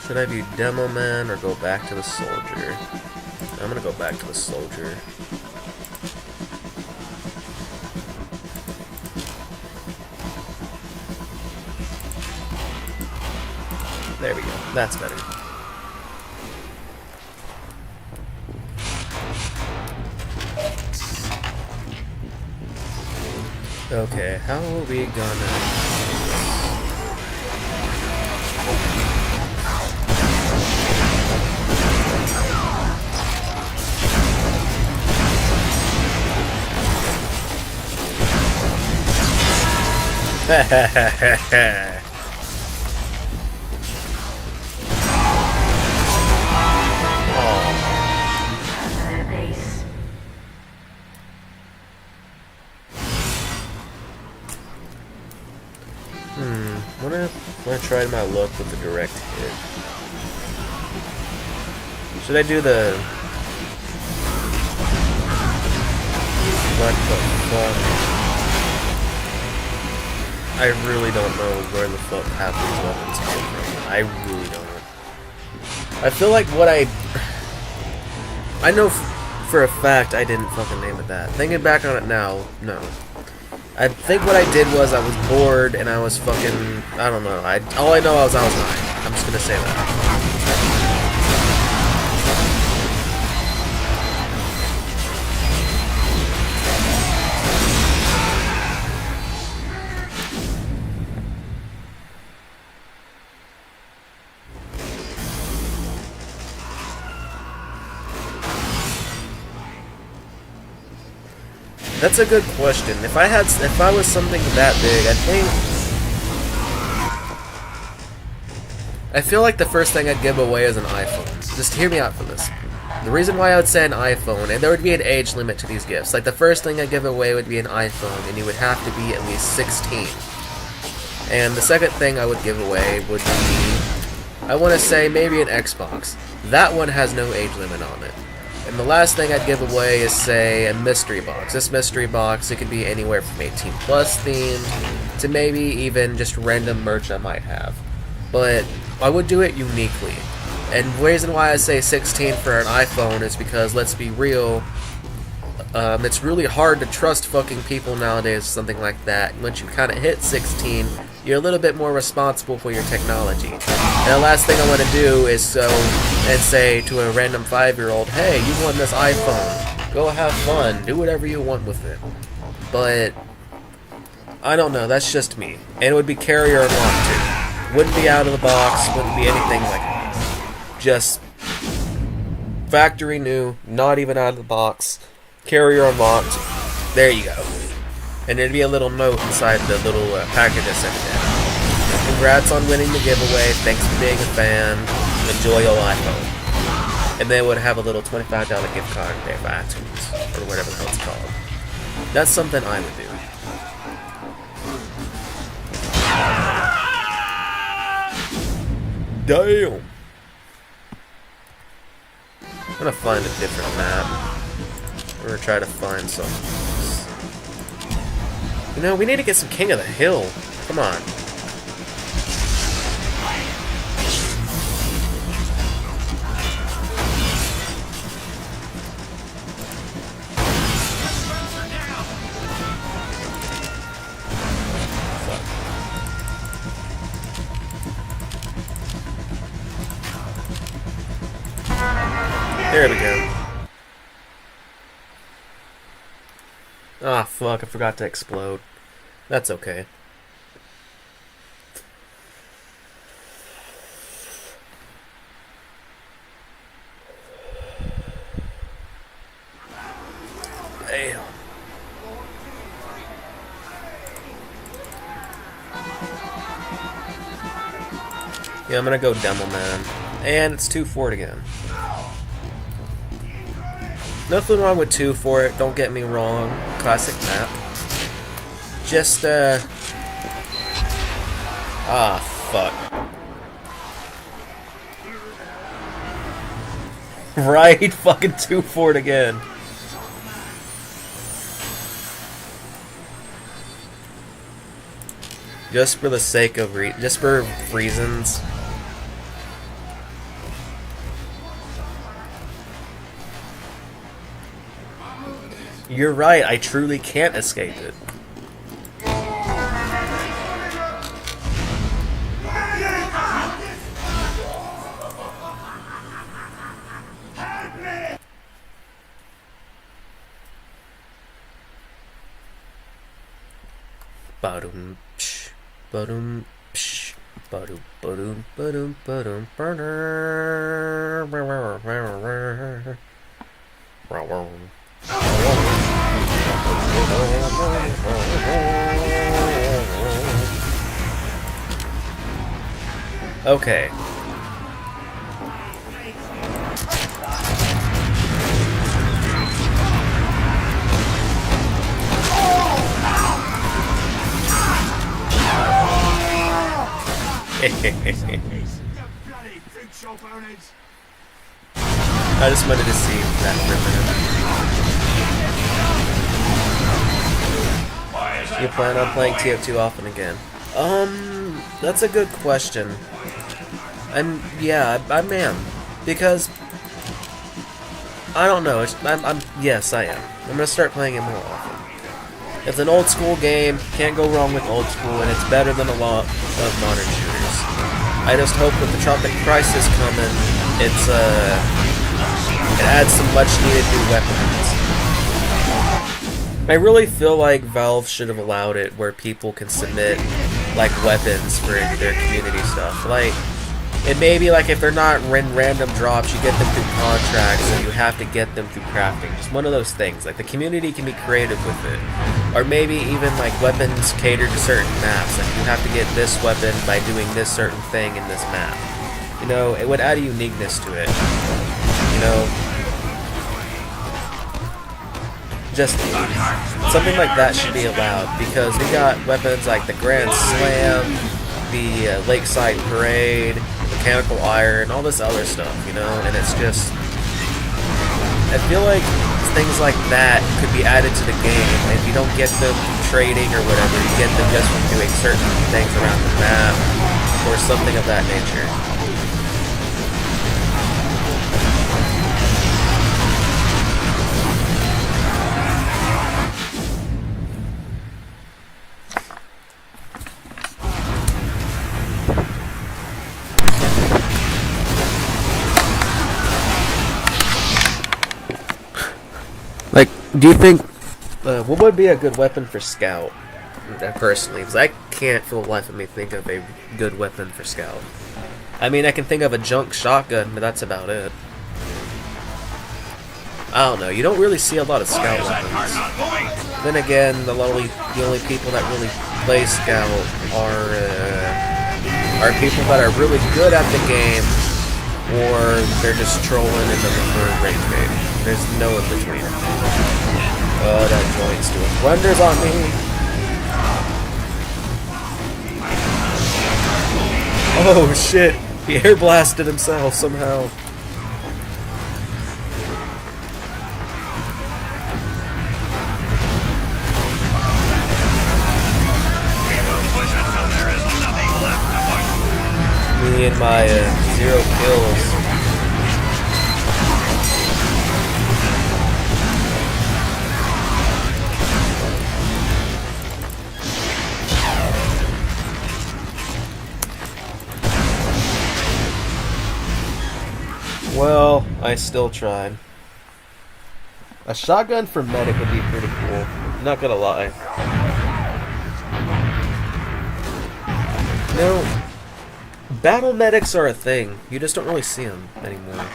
A: Should I be Demo Man or go back to the Soldier? I'm gonna go back to the Soldier. There we go. That's better. Okay, how are we gonna... I'm gonna try my luck with the direct hit. Should I do the... What the fuck? I really don't know where the fuck half these weapons came from. I really don't. I feel like what I know for a fact I didn't fucking name it that. Thinking back on it now, no. I think what I did was I was bored and I was fucking, I don't know. All I know was I was high. I'm just gonna say that. That's a good question. If I was something that big, I feel like the first thing I'd give away is an iPhone. Just hear me out for this. The reason why I would say an iPhone, and there would be an age limit to these gifts. Like the first thing I'd give away would be an iPhone, and you would have to be at least 16. And the second thing I would give away would be, I want to say maybe an Xbox. That one has no age limit on it. And the last thing I'd give away is, say, a mystery box. This mystery box, it could be anywhere from 18 plus themed to maybe even just random merch I might have. But I would do it uniquely. And the reason why I say 16 for an iPhone is because, let's be real, it's really hard to trust fucking people nowadays, something like that. Once you kind of hit 16, you're a little bit more responsible for your technology. And the last thing I want to do is go and say to a random 5-year-old, hey, you won this iPhone. Go have fun. Do whatever you want with it. But I don't know. That's just me. And it would be carrier unlocked too. Wouldn't be out of the box. Wouldn't be anything like that. Just factory new. Not even out of the box. Carrier unlocked. There you go. And there'd be a little note inside the little package I sent in. Congrats on winning the giveaway. Thanks for being a fan. Enjoy your iPhone. And they would have a little $25 gift card there for iTunes, or whatever the hell it's called. That's something I would do. Damn! I'm gonna find a different map. We're gonna try to find some. You know, we need to get some King of the Hill. Come on. There we go. Ah, fuck, I forgot to explode. That's okay. Damn. Yeah, I'm gonna go Demo Man. And it's 2 for it again. Nothing wrong with 2 for it, don't get me wrong. Classic map. Just, ah, fuck. Right? Fucking 2 for it again. Just for the sake of just for reasons. You're right, I truly can't escape it. Ba-dum, psh, ba-dum, psh, ba-dum, ba-dum, ba-dum, ba-dum, ba-dum. Okay. I just wanted to see that for a minute. You plan on playing tf2 often again? That's a good question. Yeah, I am. Because I don't know. Yes, I am. I'm gonna start playing it more often. It's an old school game. Can't go wrong with old school, and it's better than a lot of modern shooters. I just hope with the Tropic Crisis coming, it adds some much needed new weapons. I really feel like Valve should have allowed it where people can submit like weapons for their community stuff. Like, it may be like if they're not random drops, you get them through contracts, so you have to get them through crafting. Just one of those things. Like, the community can be creative with it. Or maybe even like weapons catered to certain maps. Like, you have to get this weapon by doing this certain thing in this map. You know, it would add a uniqueness to it. You know, just something like that should be allowed, because we got weapons like the Grand Slam, the Lakeside Parade, Mechanical Iron, all this other stuff, you know, and it's just, I feel like things like that could be added to the game. If you don't get them from trading or whatever, you get them just from doing certain things around the map or something of that nature. Like, do you think what would be a good weapon for Scout? Personally, because I can't for the life of me think of a good weapon for Scout. I mean, I can think of a junk shotgun, but that's about it. I don't know. You don't really see a lot of Scout weapons. Then again, the only people that really play Scout are people that are really good at the game, or they're just trolling in the preferred rate game. There's no in between. Oh, that joint's doing wonders on me. Oh shit! He air blasted himself somehow. Me and my 0 kills. Well, I still tried. A shotgun for medic would be pretty cool. Not gonna lie. No, battle medics are a thing. You just don't really see them anymore.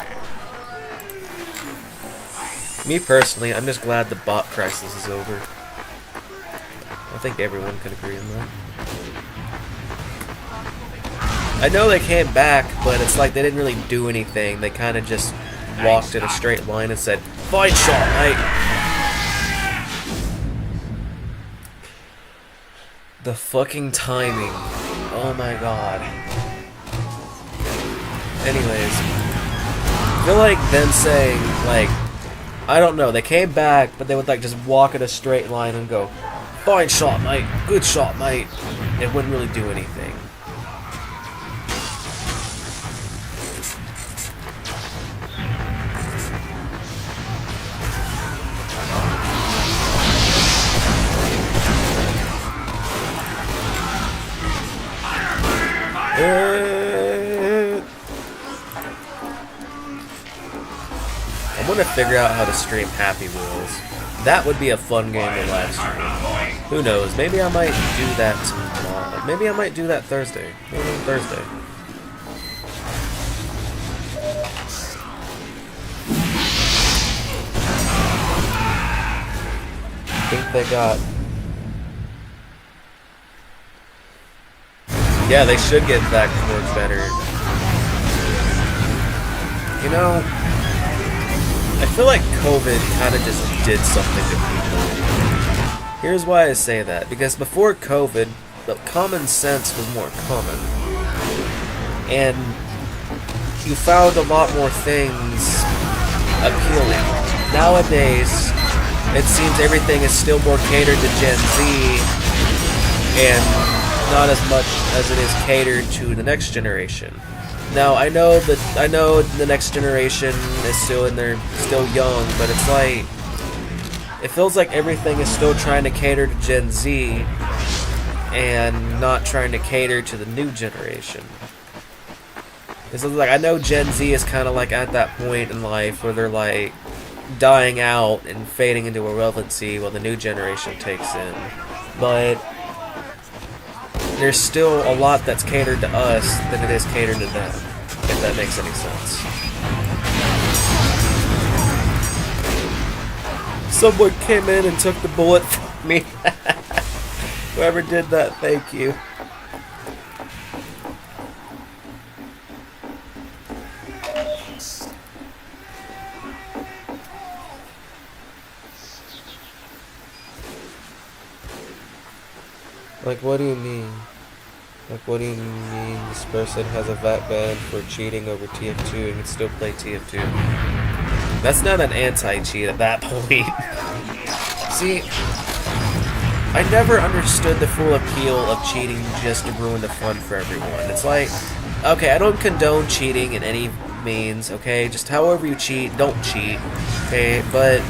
A: Me personally, I'm just glad the bot crisis is over. I think everyone can agree on that. I know they came back, but it's like they didn't really do anything. They kind of just walked in a straight line and said, "Fine shot, mate." The fucking timing. Oh my god. Anyways, I feel like them saying, like, I don't know, they came back, but they would like just walk in a straight line and go, "Fine shot, mate. Good shot, mate." It wouldn't really do anything. I'm gonna figure out how to stream Happy Wheels. That would be a fun game to live stream. Who knows? Maybe I might do that tomorrow. Maybe I might do that Thursday. Maybe Thursday. I think they got... Yeah, they should get back towards better. You know, I feel like COVID kind of just did something to people. Here's why I say that. Because before COVID, the common sense was more common. And you found a lot more things appealing. Nowadays, it seems everything is still more catered to Gen Z, and not as much as it is catered to the next generation. Now I know the next generation is still still young, but it's like it feels like everything is still trying to cater to Gen Z and not trying to cater to the new generation. It's like I know Gen Z is kind of like at that point in life where they're like dying out and fading into irrelevancy while the new generation takes in, but there's still a lot that's catered to us than it is catered to them, if that makes any sense. Someone came in and took the bullet from me. Whoever did that, thank you. Like, what do you mean? Like, what do you mean this person has a VAT ban for cheating over tf2 and can still play tf2? That's not an anti-cheat at that point. See, I never understood the full appeal of cheating just to ruin the fun for everyone. It's like, okay, I don't condone cheating in any means, okay? Just however you cheat, don't cheat, okay? But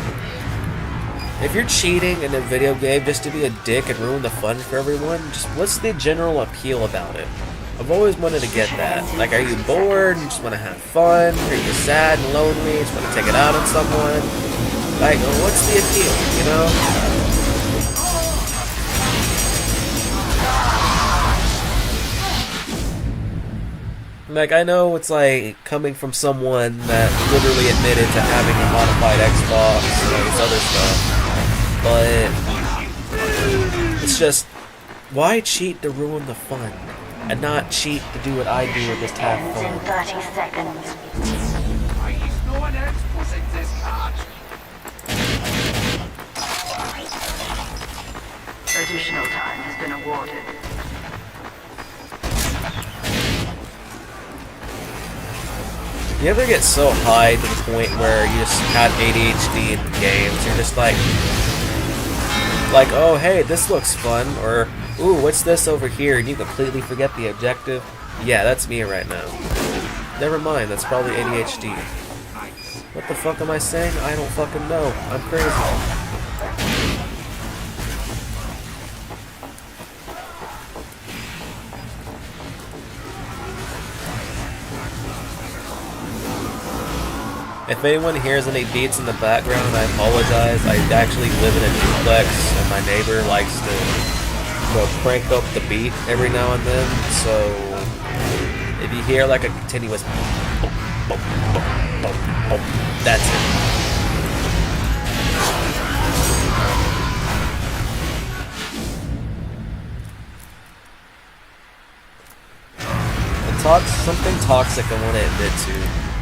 A: if you're cheating in a video game just to be a dick and ruin the fun for everyone, just what's the general appeal about it? I've always wanted to get that. Like, are you bored? You just want to have fun? Are you sad and lonely? Just want to take it out on someone? Like, what's the appeal, you know? Like, I know it's like coming from someone that literally admitted to having a modified Xbox and all this other stuff, but it's just, why cheat to ruin the fun? And not cheat to do what I do and just have
C: Ends
A: fun.
C: in 30 seconds.
D: Why is no one else pushing this cart?
C: Additional time has been awarded.
A: You ever get so high to the point where you just have ADHD in the games? You're just like, oh, hey, this looks fun, or, ooh, what's this over here? And you completely forget the objective. Yeah, that's me right now. Never mind, that's probably ADHD. What the fuck am I saying? I don't fucking know. I'm crazy. If anyone hears any beats in the background, I apologize. I actually live in a duplex, and my neighbor likes to, you know, crank up the beat every now and then. So if you hear like a continuous, that's it. Something toxic I want to admit to.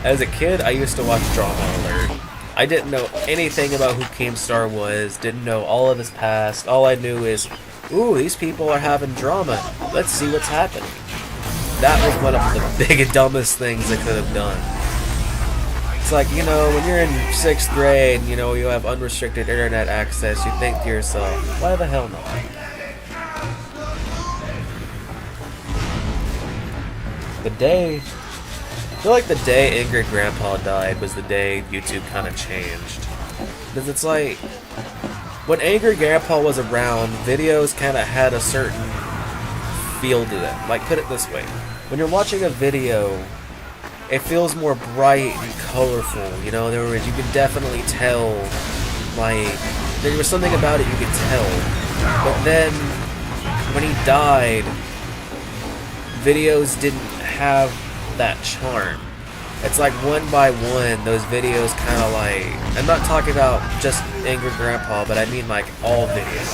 A: As a kid, I used to watch Drama Alert. I didn't know anything about who Keemstar was, didn't know all of his past. All I knew is, ooh, these people are having drama. Let's see what's happening. That was one of the biggest, dumbest things I could have done. It's like, you know, when you're in 6th grade, you know, you have unrestricted internet access, you think to yourself, why the hell not? I feel like the day Angry Grandpa died was the day YouTube kind of changed. Because it's like, when Angry Grandpa was around, videos kind of had a certain feel to them. Like, put it this way. When you're watching a video, it feels more bright and colorful, you know? In other words, you can definitely tell, like, there was something about it you could tell. But then, when he died, videos didn't have that charm. It's like one by one, those videos kind of like, I'm not talking about just Angry Grandpa, but I mean like all videos.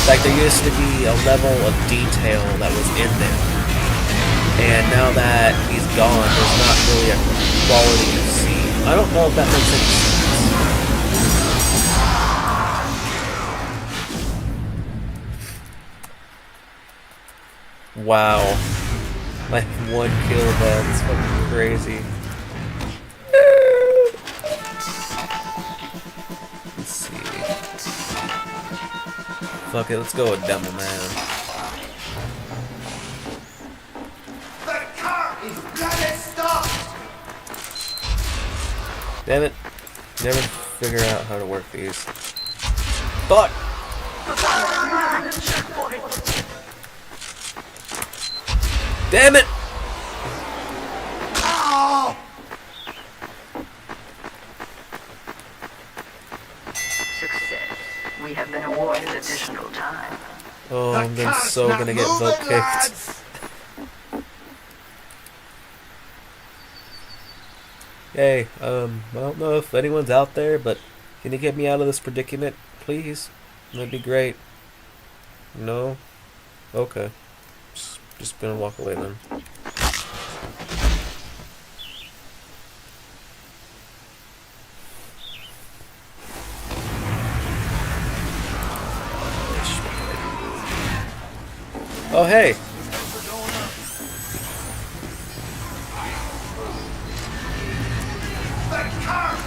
A: Like there used to be a level of detail that was in them. And now that he's gone, there's not really a quality you see. I don't know if that makes any sense. Wow. Like 1 kill that's fucking crazy. Let's see. Fuck it, let's go with Demo Man.
D: The car is bloody stopped!
A: Damn it. Never figure out how to work these. Fuck! Damn it!
D: Oh!
C: Success. We have been awarded additional time.
A: Oh, I'm then so gonna get vote kicked. Hey, I don't know if anyone's out there, but can you get me out of this predicament, please? That'd be great. No? Okay. Just gonna walk away then. Oh, hey!
D: The car is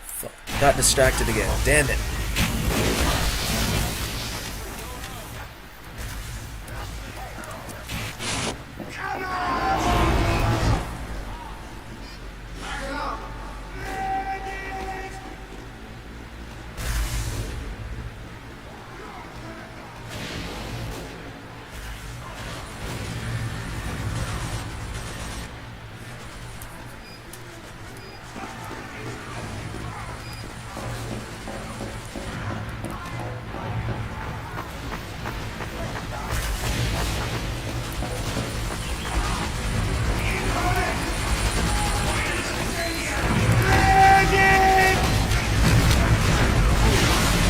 A: Fuck. Got distracted again. Damn it.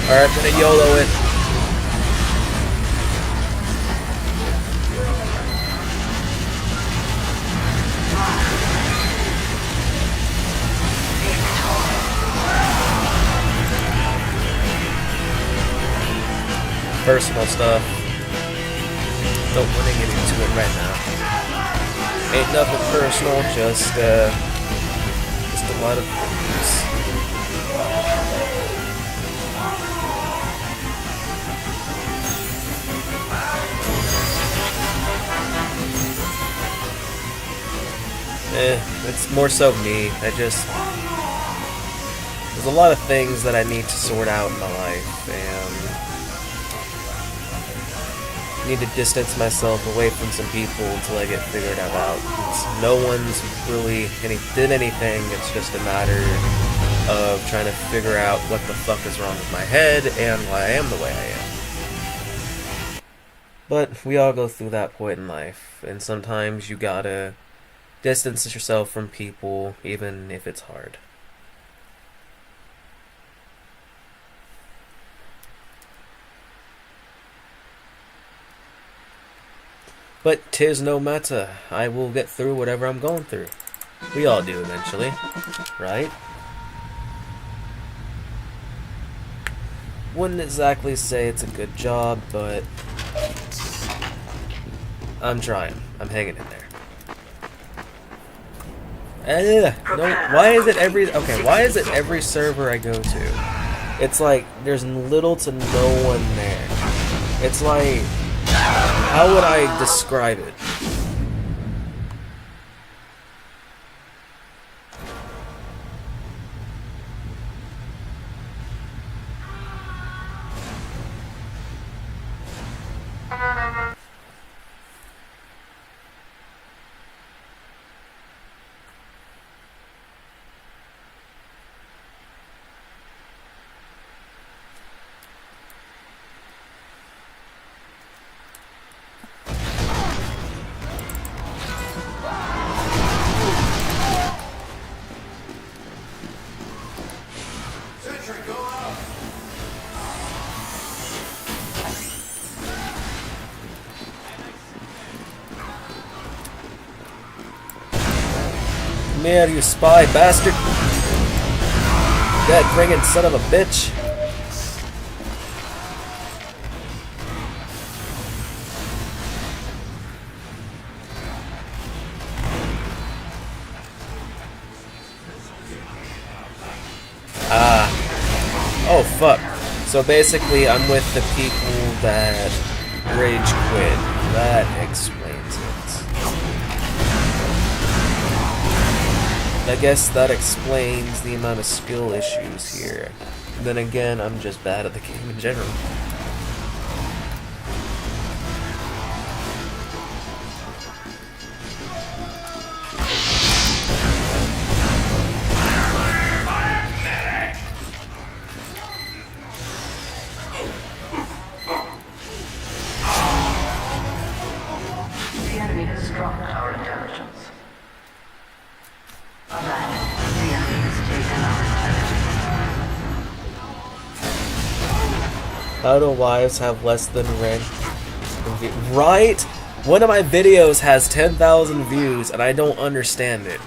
A: Alright, I'm gonna YOLO it. Personal stuff. Don't want to get into it right now. Ain't nothing personal, just a lot of things. It's more so me. There's a lot of things that I need to sort out in my life, and I need to distance myself away from some people until I get figured out. No one's really did anything. It's just a matter of trying to figure out what the fuck is wrong with my head and why I am the way I am. But we all go through that point in life, and sometimes you gotta distance yourself from people, even if it's hard. But 'tis no matter. I will get through whatever I'm going through. We all do eventually, right? Wouldn't exactly say it's a good job, but I'm trying. I'm hanging in there. No, why is it every server I go to? It's like there's little to no one there. It's like, how would I describe it? Come here, you spy bastard! That bringing son of a bitch! Oh fuck. So basically I'm with the people that rage quit. That explains it. I guess that explains the amount of skill issues here. Then again, I'm just bad at the game in general.
C: The enemy has struck our intelligence. The enemy has taken our intelligence.
A: How do wives have less than rank? Right? One of my videos has 10,000 views and I don't understand it.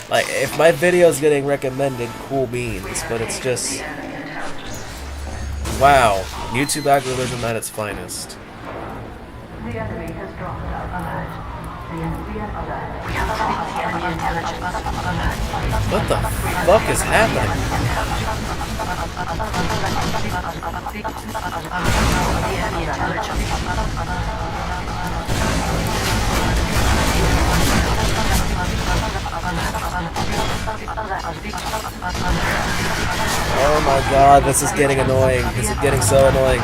A: Like, if my video is getting recommended, cool beans, but it's just... Wow. YouTube algorithm at its finest.
C: The enemy has dropped our alert. The enemy alert. We have lost the enemy intelligence. Alert.
A: What the fuck is happening?
C: The enemy intelligence.
A: Oh my god, this is getting annoying. This is getting so annoying.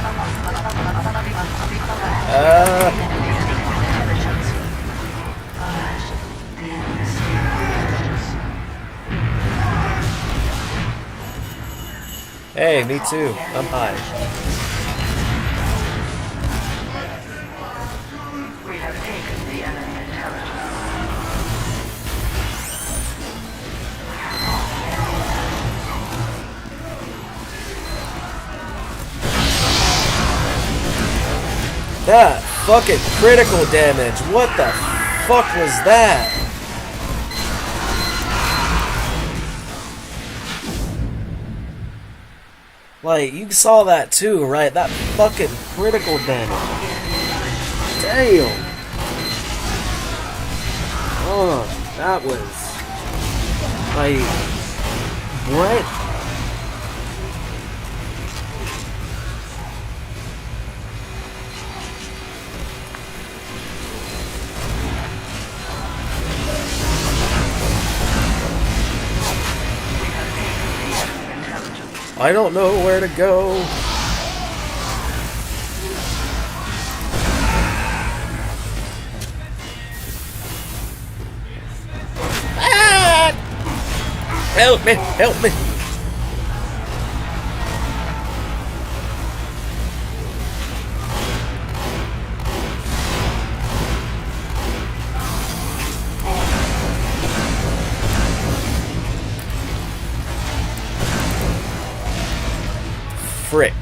A: Hey, me too. I'm high.
C: We have taken the enemy intelligence.
A: That fucking critical damage. What the fuck was that? Like, you saw that too, right? That fucking critical damage. Damn. Oh, that was... Like... What? I don't know where to go. Ah! Help me! Help me! Frick.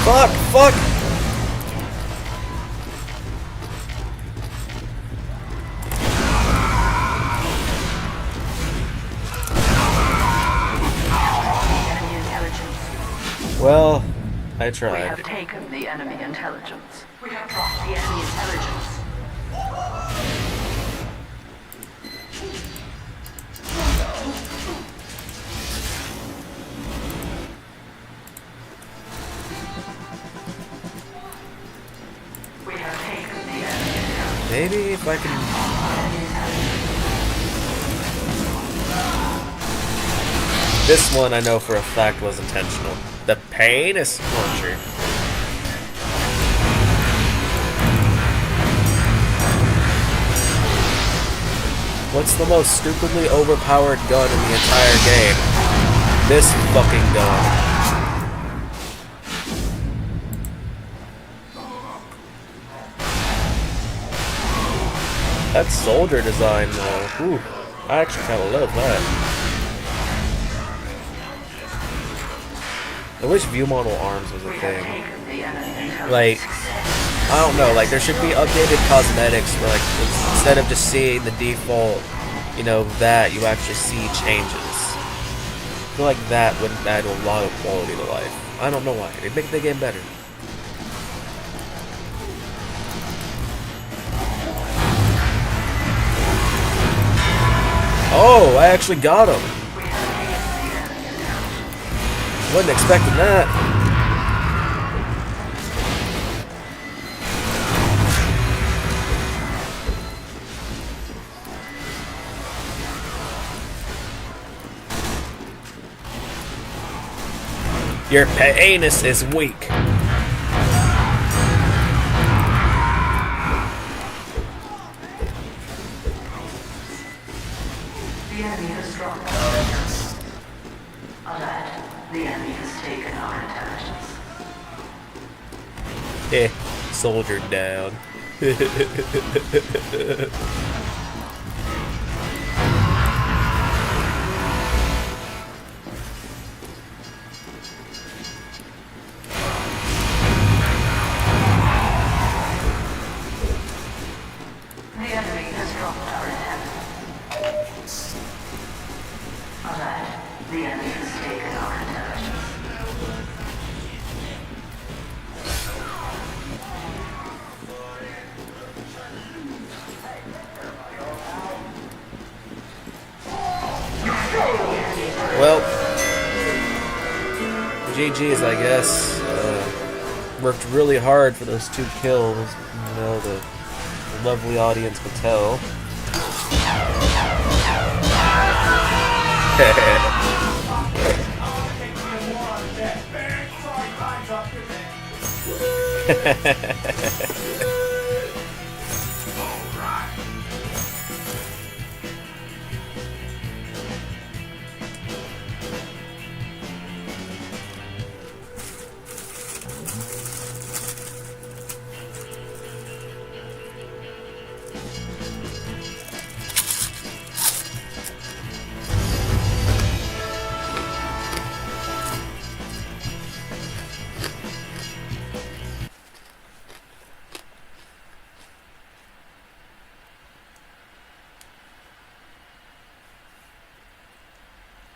A: Fuck! Fuck! Well, I
C: We
A: tried.
C: have taken the enemy intelligence. We have dropped the enemy intelligence. We have taken the enemy intelligence.
A: Maybe if I can... This one I know for a fact was intentional. The pain is torture. What's the most stupidly overpowered gun in the entire game? This fucking gun. That soldier design though, ooh, I actually kind of love that. I wish view model arms was a thing. Like, I don't know, like there should be updated cosmetics where like instead of just seeing the default, you know, that you actually see changes. I feel like that would add a lot of quality to life. I don't know why. It'd make the game better. Oh, I actually got him. Wasn't expecting that. Your anus is weak.
C: The enemy has dropped our intelligence. Alert. The enemy has taken our intelligence.
A: Soldier down.
C: The enemy has dropped our intent. Alert. The enemy has taken our intelligence.
A: Well, GG's, I guess. Worked really hard for those 2 kills. You know, the lovely audience could tell.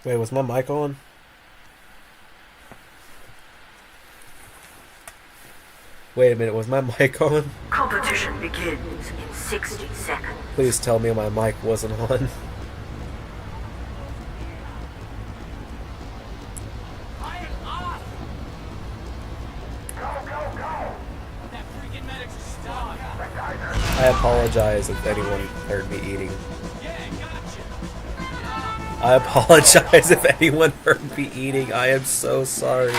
A: Wait, was my mic on? Wait a minute, was my mic on?
C: Competition begins in 60 seconds.
A: Please tell me my mic wasn't on. I apologize if anyone heard me eating. I apologize if anyone heard me eating. I am so sorry.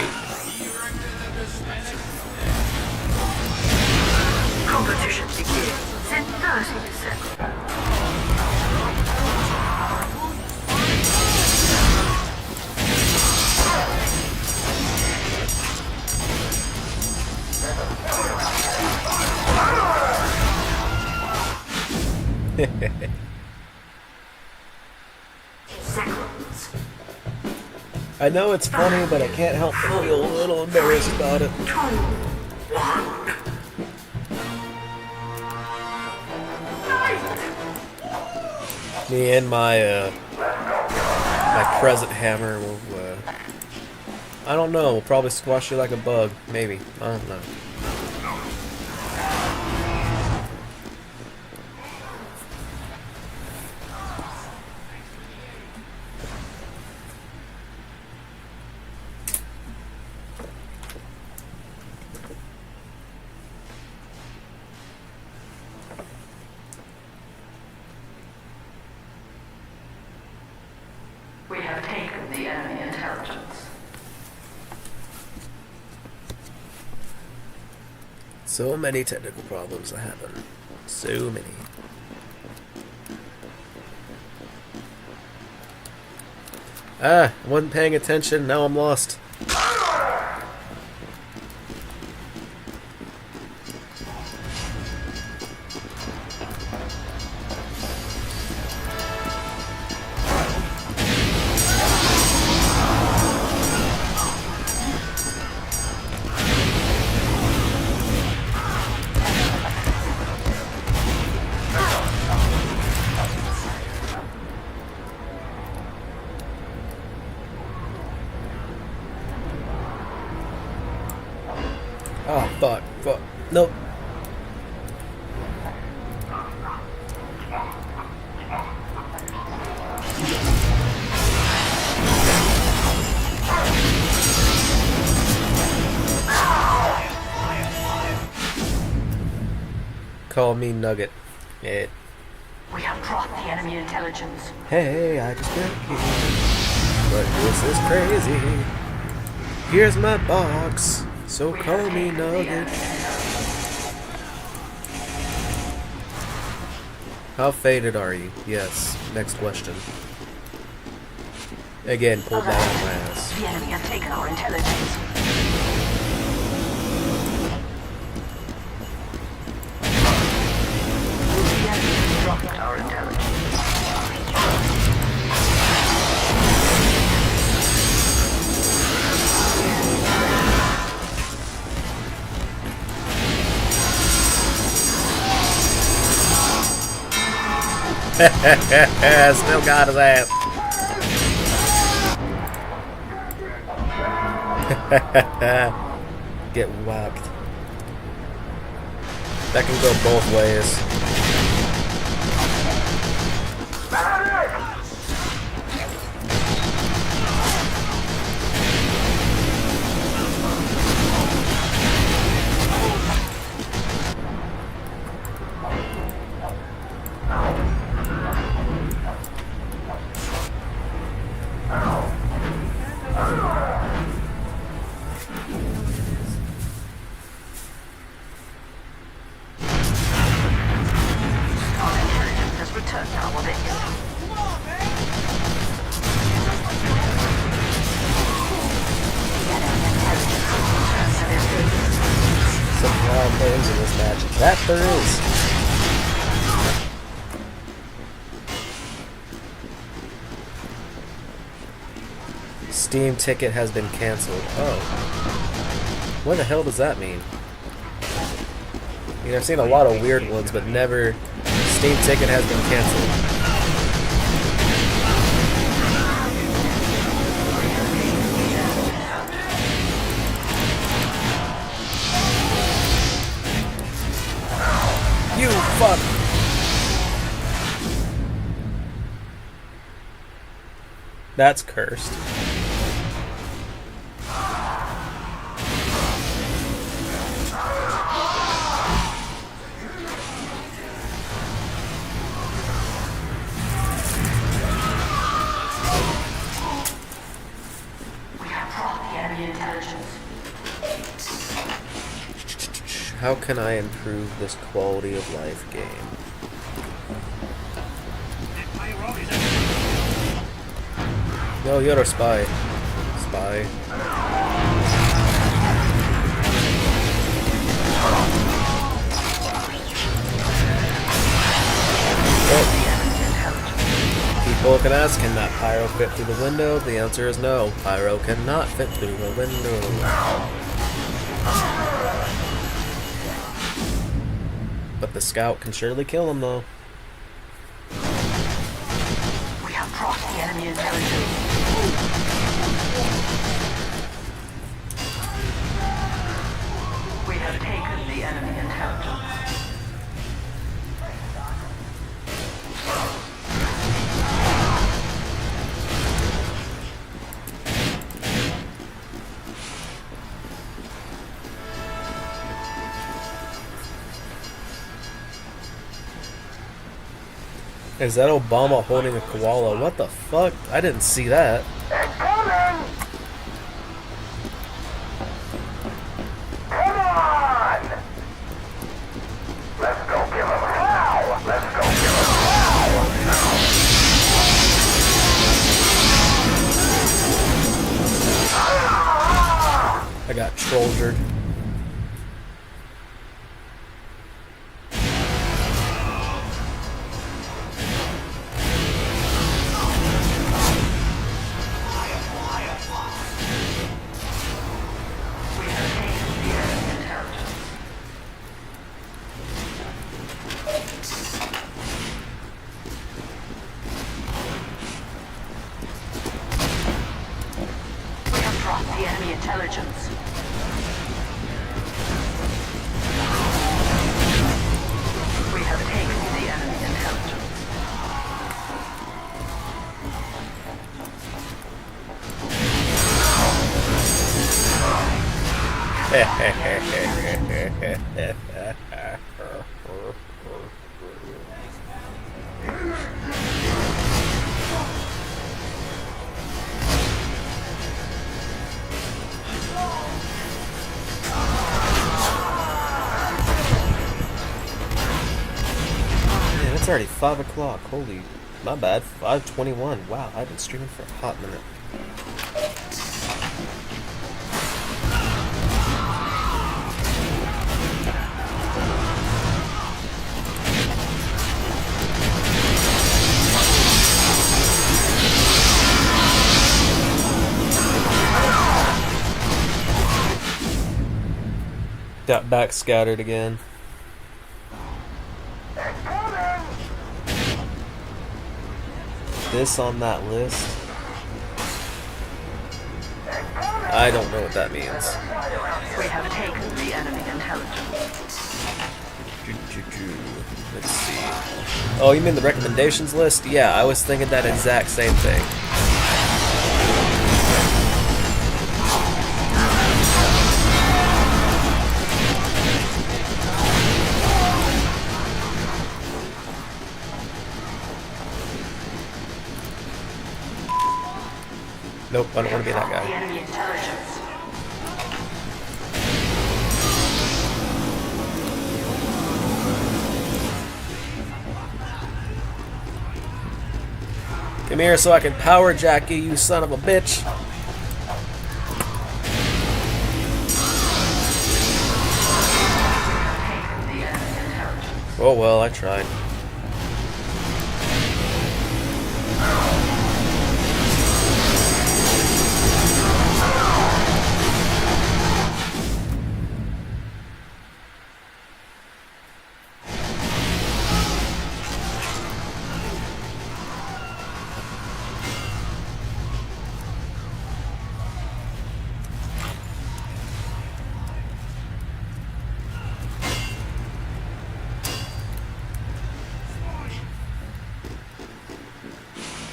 C: Competition begins in 30 seconds. Seconds.
A: I know it's funny, but I can't help but feel a little embarrassed about it.
C: 2, 1.
A: Me and my my present hammer will, I don't know, we'll probably squash you like a bug. Maybe. I don't know.
C: We have taken the enemy intelligence.
A: So many technical problems that happen. So many. Ah, I wasn't paying attention, now I'm lost. Oh, fuck, fuck. Nope. Call me Nugget. Yeah.
C: We have dropped the enemy intelligence.
A: Hey, I just got here. But this is crazy. Here's my box. So call me Nugget. How faded are you? Yes. Next question. Again, pulled that out of my ass.
C: The enemy has taken our intelligence.
A: Still got his ass. Get whacked. That can go both ways. Some wild names in this match. That there is. Steam ticket has been canceled. Oh. What the hell does that mean? I mean, I've seen a lot of weird ones, but never Steam ticket has been canceled. You fuck! That's cursed. How can I improve this quality of life game? No, you're a spy. Spy. Oh. People can ask, can that pyro fit through the window? The answer is no. Pyro cannot fit through the window. But the scout can surely kill him, though.
C: We have crossed the enemy intelligence. We have taken the enemy intelligence.
A: Is that Obama holding a koala? What the fuck? I didn't see that.
F: It's coming! Come on! Let's go give him hell! Let's go give him hell!
A: I got trolled.
C: The enemy intelligence. We have taken the enemy intelligence.
A: It's already 5 o'clock. Holy, my bad. 5:21. Wow, I've been streaming for a hot minute. Got backscattered again.
F: It's coming!
A: this on that list? I don't know what that means.
C: We have taken the enemy intelligence.
A: Let's see. Oh, you mean the recommendations list? Yeah, I was thinking that exact same thing. Nope, I don't want to be that
C: The
A: guy.
C: enemy intelligence.
A: Come here so I can power jack you, you son of a bitch. Oh well, I tried.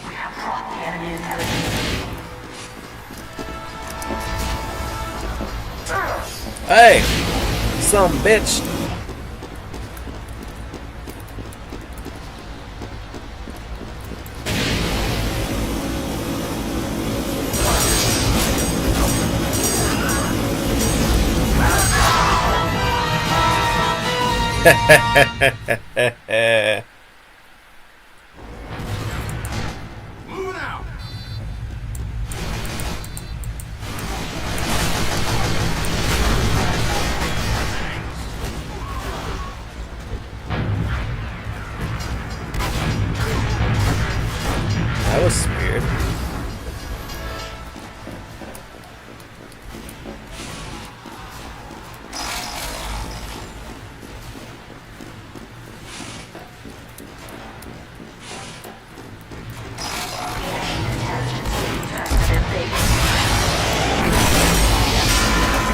C: We have brought the enemy intelligence.
A: Hey! Some bitch!
D: Moving out.
A: That was weird.
C: We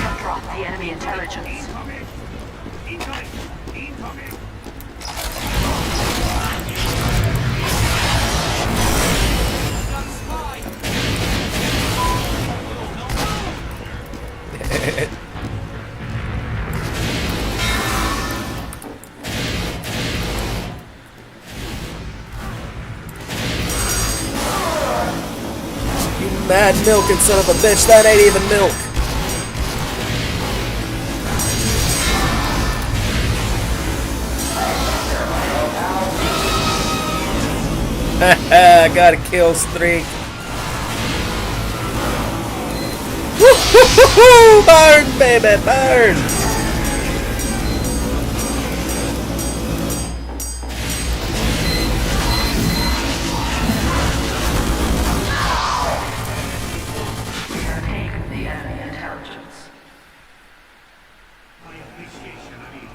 C: have dropped the enemy intelligence.
D: Incoming. Incoming. Incoming.
A: You mad milking son of a bitch, that ain't even milk! Haha, got a kill streak. Woo-hoo-hoo-hoo! Burn, baby, burn!
C: We have taken the enemy intelligence.
D: My appreciation of you.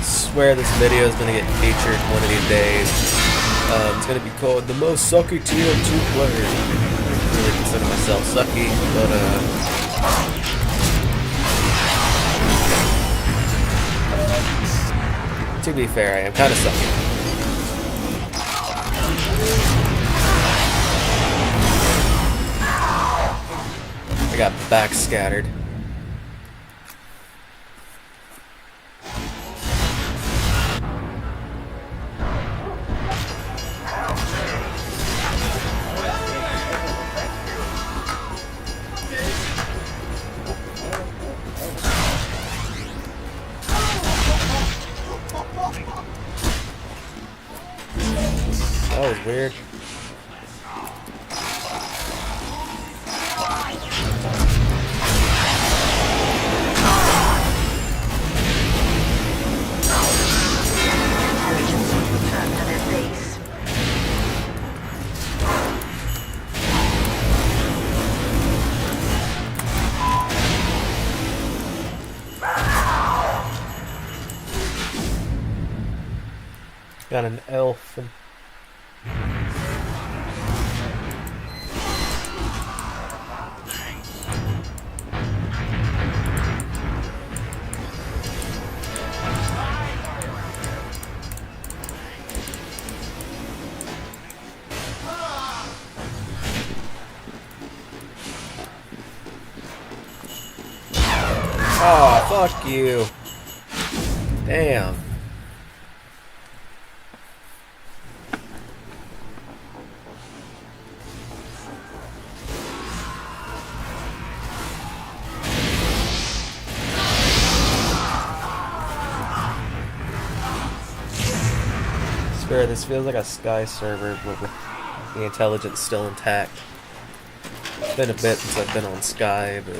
A: Swear this video is gonna get featured one of these days. It's gonna be called the most sucky TF2 player. I really consider myself sucky, but to be fair, I am kind of sucky. I got back scattered. That was weird.
C: Return to their base.
A: Got an elf. And oh, fuck you. Damn. Swear, this feels like a Sky server with the intelligence still intact. It's been a bit since I've been on Sky, but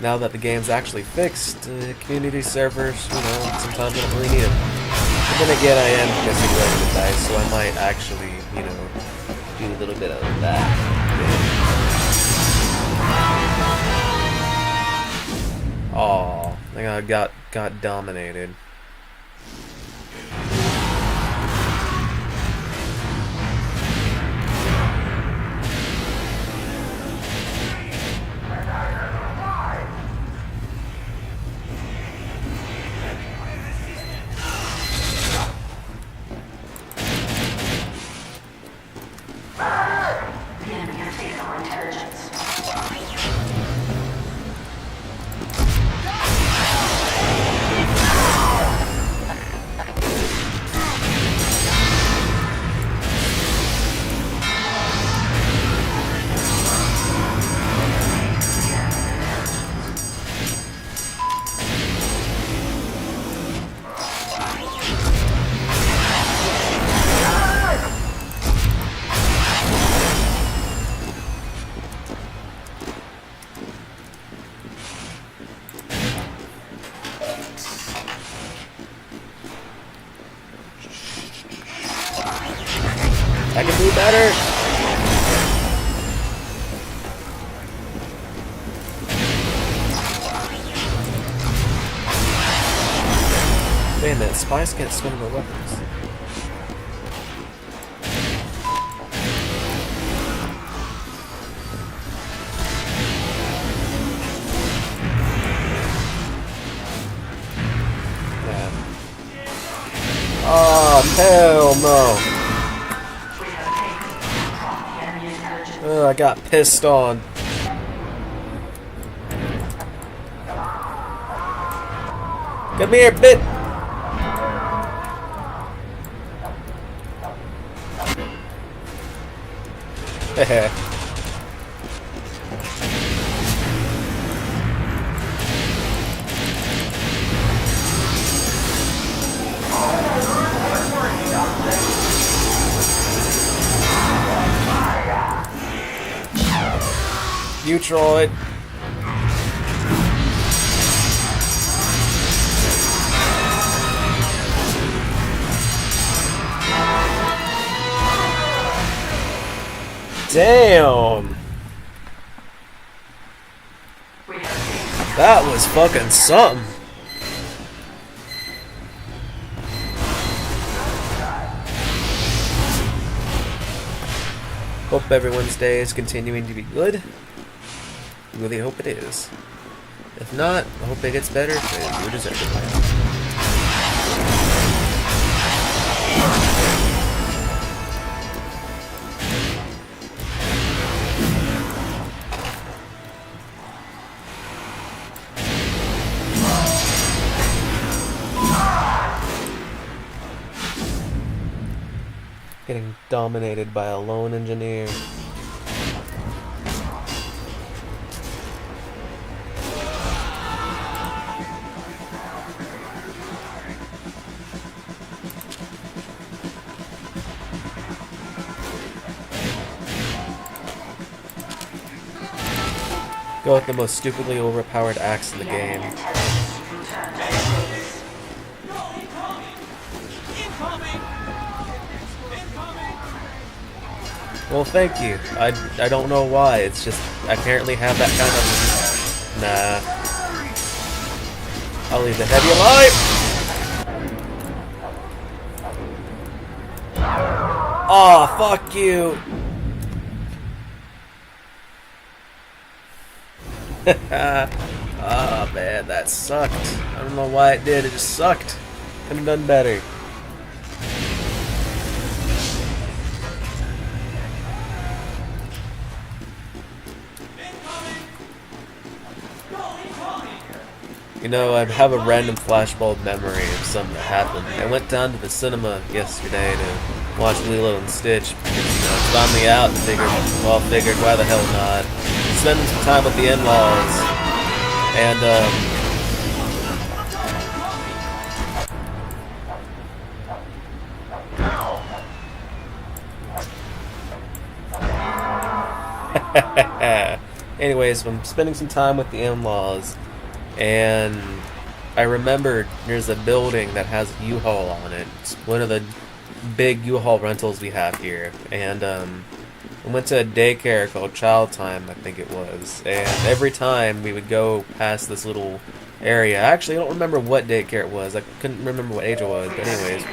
A: now that the game's actually fixed, community servers, you know, sometimes I don't really need them. But then again, I am missing regular dice, so I might actually, you know, do a little bit of that. Aw, I think I got dominated.
C: The enemy has taken our intelligence.
A: I can do better! Man, that spies can't swing their weapons. Yeah. Oh, hell no! I got pissed on. Come here, bit. You Troy. Damn. That was fucking something. Hope everyone's day is continuing to be good. Really hope it is. If not, I hope it gets better, because you deserve it, man. Getting dominated by a lone engineer. Go with the most stupidly overpowered axe in the game. Well, thank you. I don't know why. It's just I apparently have that kind of. Nah. I'll leave the heavy alive. Oh, fuck you. Oh man, that sucked. I don't know why it did, it just sucked. Could have done better. You know, I have a random flashbulb memory of something that happened. I went down to the cinema yesterday to watch Lilo and Stitch. Because, it's finally out and figured, why the hell not? Spending some time with the in-laws. And, anyways, I'm spending some time with the in-laws. And I remembered there's a building that has a U-Haul on it. It's one of the big U-Haul rentals we have here. And we went to a daycare called Child Time, I think it was. And every time we would go past this little area. Actually, I don't remember what daycare it was. I couldn't remember what age it was. But anyways,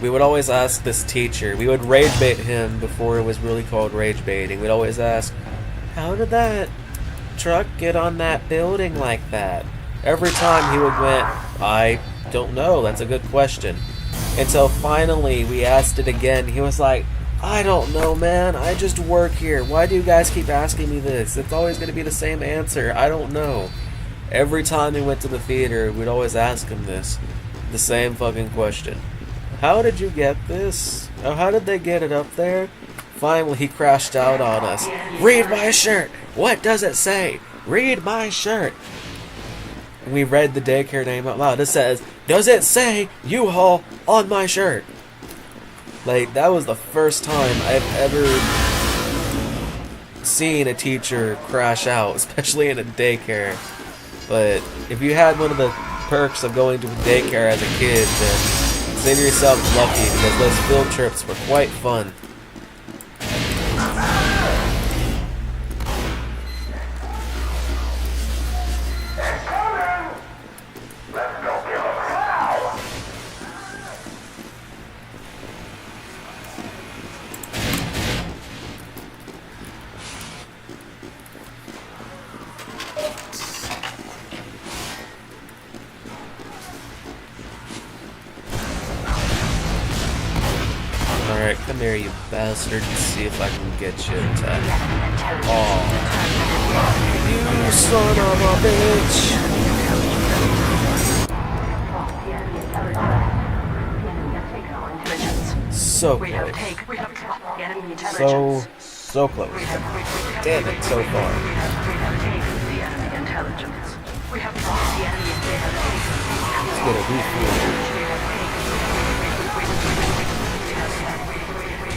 A: we would always ask this teacher. We would rage bait him before it was really called rage baiting. We'd always ask, how did that truck get on that building like that? Every time he would went, I don't know, that's a good question. Until finally we asked it again. He was like, I don't know, man, I just work here. Why do you guys keep asking me this? It's always going to be the same answer. I don't know. Every time we went to the theater, we'd always ask him this. The same fucking question. How did you get this? Oh, how did they get it up there? Finally, he crashed out on us. Read my shirt! What does it say? Read my shirt! And we read the daycare name out loud. It says, does it say U-Haul on my shirt? Like, that was the first time I've ever seen a teacher crash out, especially in a daycare. But if you had one of the perks of going to a daycare as a kid, then consider yourself lucky, because those field trips were quite fun. Alright, come here, you bastard, and see if I can get you attacked. Aw. You son of a bitch! So close. So close. Damn it, so far. Let's get a refuel.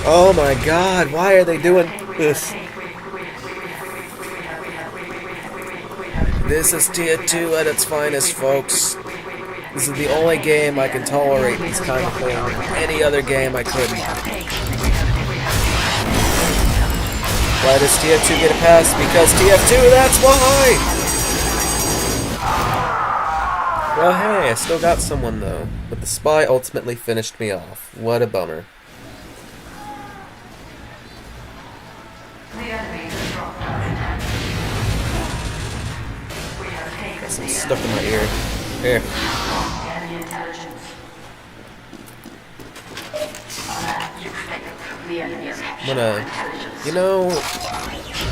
A: Oh my god, why are they doing this? This is tier 2 at its finest, folks. This is the only game I can tolerate this kind of thing. Any other game I couldn't. Why does TF2 get a pass? Because TF2, that's why! Well hey, I still got someone though. But the spy ultimately finished me off. What a bummer. Stuck in my ear. Here. I'm gonna... You know,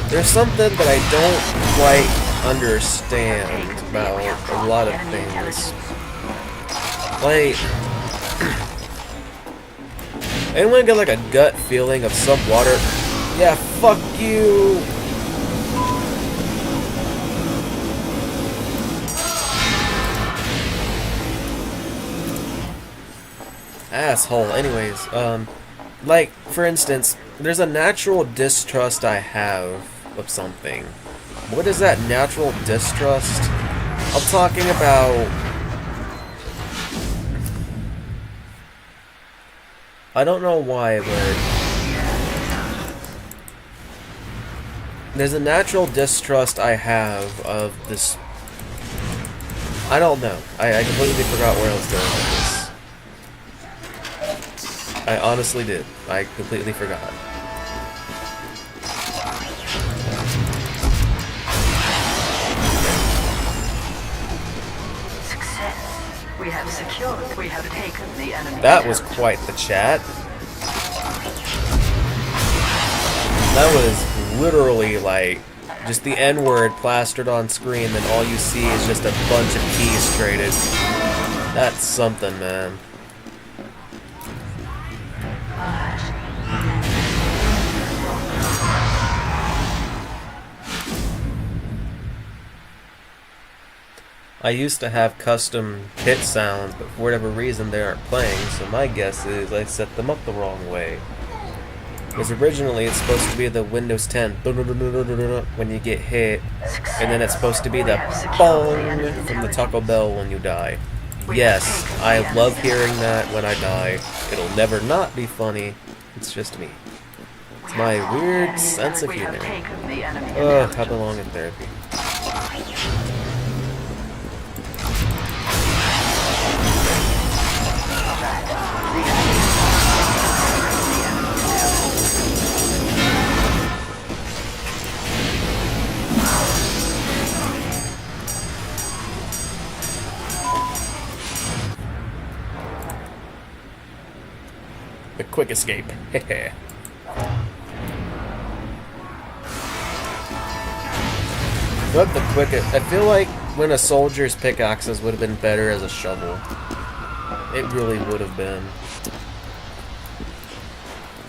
A: there's something that I don't quite understand about a lot of things. Like... anyone get like a gut feeling of some water? Yeah, fuck you! Asshole. Anyways, like, for instance, there's a natural distrust I have of something. What is that natural distrust? I'm talking about... I don't know why, but... there's a natural distrust I have of this... I don't know. I completely forgot where I was going with this. I honestly did. I completely forgot.
C: Success. We have secured. We have taken the enemy.
A: That was quite the chat. That was literally like just the N-word plastered on screen, then all you see is just a bunch of keys traded. That's something, man. I used to have custom hit sounds, but for whatever reason they aren't playing, so my guess is I set them up the wrong way. Because originally it's supposed to be the Windows 10 when you get hit, and then it's supposed to be the bong from the Taco Bell when you die. Yes, I love hearing that when I die. It'll never not be funny, it's just me. It's my weird sense of humor. Ugh, I belong in therapy. A quick escape. What the quick? I feel like when a soldier's pickaxes would have been better as a shovel. It really would have been.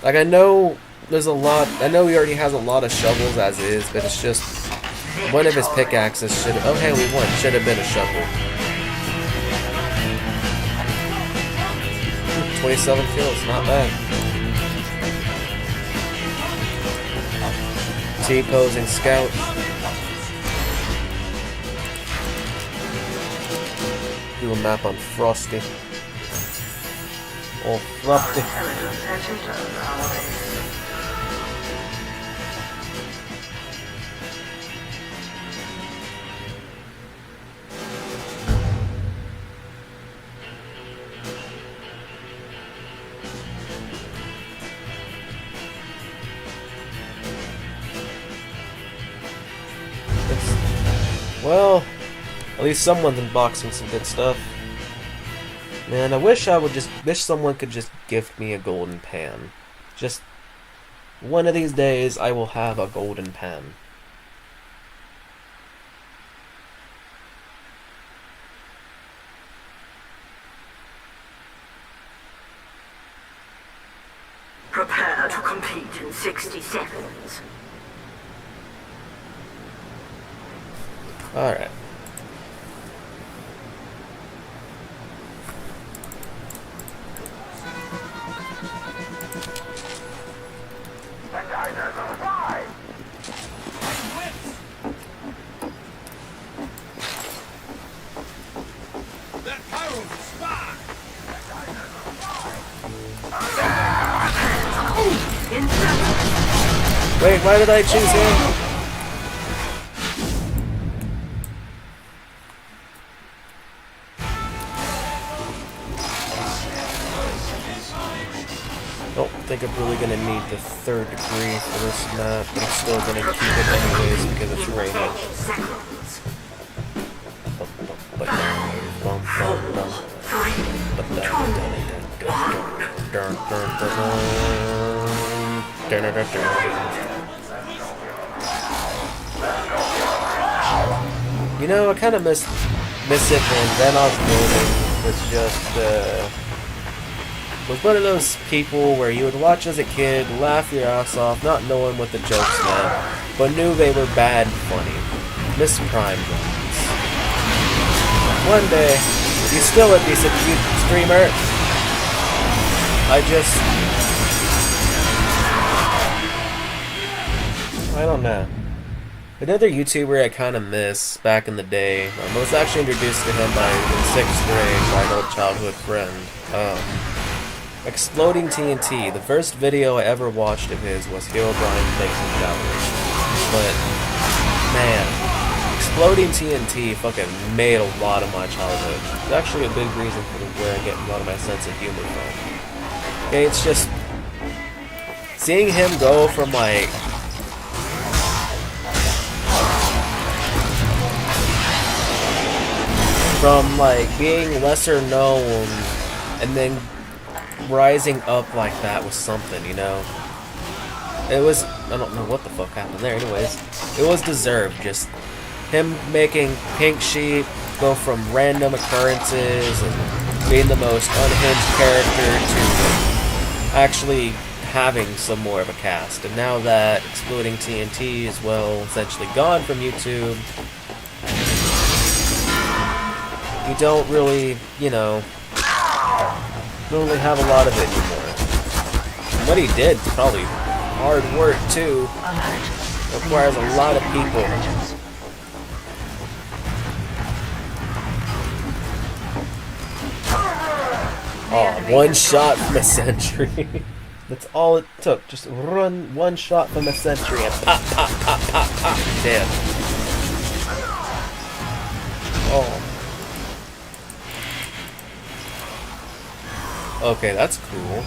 A: Like, I know there's a lot. I know he already has a lot of shovels as is, but it's just one of his pickaxes should. Oh, hey, we won. Should have been a shovel. 27 kills, not bad. T-posing scout. Do a map on Frosty. Oh, Frosty. Well, at least someone's unboxing some good stuff. Man, I wish someone could just gift me a golden pan. Just one of these days I will have a golden pan.
C: Prepare to compete in 60 seconds.
A: Alright.
D: That pyro's a spy!
A: Wait, why did I choose him? Don't think I'm really gonna need the 3rd degree for this map, but I'm still gonna keep it anyways because it's rated. You know, I kind of miss it when Vanoss Building was just was one of those people where you would watch as a kid, laugh your ass off, not knowing what the jokes meant, but knew they were bad and funny. Miss Prime ones. One day, you're still a decent streamer. I don't know. Another YouTuber I kind of miss back in the day, I was actually introduced to him in 6th grade by an old childhood friend. Exploding TNT. The first video I ever watched of his was Herobrine Takes His Showers. But, man, Exploding TNT fucking made a lot of my childhood. It's actually a big reason for where I get a lot of my sense of humor from. Okay, it's just seeing him go from like being lesser known and then rising up like that was something, you know. It was, I don't know what the fuck happened there. Anyways, it was deserved. Just him making Pink Sheep go from random occurrences and being the most unhinged character to actually having some more of a cast. And now that Exploding TNT is, well, essentially gone from YouTube, you don't really, you know, don't really have a lot of it anymore. And what he did is probably hard work too. It requires a lot of people. Oh, one shot from a sentry. That's all it took. Just run one shot from a sentry and pop, pop, pop, pop, pop. Damn. Oh. Okay, that's cool.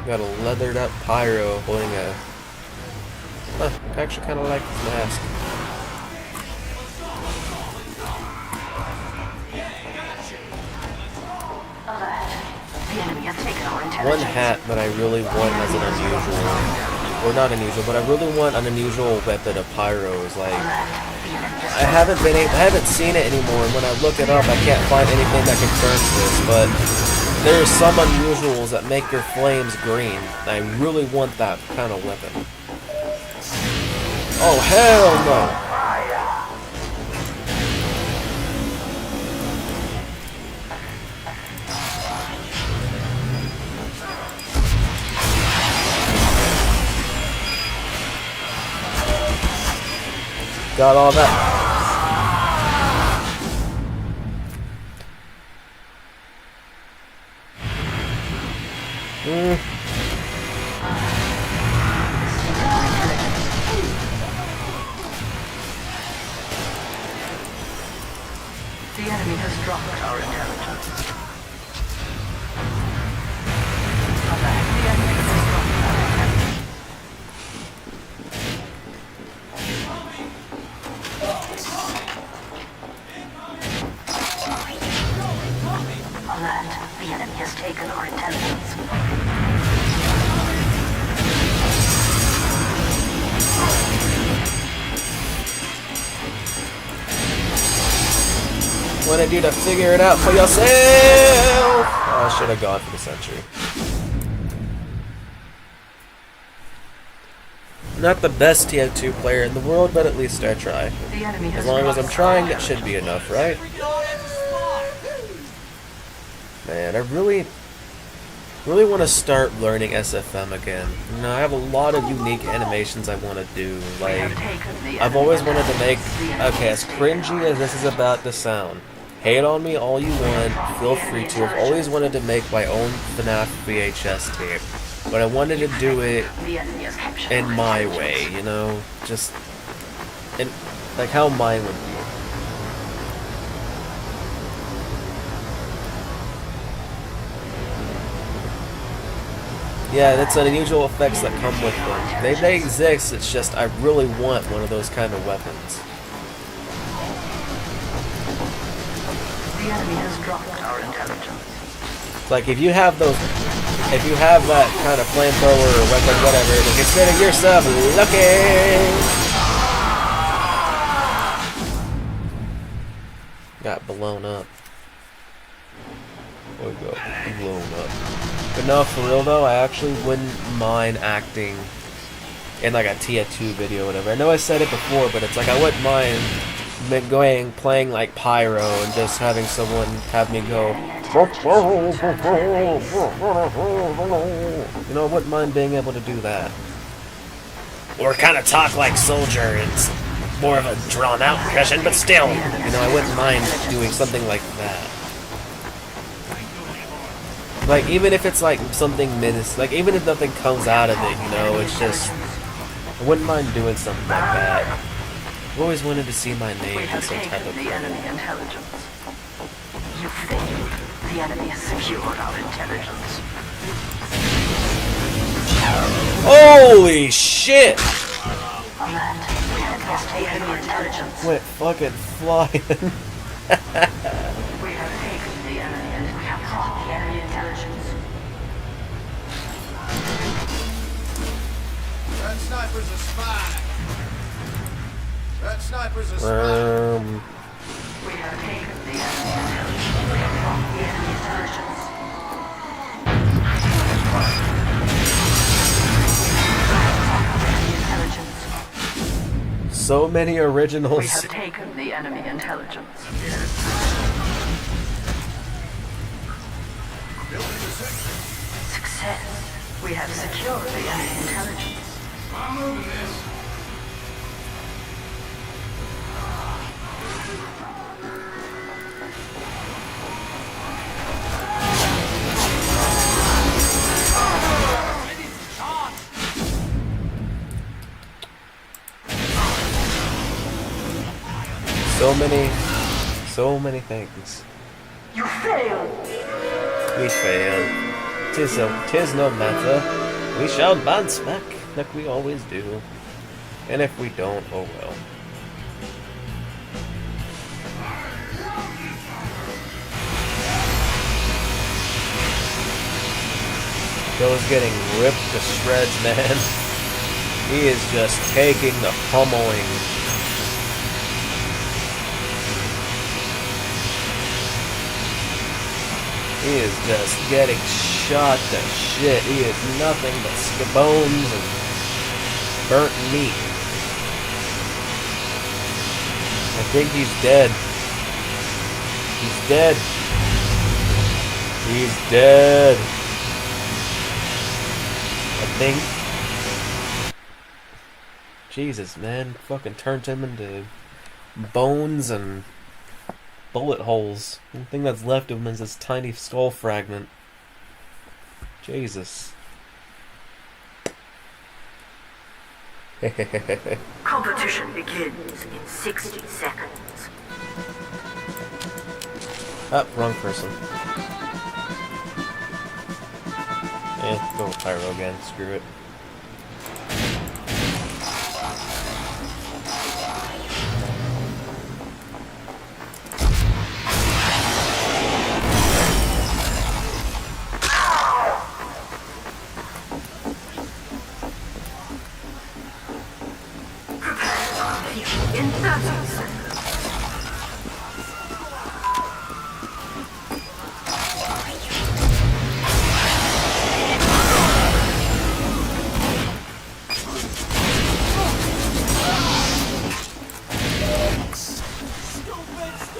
A: Got a leathered up pyro holding a... Huh, I actually kind of like his mask. One hat that I really want as an unusual, or not unusual, but I really want an unusual weapon of pyro is like... I haven't seen it anymore, and when I look it up, I can't find anything that confirms this, but there's some unusuals that make your flames green. I really want that kind of weapon. Oh, hell no! Got all that.
C: The enemy has dropped our intelligence. Alert, the enemy has dropped our intelligence. Alert, the enemy has taken our intelligence.
A: Wanted you to figure it out for yourself! Oh, I should have gone for the sentry. Not the best tf2 player in the world, but at least I try.
C: The enemy has
A: As long as I'm
C: dropped
A: trying,
C: our
A: that should be enough, right? Man, I really want to start learning SFM again. You know, I have a lot of unique animations I want to do. Like, I've always wanted to make... Okay, as cringy as this is about to sound, hate on me all you want, feel free to. I've always wanted to make my own FNAF VHS tape, but I wanted to do it in my way, you know? Just... in, like, how mine would be. Yeah, that's unusual effects that come with them. They exist, it's just I really want one of those kind of weapons.
C: The enemy has dropped our intelligence.
A: It's like if you have those, if you have that kind of flamethrower or weapon, whatever, then consider yourself lucky! Got blown up. There we go, blown up. But no, for real though, I actually wouldn't mind acting in like a tf2 video or whatever. I know I said it before, but it's like I wouldn't mind playing like pyro and just having someone have me go, you know, I wouldn't mind being able to do that. Or kind of talk like Soldier. It's more of a drawn out impression, but still, you know, I wouldn't mind doing something like that. Like, even if it's like something like even if nothing comes out of it, you know, it's just, I wouldn't mind doing something like that. I've always wanted to see my name in some type of
C: the enemy intelligence. You failed. The enemy has secured our intelligence.
A: Holy shit!
C: Alert. We have lost enemy intelligence.
A: Went fucking flying.
C: We have taken the enemy and we have dropped the enemy intelligence.
D: That sniper's a spy. That sniper's a spy.
C: We have taken the enemy intelligence. We have dropped the enemy intelligence.
A: So many
C: We
A: originals.
C: have taken the enemy intelligence. Success. We have secured the enemy intelligence.
D: I'm moving this.
A: So many things.
C: You failed.
A: We failed. Tis no matter. We shall bounce back like we always do. And if we don't, oh well. Joe's getting ripped to shreds, man. He is just taking the pummeling. He is just getting shot to shit. He is nothing but bones and burnt meat. I think he's dead. He's dead. He's dead. I think. Jesus, man. Fucking turned him into bones and bullet holes. The only thing that's left of him is this tiny skull fragment. Jesus.
C: Competition begins in 60 seconds.
A: Ah, wrong person. Go with Pyro again. Screw it.
C: In 30 seconds.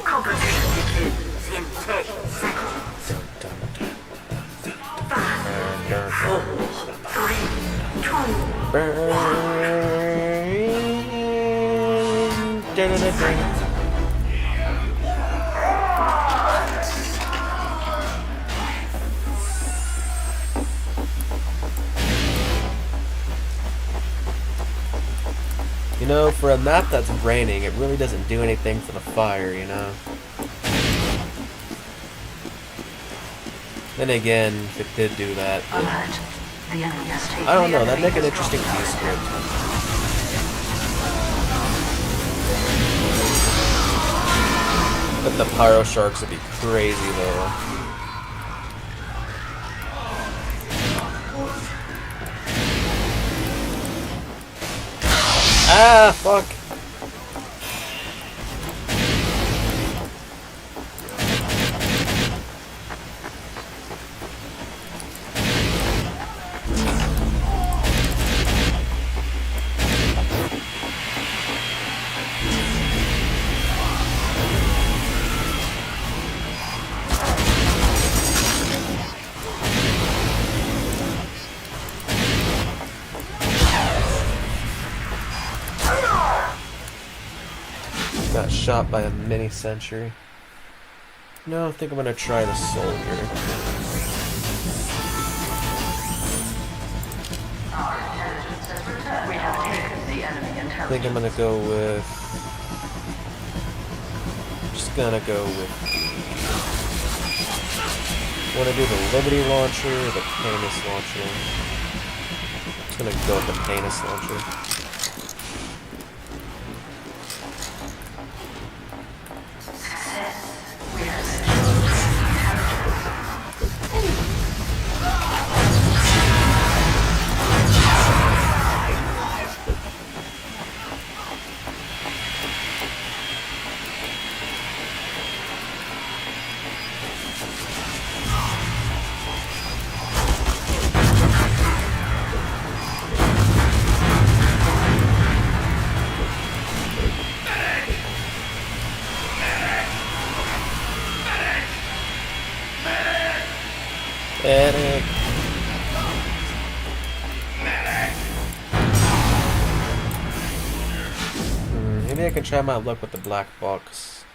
C: Competition begins in 10 seconds. 5, 4, 3, 2,
A: You know, for a map that's raining, it really doesn't do anything for the fire, you know? Then again, if it did do that,
C: alert. The enemy has taken
A: I don't know,
C: the
A: that'd
C: enemy
A: make an
C: has
A: interesting
C: dropped
A: view script. But the Pyro Sharks would be crazy, though. Ah, fuck. Got shot by a mini sentry. No, I think I'm gonna try the soldier.
C: We have taken the enemy
A: I
C: intelligence.
A: think I'm gonna go with. Just gonna go with. Want to do the Liberty launcher or the Penis launcher? I'm just gonna go with the Penis launcher. Medic. Maybe I can try my luck with the black box.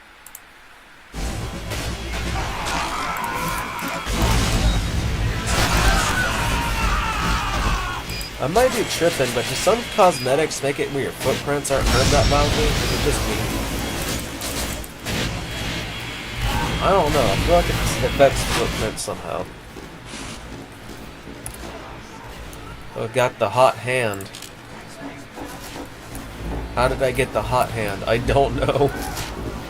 A: I might be tripping, but do some cosmetics make it where your footprints aren't heard that loudly? Or is it just me? I don't know. I feel like it affects footprints somehow. Oh, got the hot hand. How did I get the hot hand? I don't know.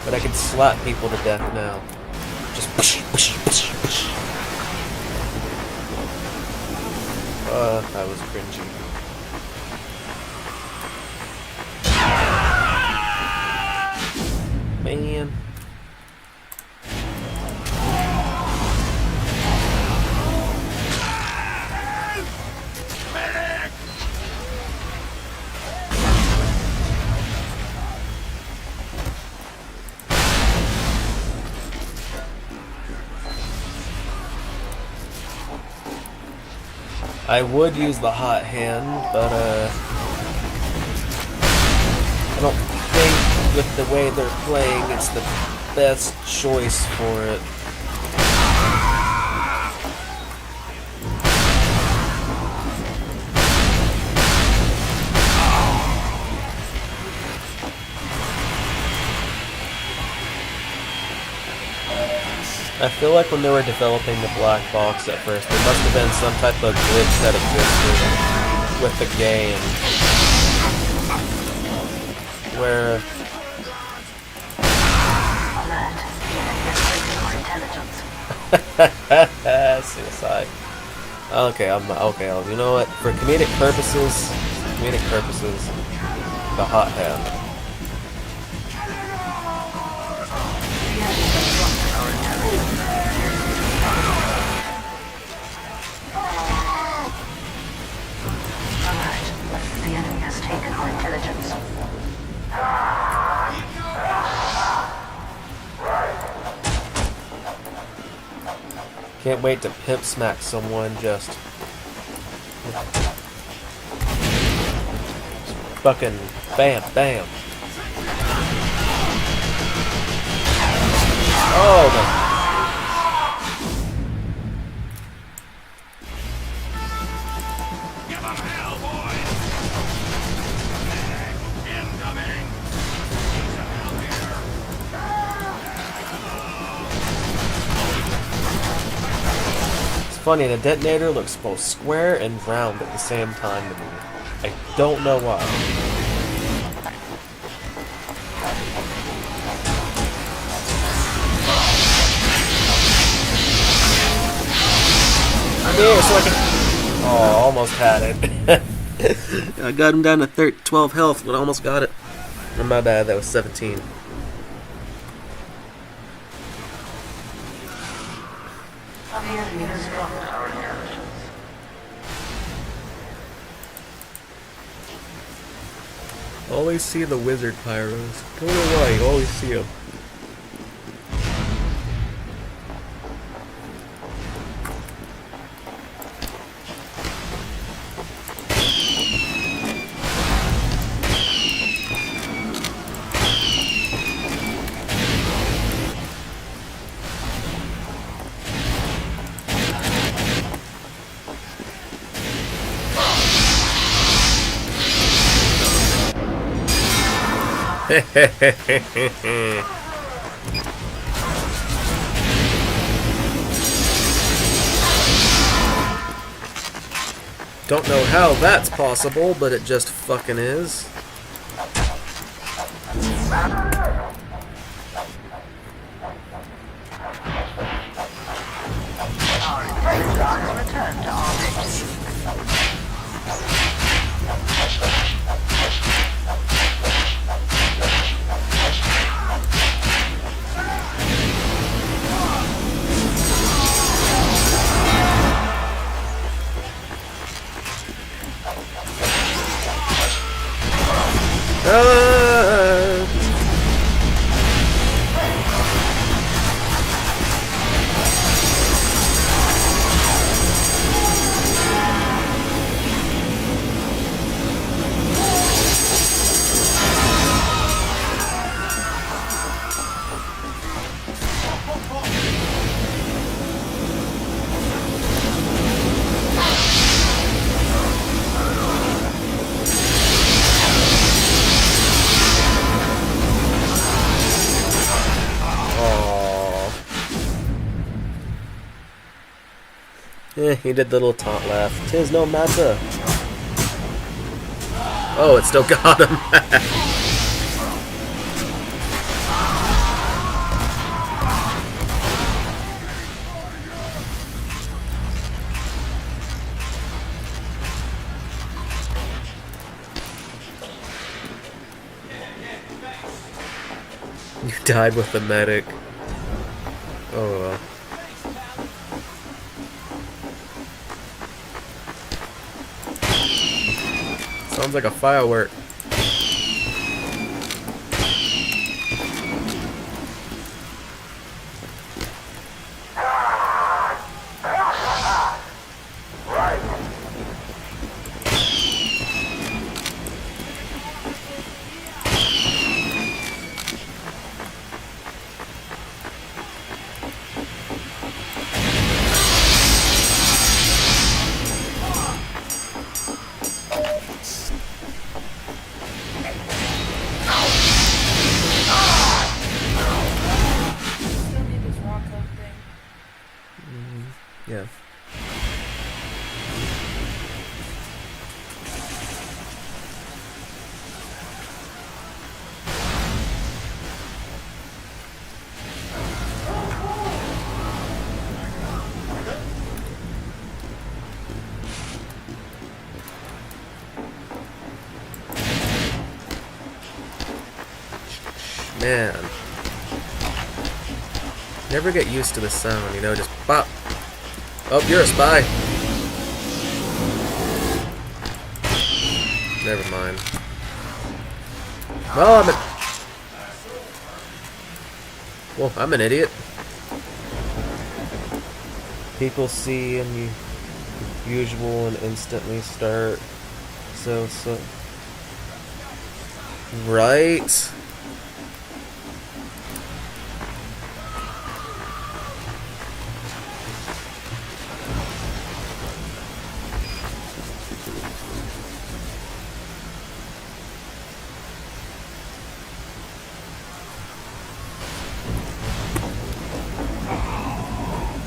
A: But I can slap people to death now. Just push, push, push, push. That was cringy. Man. I would use the hot hand, but I don't think with the way they're playing it's the best choice for it. I feel like when they were developing the black box at first, there must have been some type of glitch that existed with the game where suicide. Okay, you know what? For comedic purposes, the hot hand.
C: The enemy has taken our intelligence.
A: Can't wait to pimp smack someone just fucking bam, bam. Oh, the
B: Give 'em hell, boys! Incoming! Need some help here.
A: It's funny, the detonator looks both square and round at the same time to me. I don't know why. I'm here so I can... Oh, almost had it. I got him down to 12 health, but almost got it. Oh, my bad, that was 17.
C: The enemy has dropped our intelligence.
A: Always see the wizard pyros. Don't know why, you always see them. Don't know how that's possible, but it just fucking is.
C: Return to orbit.
A: He did the little taunt laugh. 'Tis no matter. Oh, it still got him. You died with the medic. Oh well. Sounds like a firework.
E: Still need this rock code thing.
A: Yeah. Man. Never get used to the sound, you know, just pop. Oh, you're a spy. Never mind. Well, I'm an idiot. People see unusual and instantly start. So. Right?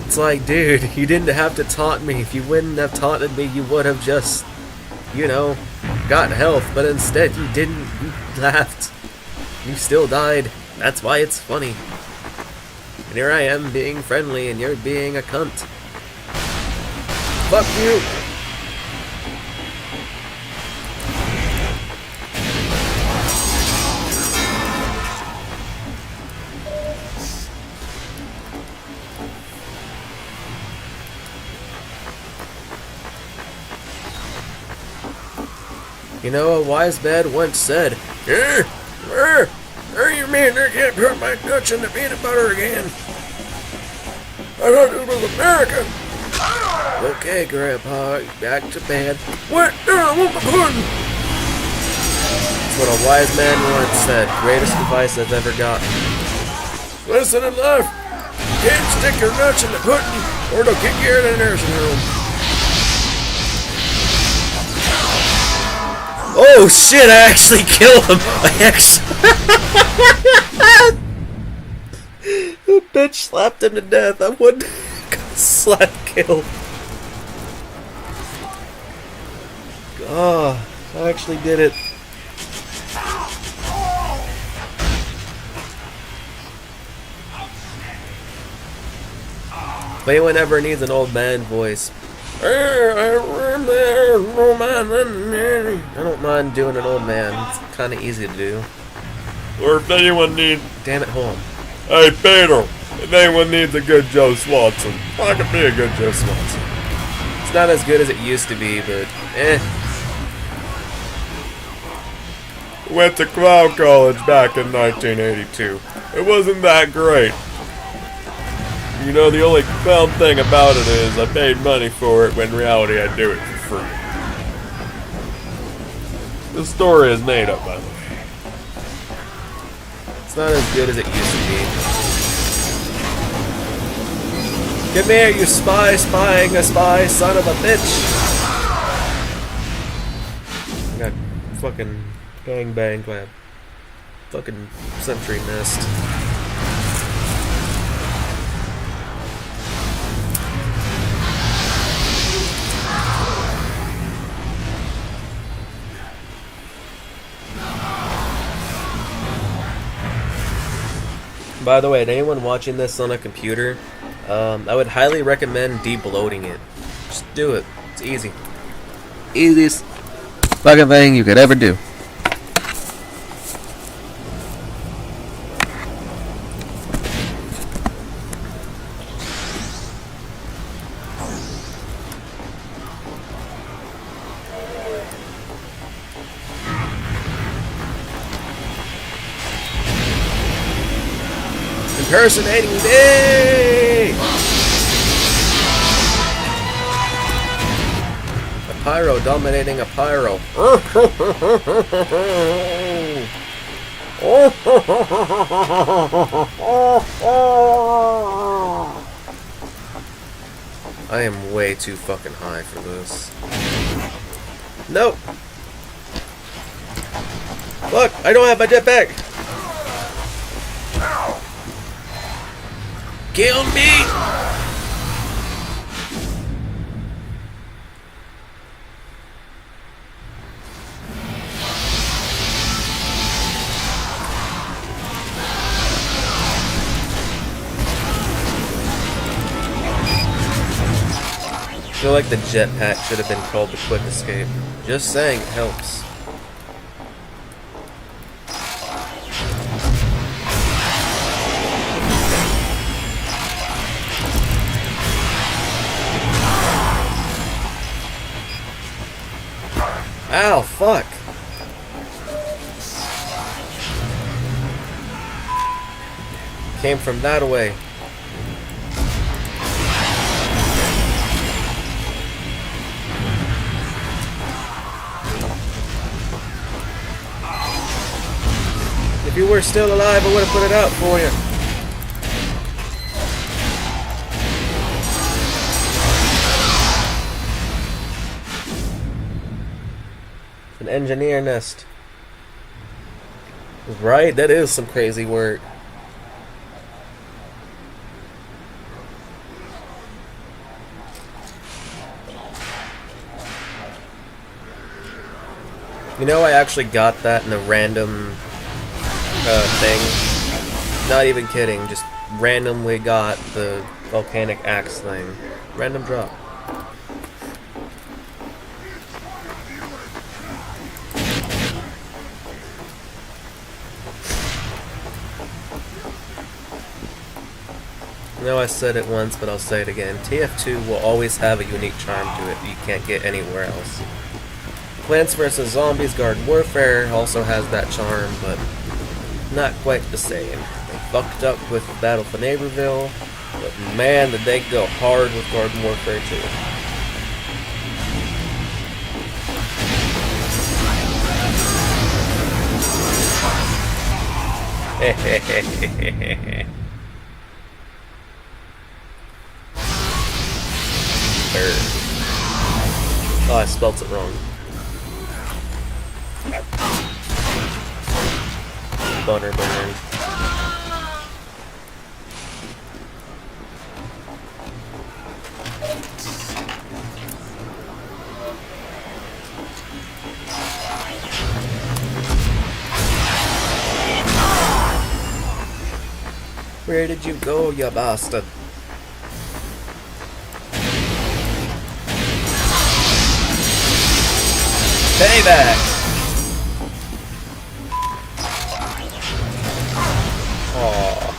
A: It's like, dude, you didn't have to taunt me. If you wouldn't have taunted me, you would have just, you know, gotten health. But instead, you didn't. You laughed. You still died. That's why it's funny. And here I am being friendly, and you're being a cunt. Fuck you. You know, a wise man once said, you mean I can't put my nuts in the peanut butter again? I thought it was American. Okay, Grandpa, back to bed. What? No, I want my pudding. That's what a wise man once said. Greatest advice I've ever gotten. Listen in life. You can't stick your nuts in the pudding, or they'll kick you in the nursing home. Oh shit, I actually killed him! I actually... The bitch slapped him to death. I wouldn't... slap kill. Oh, I actually did it. If anyone ever needs an old man voice, I don't mind doing an old man. It's kind of easy to do.
G: Or if anyone needs...
A: Damn it, hold on.
G: Hey, Peter, if anyone needs a good Joe Swanson, I could be a good Joe Swanson.
A: It's not as good as it used to be, but
G: Went to Clown College back in 1982. It wasn't that great. You know, the only fun thing about it is I paid money for it when in reality I do it for free. The story is made up, by the way.
A: it's not as good as it used to be. Come here, you spy, spying a spy, son of a bitch! I got fucking gangbanged by a fucking sentry nest. By the way, to anyone watching this on a computer, I would highly recommend de-bloating it. Just do it. It's easy. Easiest fucking thing you could ever do. Impersonating day! A pyro dominating a pyro. I am way too fucking high for this. Nope. Look, I don't have my jetpack. Kill me! I feel like the jetpack should have been called the quick escape. Just saying, it helps. Ow, fuck. Came from that away. If you were still alive, I would have put it out for you. An engineer nest. Right? That is some crazy work. You know, I actually got that in a random thing. Not even kidding, just randomly got the volcanic axe thing. Random drop. I know I said it once, but I'll say it again. TF2 will always have a unique charm to it that you can't get anywhere else. Plants vs. Zombies Garden Warfare also has that charm, but not quite the same. They fucked up with Battle for Neighborville, but man, did they go hard with Garden Warfare 2. Oh, I spelt it wrong. Bunner burn. Where did you go, you bastard? Payback! Aww.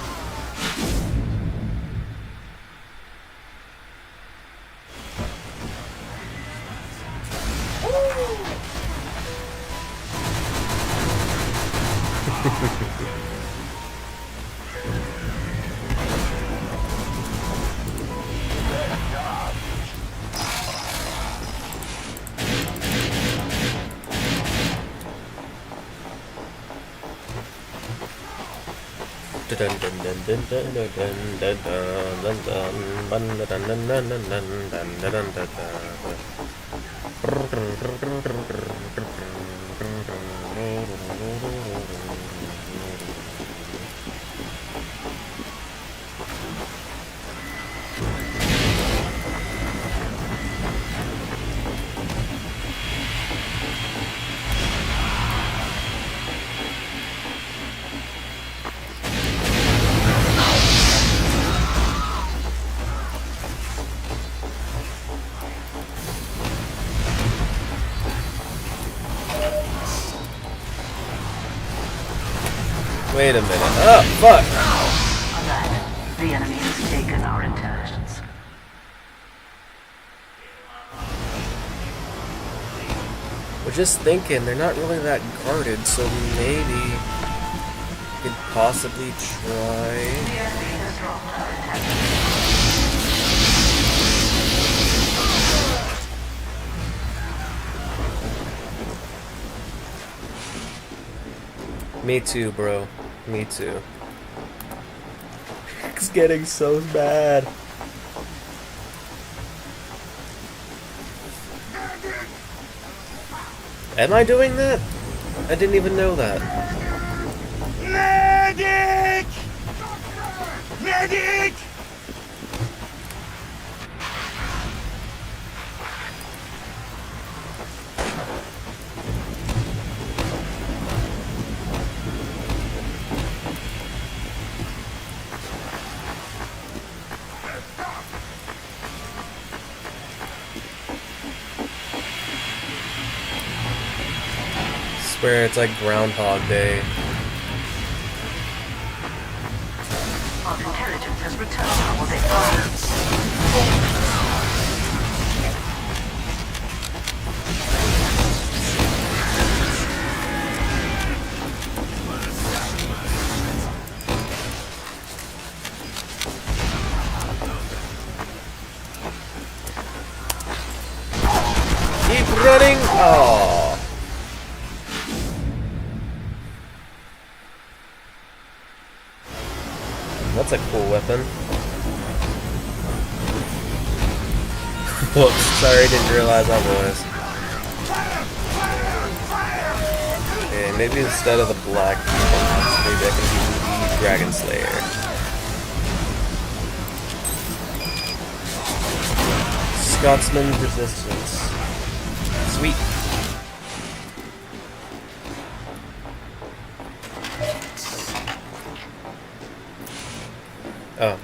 A: Wait a minute. Oh, fuck!
C: Alert. The enemy has taken our intelligence.
A: We're just thinking, they're not really that guarded, so maybe we could possibly try.
C: The enemy has dropped our intelligence.
A: Me too, bro. Me too. It's getting so bad. Am I doing that? I didn't even know that.
B: Medic! Medic!
A: Swear it's like Groundhog Day.
C: Our intelligence has returned our data.
A: Keep running! Oh. That's a cool weapon. Whoops, sorry, didn't realize I was. Okay, maybe instead of the black demons, maybe I can do the Dragon Slayer. Scotsman's Resistance. Sweet. Oh.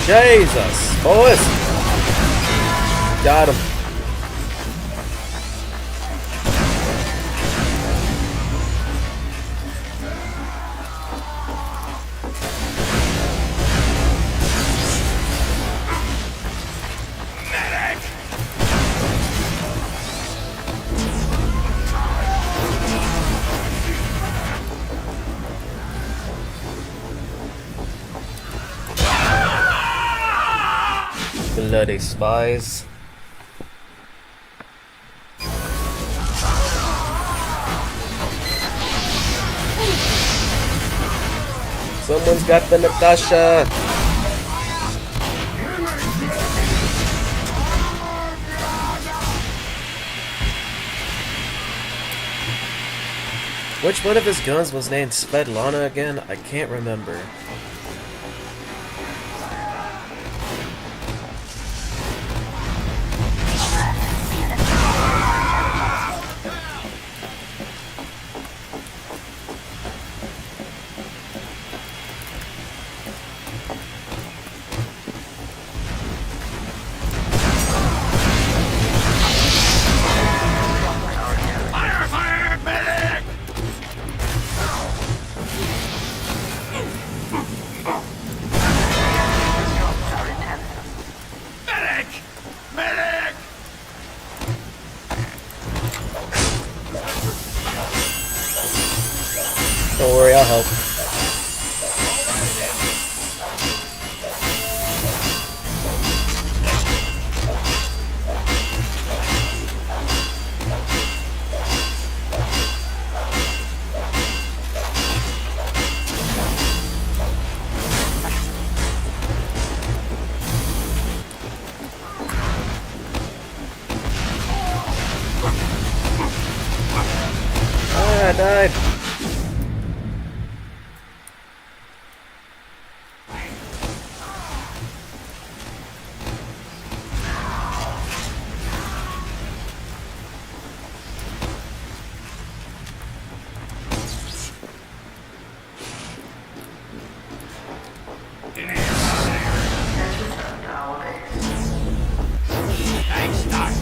A: Jesus, boys! Got him. Bloody spies. Someone's got the Natasha. Which one of his guns was named Svetlana again? I can't remember.
B: Fire, fire, medic! Medic! Medic!
A: Don't worry, I'll help. Ah, I died.
B: Hey, start!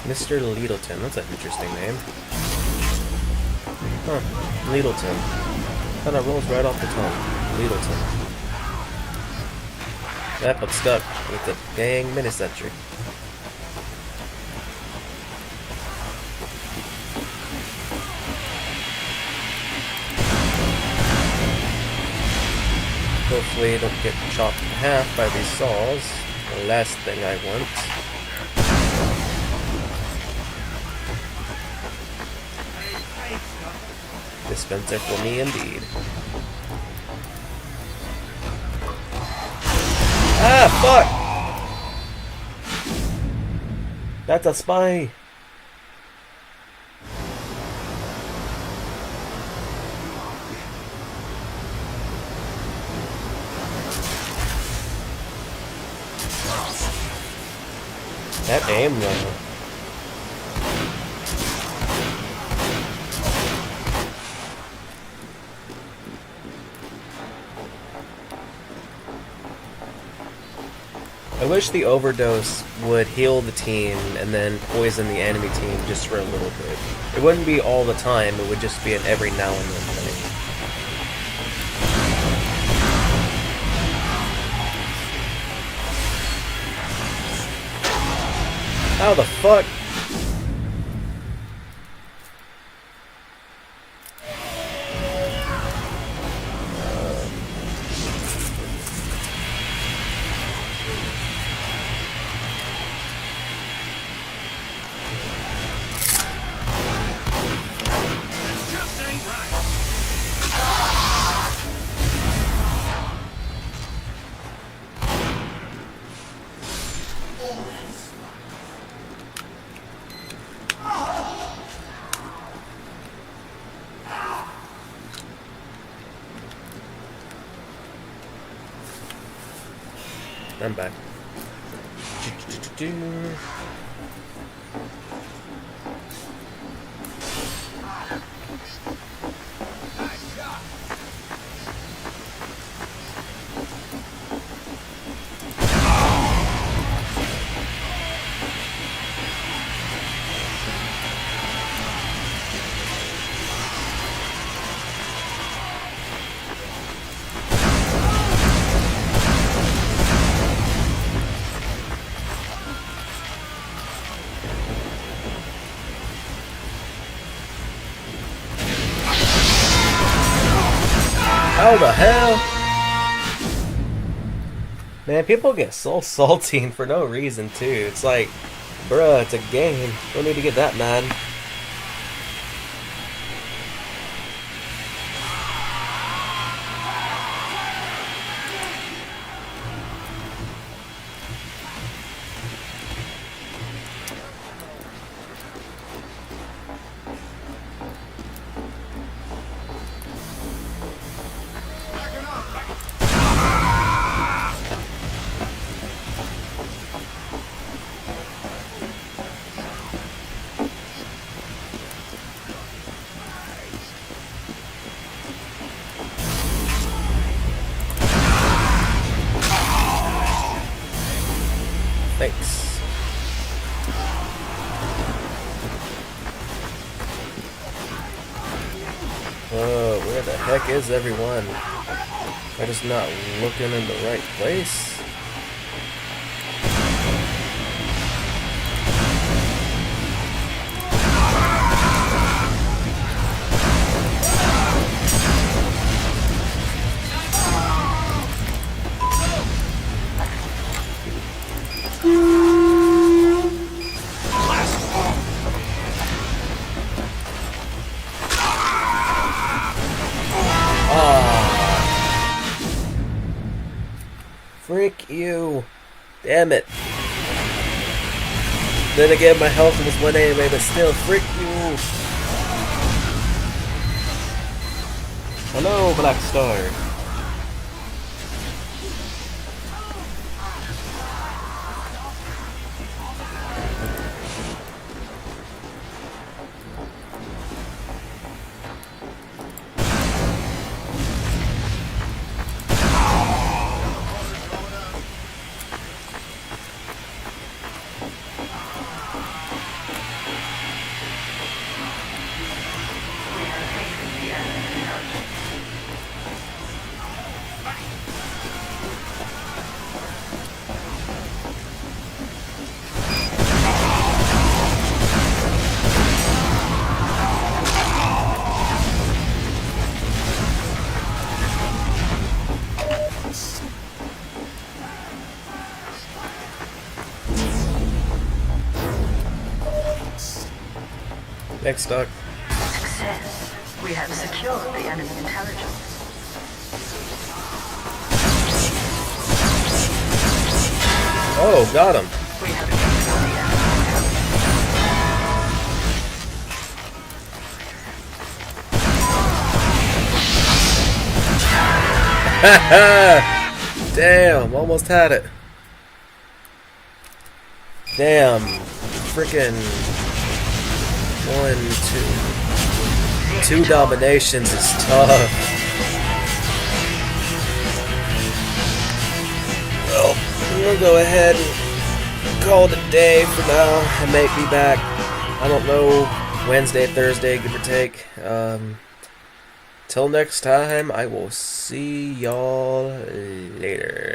A: Mr. Littleton, that's an interesting name. Huh, Littleton. Kinda rolls right off the tongue. Littleton. Yep, I'm stuck with the dang mini-sentry. Hopefully I don't get chopped in half by these saws. The last thing I want. Dispenser for me indeed. Ah, fuck! That's a spy! That aim though. I wish the overdose would heal the team and then poison the enemy team just for a little bit. It wouldn't be all the time, it would just be an every now and then thing. How the fuck?
B: Just ain't right.
A: I'm back. How the hell? Man, people get so salty for no reason too. It's like, bruh, it's a game. Don't need to get that mad. Whoa, where the heck is everyone? Am I just not looking in the right place? Freak you. Damn it. Then again, my health was 1 anyway, but still, freak you. Hello, Black Star. Next stock.
C: Success. We have secured the enemy intelligence.
A: Oh, got him.
C: We have secured the
A: Haha! Damn, almost had it. Damn. Freaking 2 dominations is tough. Well, we'll go ahead and call it a day for now. I may be back, I don't know, Wednesday, Thursday, give or take. Till next time, I will see y'all later.